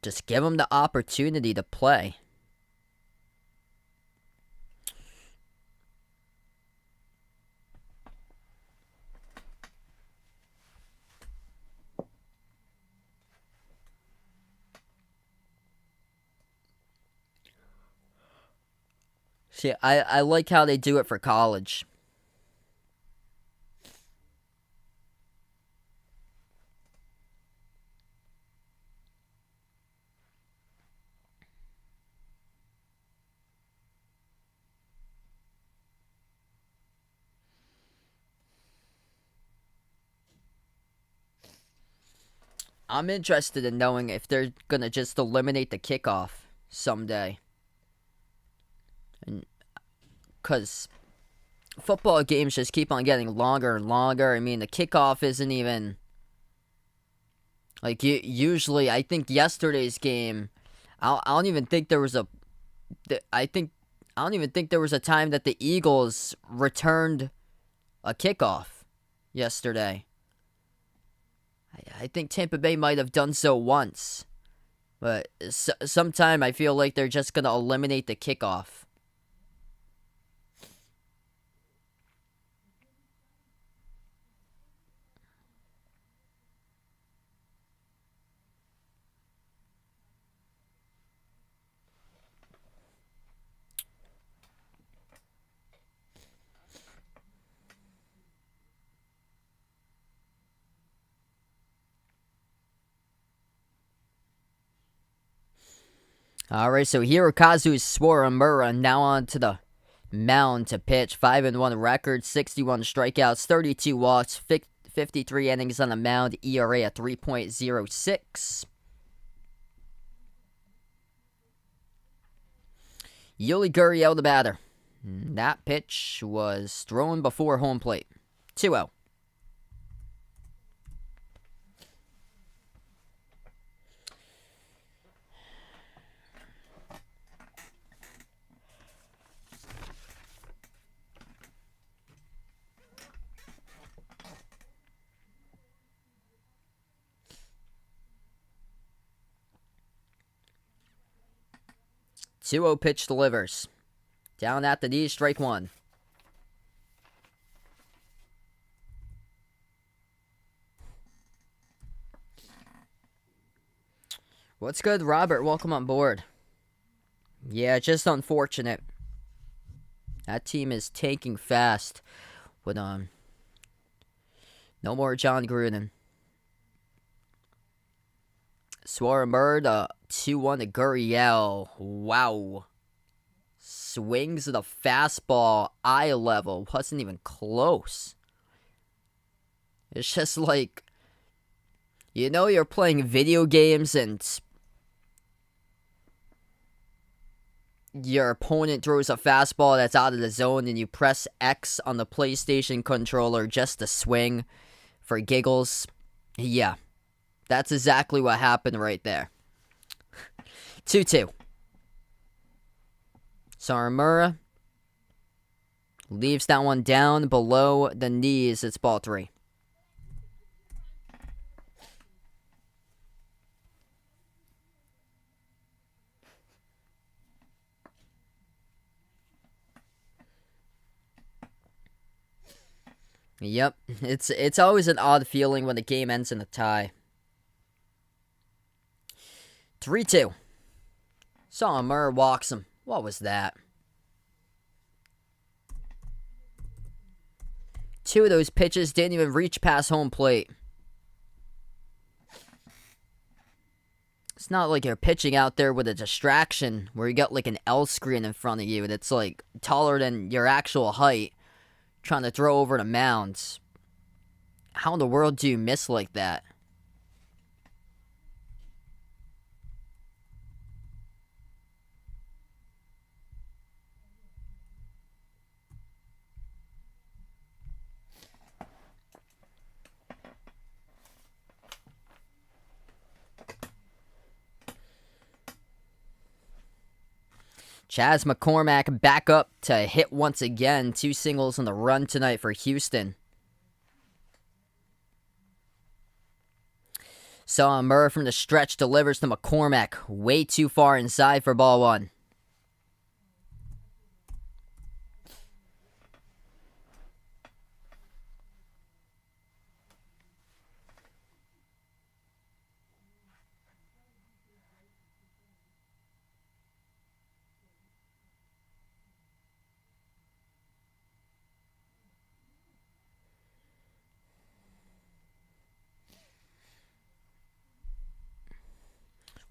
just give them the opportunity to play. See, I like how they do it for college. I'm interested in knowing if they're going to just eliminate the kickoff someday. Because football games just keep on getting longer and longer. I mean, the kickoff isn't even... Like, usually, I think yesterday's game, I don't even think there was a... I don't even think there was a time that the Eagles returned a kickoff yesterday. I think Tampa Bay might have done so once. But sometime I feel like they're just going to eliminate the kickoff. Alright, so Hirokazu Sawamura now on to the mound to pitch. 5-1 record, 61 strikeouts, 32 walks, 53 innings on the mound, ERA at 3.06. Yuli Gurriel the batter. That pitch was thrown before home plate. 2-0. Pitch delivers. Down at the knees, strike one. What's good, Robert? Welcome on board. Yeah, just unfortunate. That team is tanking fast. With no more John Gruden. Sawamura, 2-1 to Gurriel. Wow. Swings of the fastball, eye level. Wasn't even close. It's just like, you know, you're playing video games and your opponent throws a fastball that's out of the zone and you press X on the PlayStation controller just to swing for giggles. Yeah. That's exactly what happened right there. 2-2. Sawamura leaves that one down below the knees. It's ball 3. Yep, it's always an odd feeling when the game ends in a tie. 3-2. Sawamura walks him. What was that? 2 of those pitches didn't even reach past home plate. It's not like you're pitching out there with a distraction where you got like an L screen in front of you that's like taller than your actual height, trying to throw over the mounds. How in the world do you miss like that? Chas McCormick back up to hit once again. 2 singles on the run tonight for Houston. Sawamura from the stretch delivers to McCormick. Way too far inside for ball 1.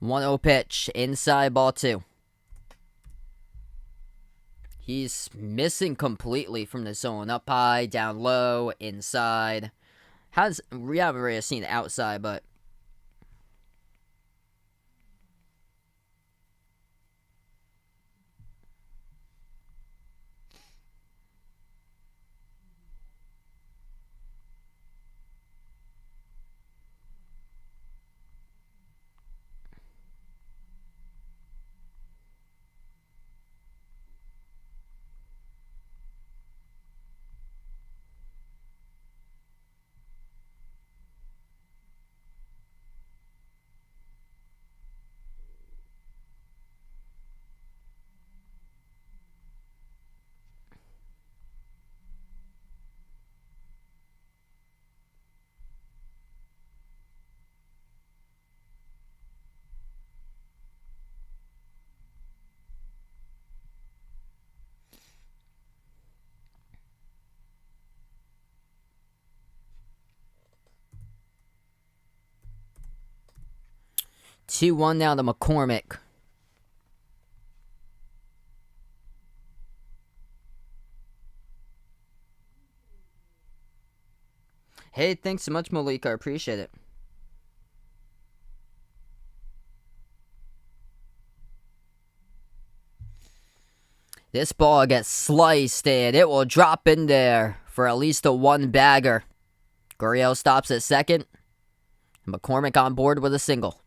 One-zero pitch, inside ball 2. He's missing completely from the zone. Up high, down low, inside. We haven't really seen outside, but 2-1 now to McCormick. Hey, thanks so much, Malik. I appreciate it. This ball gets sliced, and it will drop in there for at least a one-bagger. Correa stops at second. McCormick on board with a single.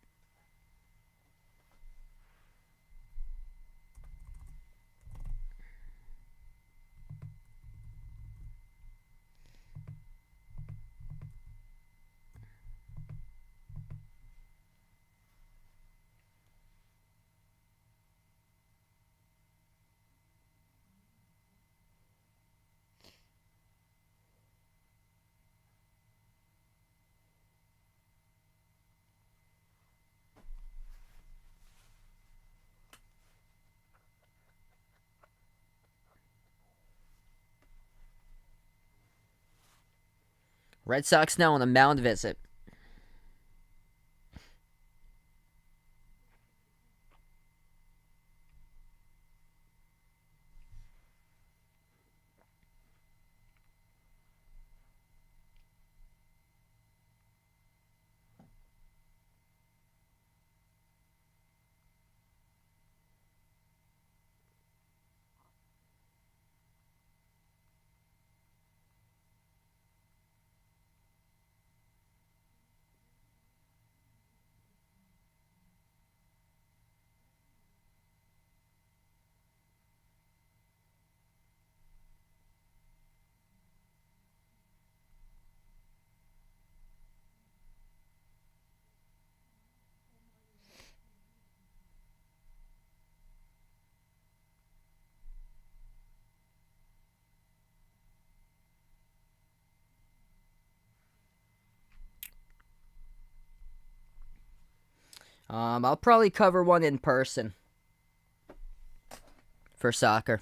Red Sox now on a mound visit. I'll probably cover one in person for soccer.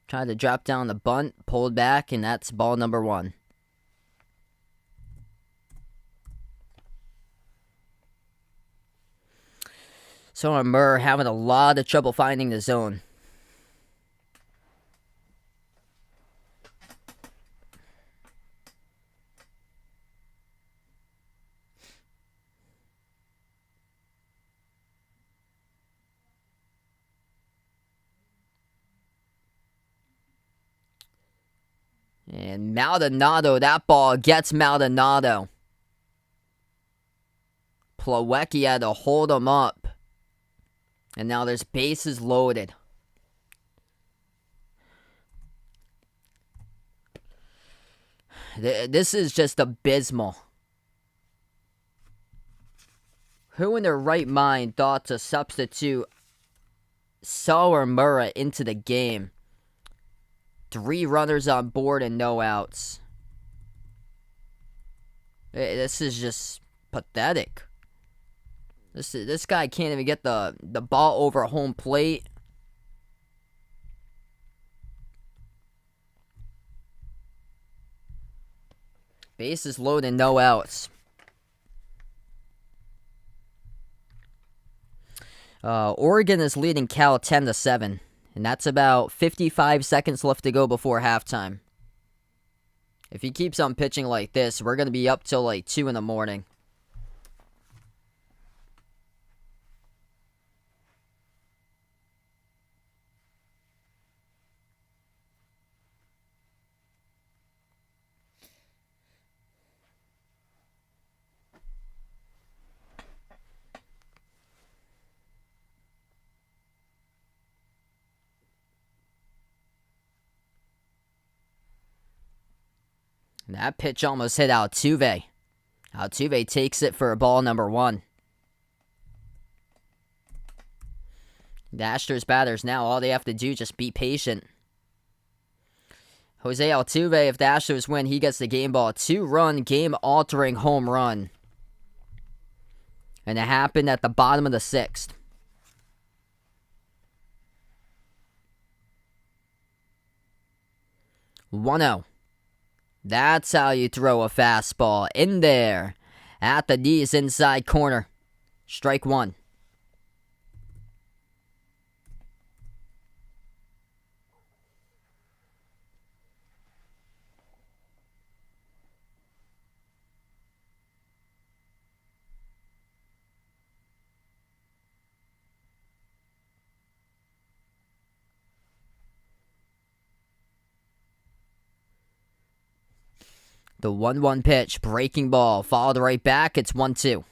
Tried to drop down the bunt, pulled back, and that's ball number 1. So Murr having a lot of trouble finding the zone. And Maldonado, that ball gets Maldonado. Plawecki had to hold him up. And now there's bases loaded. This is just abysmal. Who in their right mind thought to substitute Sawamura into the game? 3 runners on board and no outs. This is just pathetic. This guy can't even get the ball over home plate. Bases loaded, no outs. Oregon is leading Cal 10-7. And that's about 55 seconds left to go before halftime. If he keeps on pitching like this, we're going to be up till like 2 in the morning. That pitch almost hit Altuve. Altuve takes it for a ball number 1. The Astros batters now, all they have to do just be patient. Jose Altuve, if the Astros win, he gets the game ball. 2-run, game-altering home run. And it happened at the bottom of the 6th. 1-0. That's how you throw a fastball. In there. At the knees, inside corner. Strike one. The 1-1 pitch, breaking ball, followed right back. It's 1-2.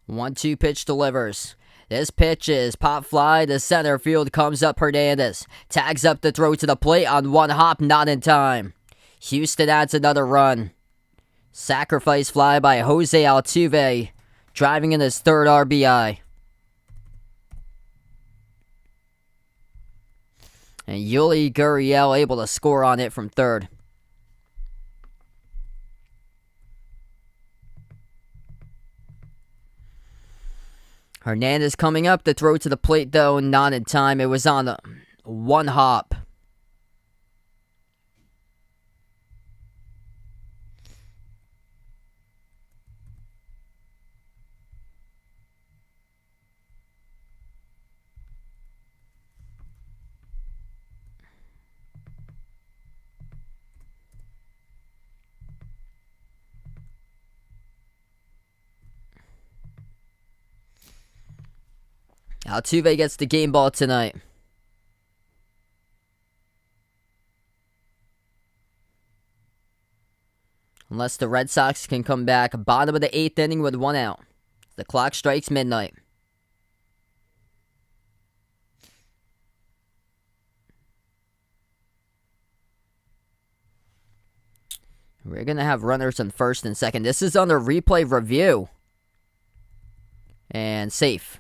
One-two pitch delivers. This pitch is pop fly to center field. Comes up Hernandez. Tags up the throw to the plate on one hop. Not in time. Houston adds another run. Sacrifice fly by Jose Altuve. Driving in his third RBI. And Yuli Gurriel able to score on it from third. Hernandez coming up. The throw to the plate, though, not in time. It was on one hop. Altuve gets the game ball tonight. Unless the Red Sox can come back. Bottom of the 8th inning with 1 out. The clock strikes midnight. We're going to have runners on first and second. This is under replay review. And safe.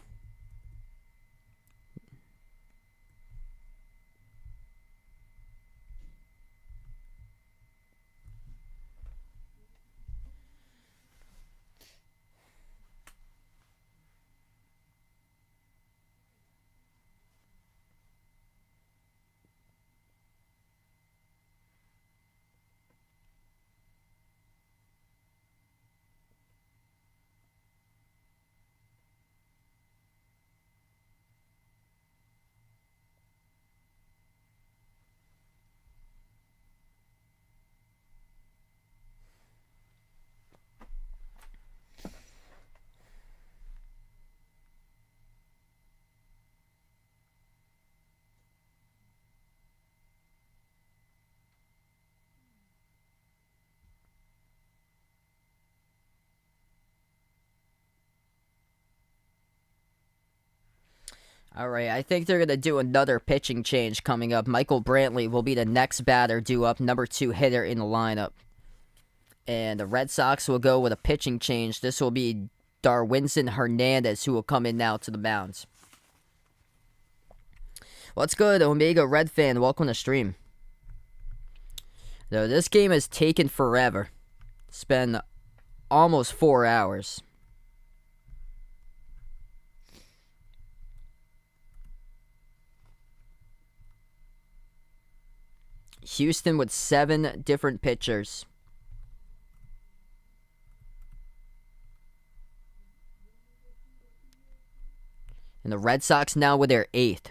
Alright, I think they're going to do another pitching change coming up. Michael Brantley will be the next batter due up, number 2 hitter in the lineup. And the Red Sox will go with a pitching change. This will be Darwinson Hernandez, who will come in now to the mound. What's good, Omega Red fan? Welcome to stream. Though this game has taken forever. It's been almost 4 hours. Houston with 7 different pitchers. And the Red Sox now with their 8th.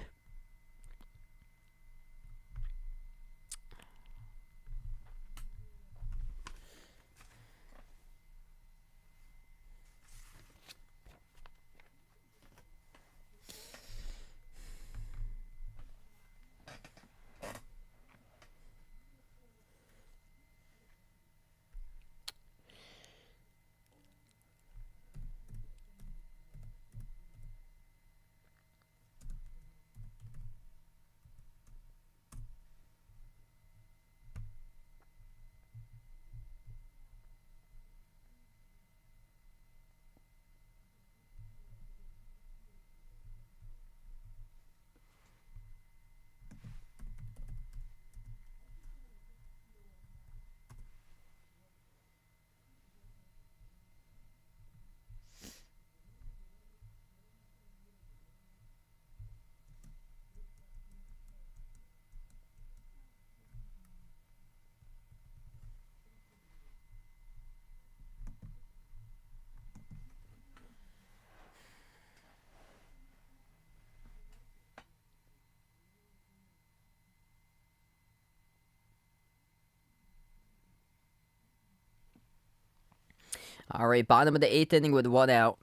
All right, bottom of the 8th inning with 1 out.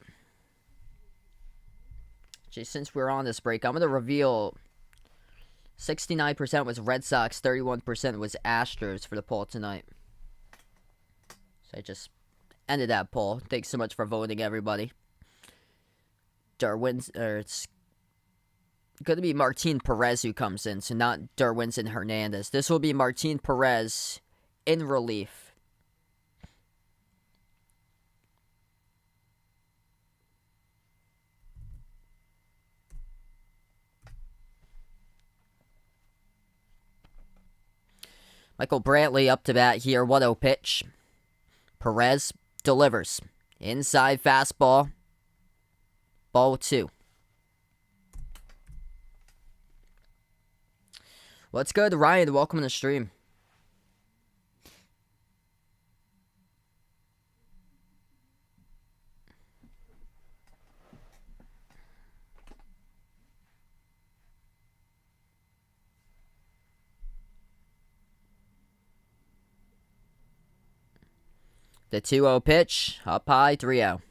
Just since we're on this break, I'm going to reveal 69% was Red Sox, 31% was Astros for the poll tonight. So I just ended that poll. Thanks so much for voting, everybody. It's going to be Martin Perez who comes in, so not Darwinson Hernandez. This will be Martin Perez in relief. Michael Brantley up to bat here. 1-0 pitch. Perez delivers. Inside fastball. Ball 2. What's good, Ryan? Welcome to the stream. The 2-0 pitch, up high, 3-0.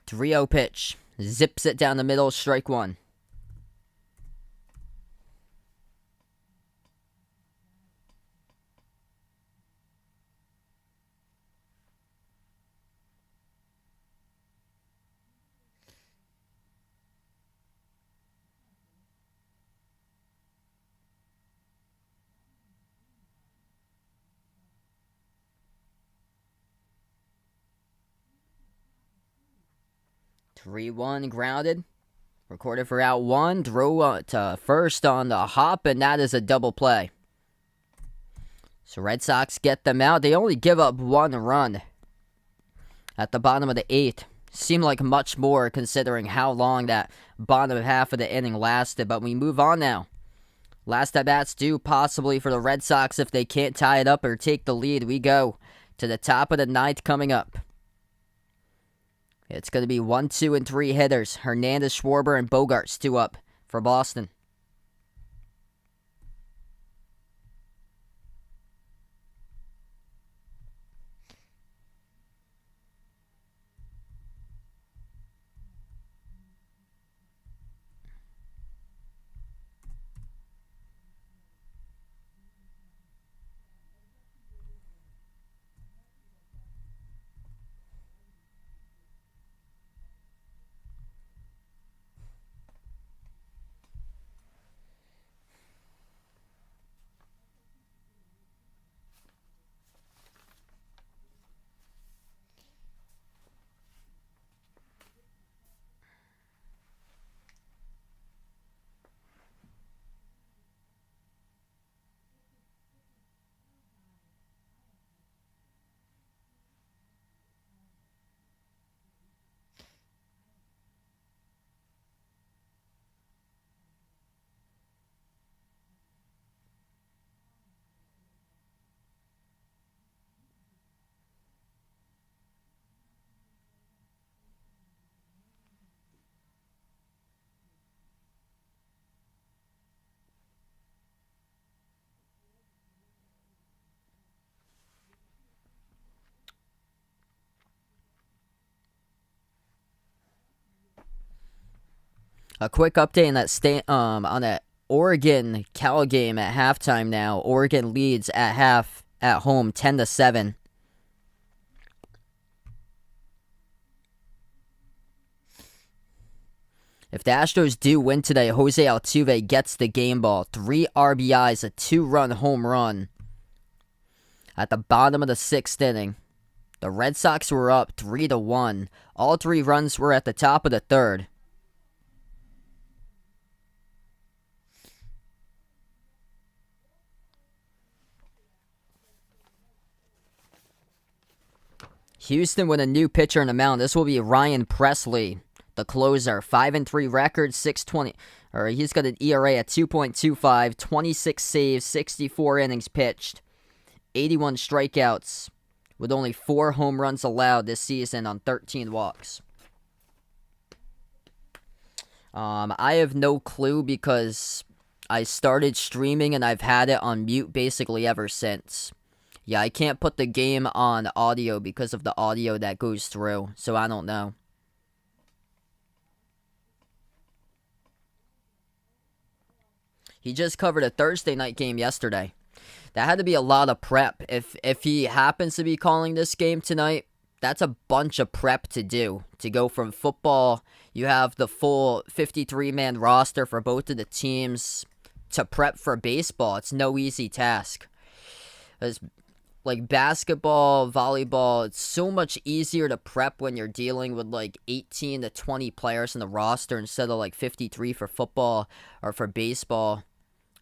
Three-0 pitch. Zips it down the middle, strike 1. Three one grounded. Recorded for out 1. Throw to first on the hop, and that is a double play. So Red Sox get them out. They only give up 1 run at the bottom of the 8th. Seemed like much more considering how long that bottom half of the inning lasted. But we move on now. Last at-bats due possibly for the Red Sox if they can't tie it up or take the lead. We go to the top of the 9th coming up. It's going to be 1, 2, and 3 hitters. Hernandez, Schwarber, and Bogarts 2 up for Boston. A quick update on that Oregon-Cal game at halftime now. Oregon leads at half at home 10-7. If the Astros do win today, Jose Altuve gets the game ball. 3 RBIs, a 2-run home run at the bottom of the 6th inning. The Red Sox were up 3-1. All 3 runs were at the top of the 3rd. Houston with a new pitcher on the mound. This will be Ryan Presley, the closer. 5-3 record, 620. Or he's got an ERA at 2.25, 26 saves, 64 innings pitched, 81 strikeouts, with only 4 home runs allowed this season on 13 walks. I have no clue because I started streaming and I've had it on mute basically ever since. Yeah, I can't put the game on audio because of the audio that goes through, so I don't know. He just covered a Thursday night game yesterday. That had to be a lot of prep. If he happens to be calling this game tonight, that's a bunch of prep to do. To go from football, you have the full 53-man roster for both of the teams, to prep for baseball. It's no easy task. It's like basketball, volleyball, it's so much easier to prep when you're dealing with like 18 to 20 players in the roster instead of like 53 for football or for baseball,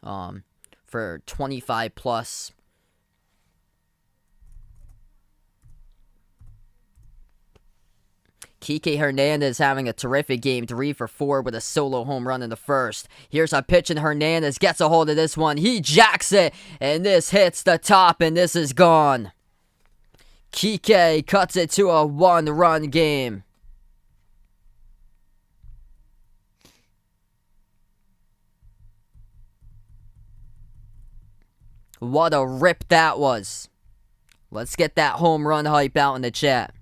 for 25 plus. Kike Hernandez having a terrific game, 3 for 4 with a solo home run in the first. Here's a pitch and Hernandez gets a hold of this one. He jacks it, and this hits the top, and this is gone. Kike cuts it to a 1-run game. What a rip that was. Let's get that home run hype out in the chat.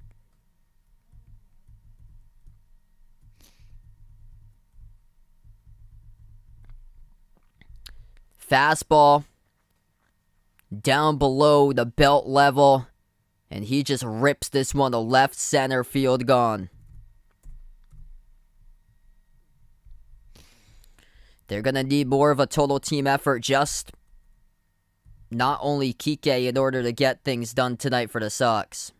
Fastball down below the belt level, and he just rips this one to left center field, gone. They're going to need more of a total team effort, just not only Kike, in order to get things done tonight for the Sox.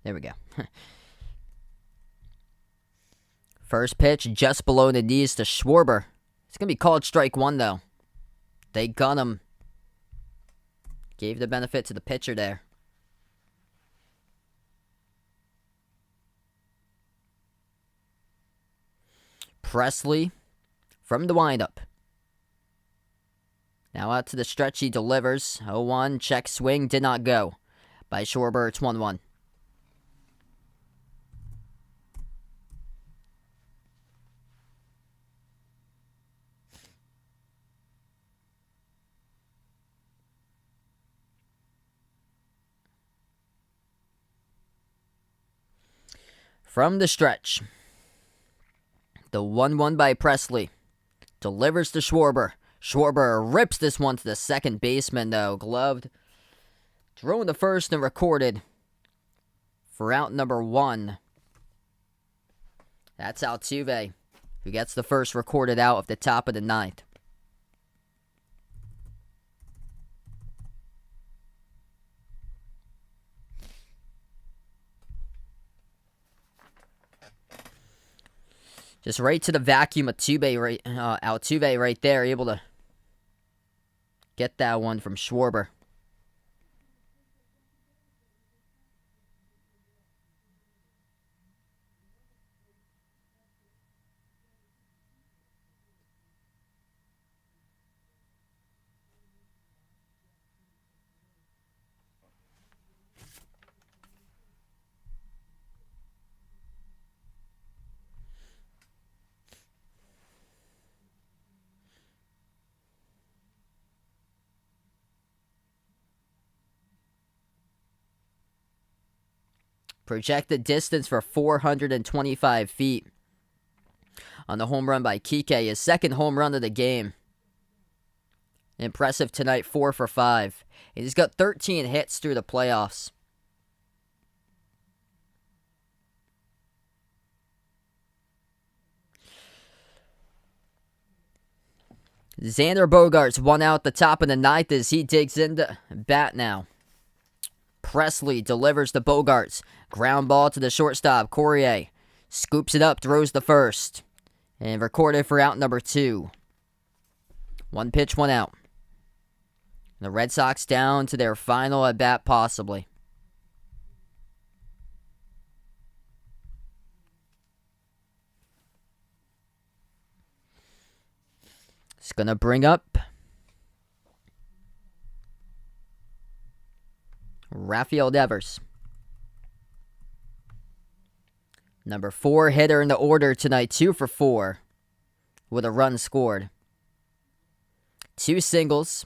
There we go. First pitch just below the knees to Schwarber. It's going to be called strike 1, though. They gun him. Gave the benefit to the pitcher there. Presley from the windup. Now out to the stretch, he delivers. 0-1, check swing, did not go. By Schwarber, it's 1-1. From the stretch, the 1-1 by Presley. Delivers to Schwarber. Schwarber rips this one to the second baseman, though. Gloved. Thrown to first and recorded for out number 1. That's Altuve, who gets the first recorded out of the top of the 9th. Just right to the vacuum, Altuve right there, able to get that one from Schwarber. Projected distance for 425 feet on the home run by Kike, his second home run of the game. Impressive tonight, 4 for 5. And he's got 13 hits through the playoffs. Xander Bogaerts one out the top of the 9th as he digs into bat now. Presley delivers to Bogaerts. Ground ball to the shortstop, Correa. Scoops it up, throws the first. And recorded for out number 2. 1 pitch, 1 out. The Red Sox down to their final at bat, possibly. It's going to bring up Rafael Devers. Number 4 hitter in the order tonight, 2 for 4 with a run scored. 2 singles,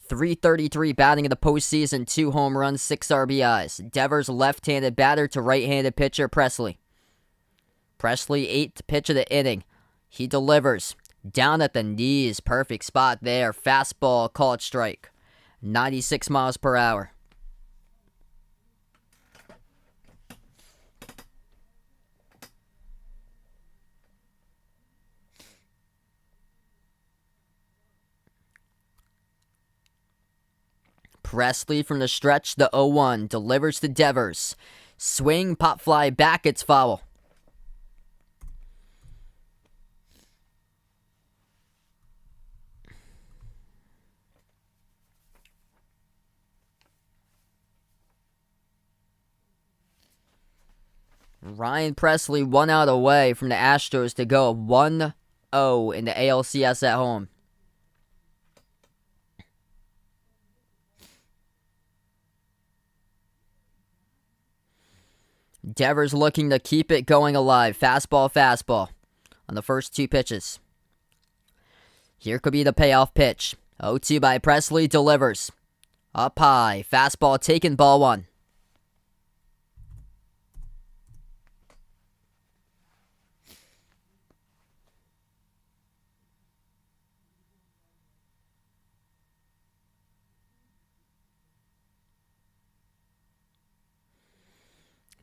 .333 batting in the postseason, 2 home runs, 6 RBIs. Devers left-handed batter to right-handed pitcher Presley. Presley, 8th pitch of the inning. He delivers. Down at the knees, perfect spot there. Fastball, called strike. 96 miles per hour. Presley from the stretch, the 0-1, delivers to Devers. Swing, pop fly back, it's foul. Ryan Presley 1 out away from the Astros to go 1-0 in the ALCS at home. Devers looking to keep it going alive. Fastball on the first 2 pitches. Here could be the payoff pitch. 0-2 by Presley, delivers. Up high, fastball taken, ball 1.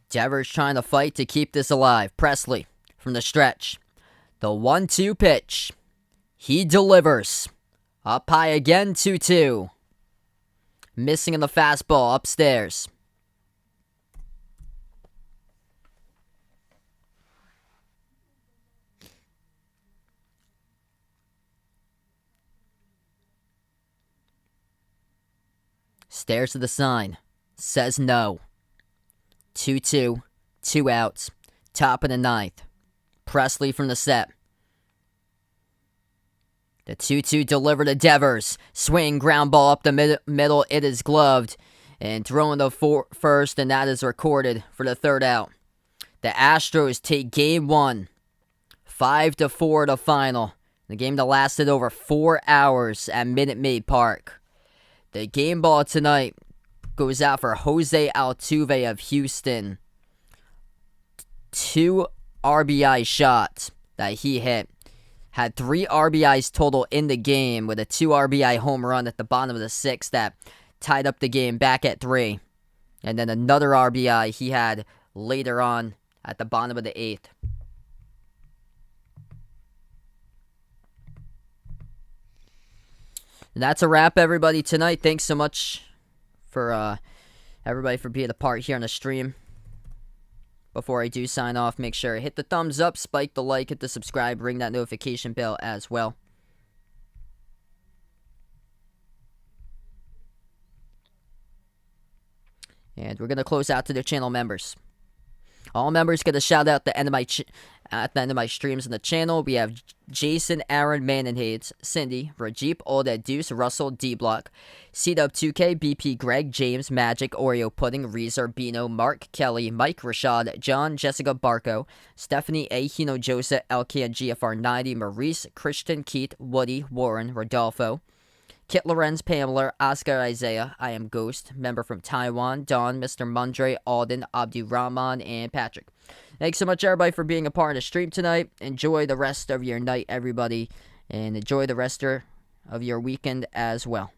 Devers trying to fight to keep this alive. Presley from the stretch. The 1-2 pitch. He delivers. Up high again, 2-2. Missing in the fastball upstairs. Stares at the sign. Says no. 2-2, 2 outs, top of the 9th. Presley from the set. The 2-2 delivered to Devers. Swing, ground ball up the middle. It is gloved and thrown to first, and that is recorded for the 3rd out. The Astros take game 1, 5-4 the final. The game that lasted over 4 hours at Minute Maid Park. The game ball tonight goes out for Jose Altuve of Houston. 2 RBI shots that he hit. Had 3 RBIs total in the game with a 2 RBI home run at the bottom of the 6th that tied up the game back at 3. And then another RBI he had later on at the bottom of the 8th. And that's a wrap, everybody, tonight. Thanks so much for everybody for being a part here on the stream. Before I do sign off, make sure to hit the thumbs up, spike the like, hit the subscribe, ring that notification bell as well. And we're going to close out to the channel members. All members get a shout out at the end of my streams on the channel. We have Jason, Aaron, Manenhades, Cindy, Rajip, Old Deuce, Russell, D-Block, CW2K, BP, Greg, James, Magic, Oreo Pudding, Reezer, Bino, Mark, Kelly, Mike, Rashad, John, Jessica, Barco, Stephanie, A, Hino, Joseph, LK, and GFR90, Maurice, Christian, Keith, Woody, Warren, Rodolfo, Kit Lorenz, Pamela, Oscar Isaiah, I Am Ghost, member from Taiwan, Don, Mr. Mundre, Alden, Abdurrahman, and Patrick. Thanks so much, everybody, for being a part of the stream tonight. Enjoy the rest of your night, everybody, and enjoy the rest of your weekend as well.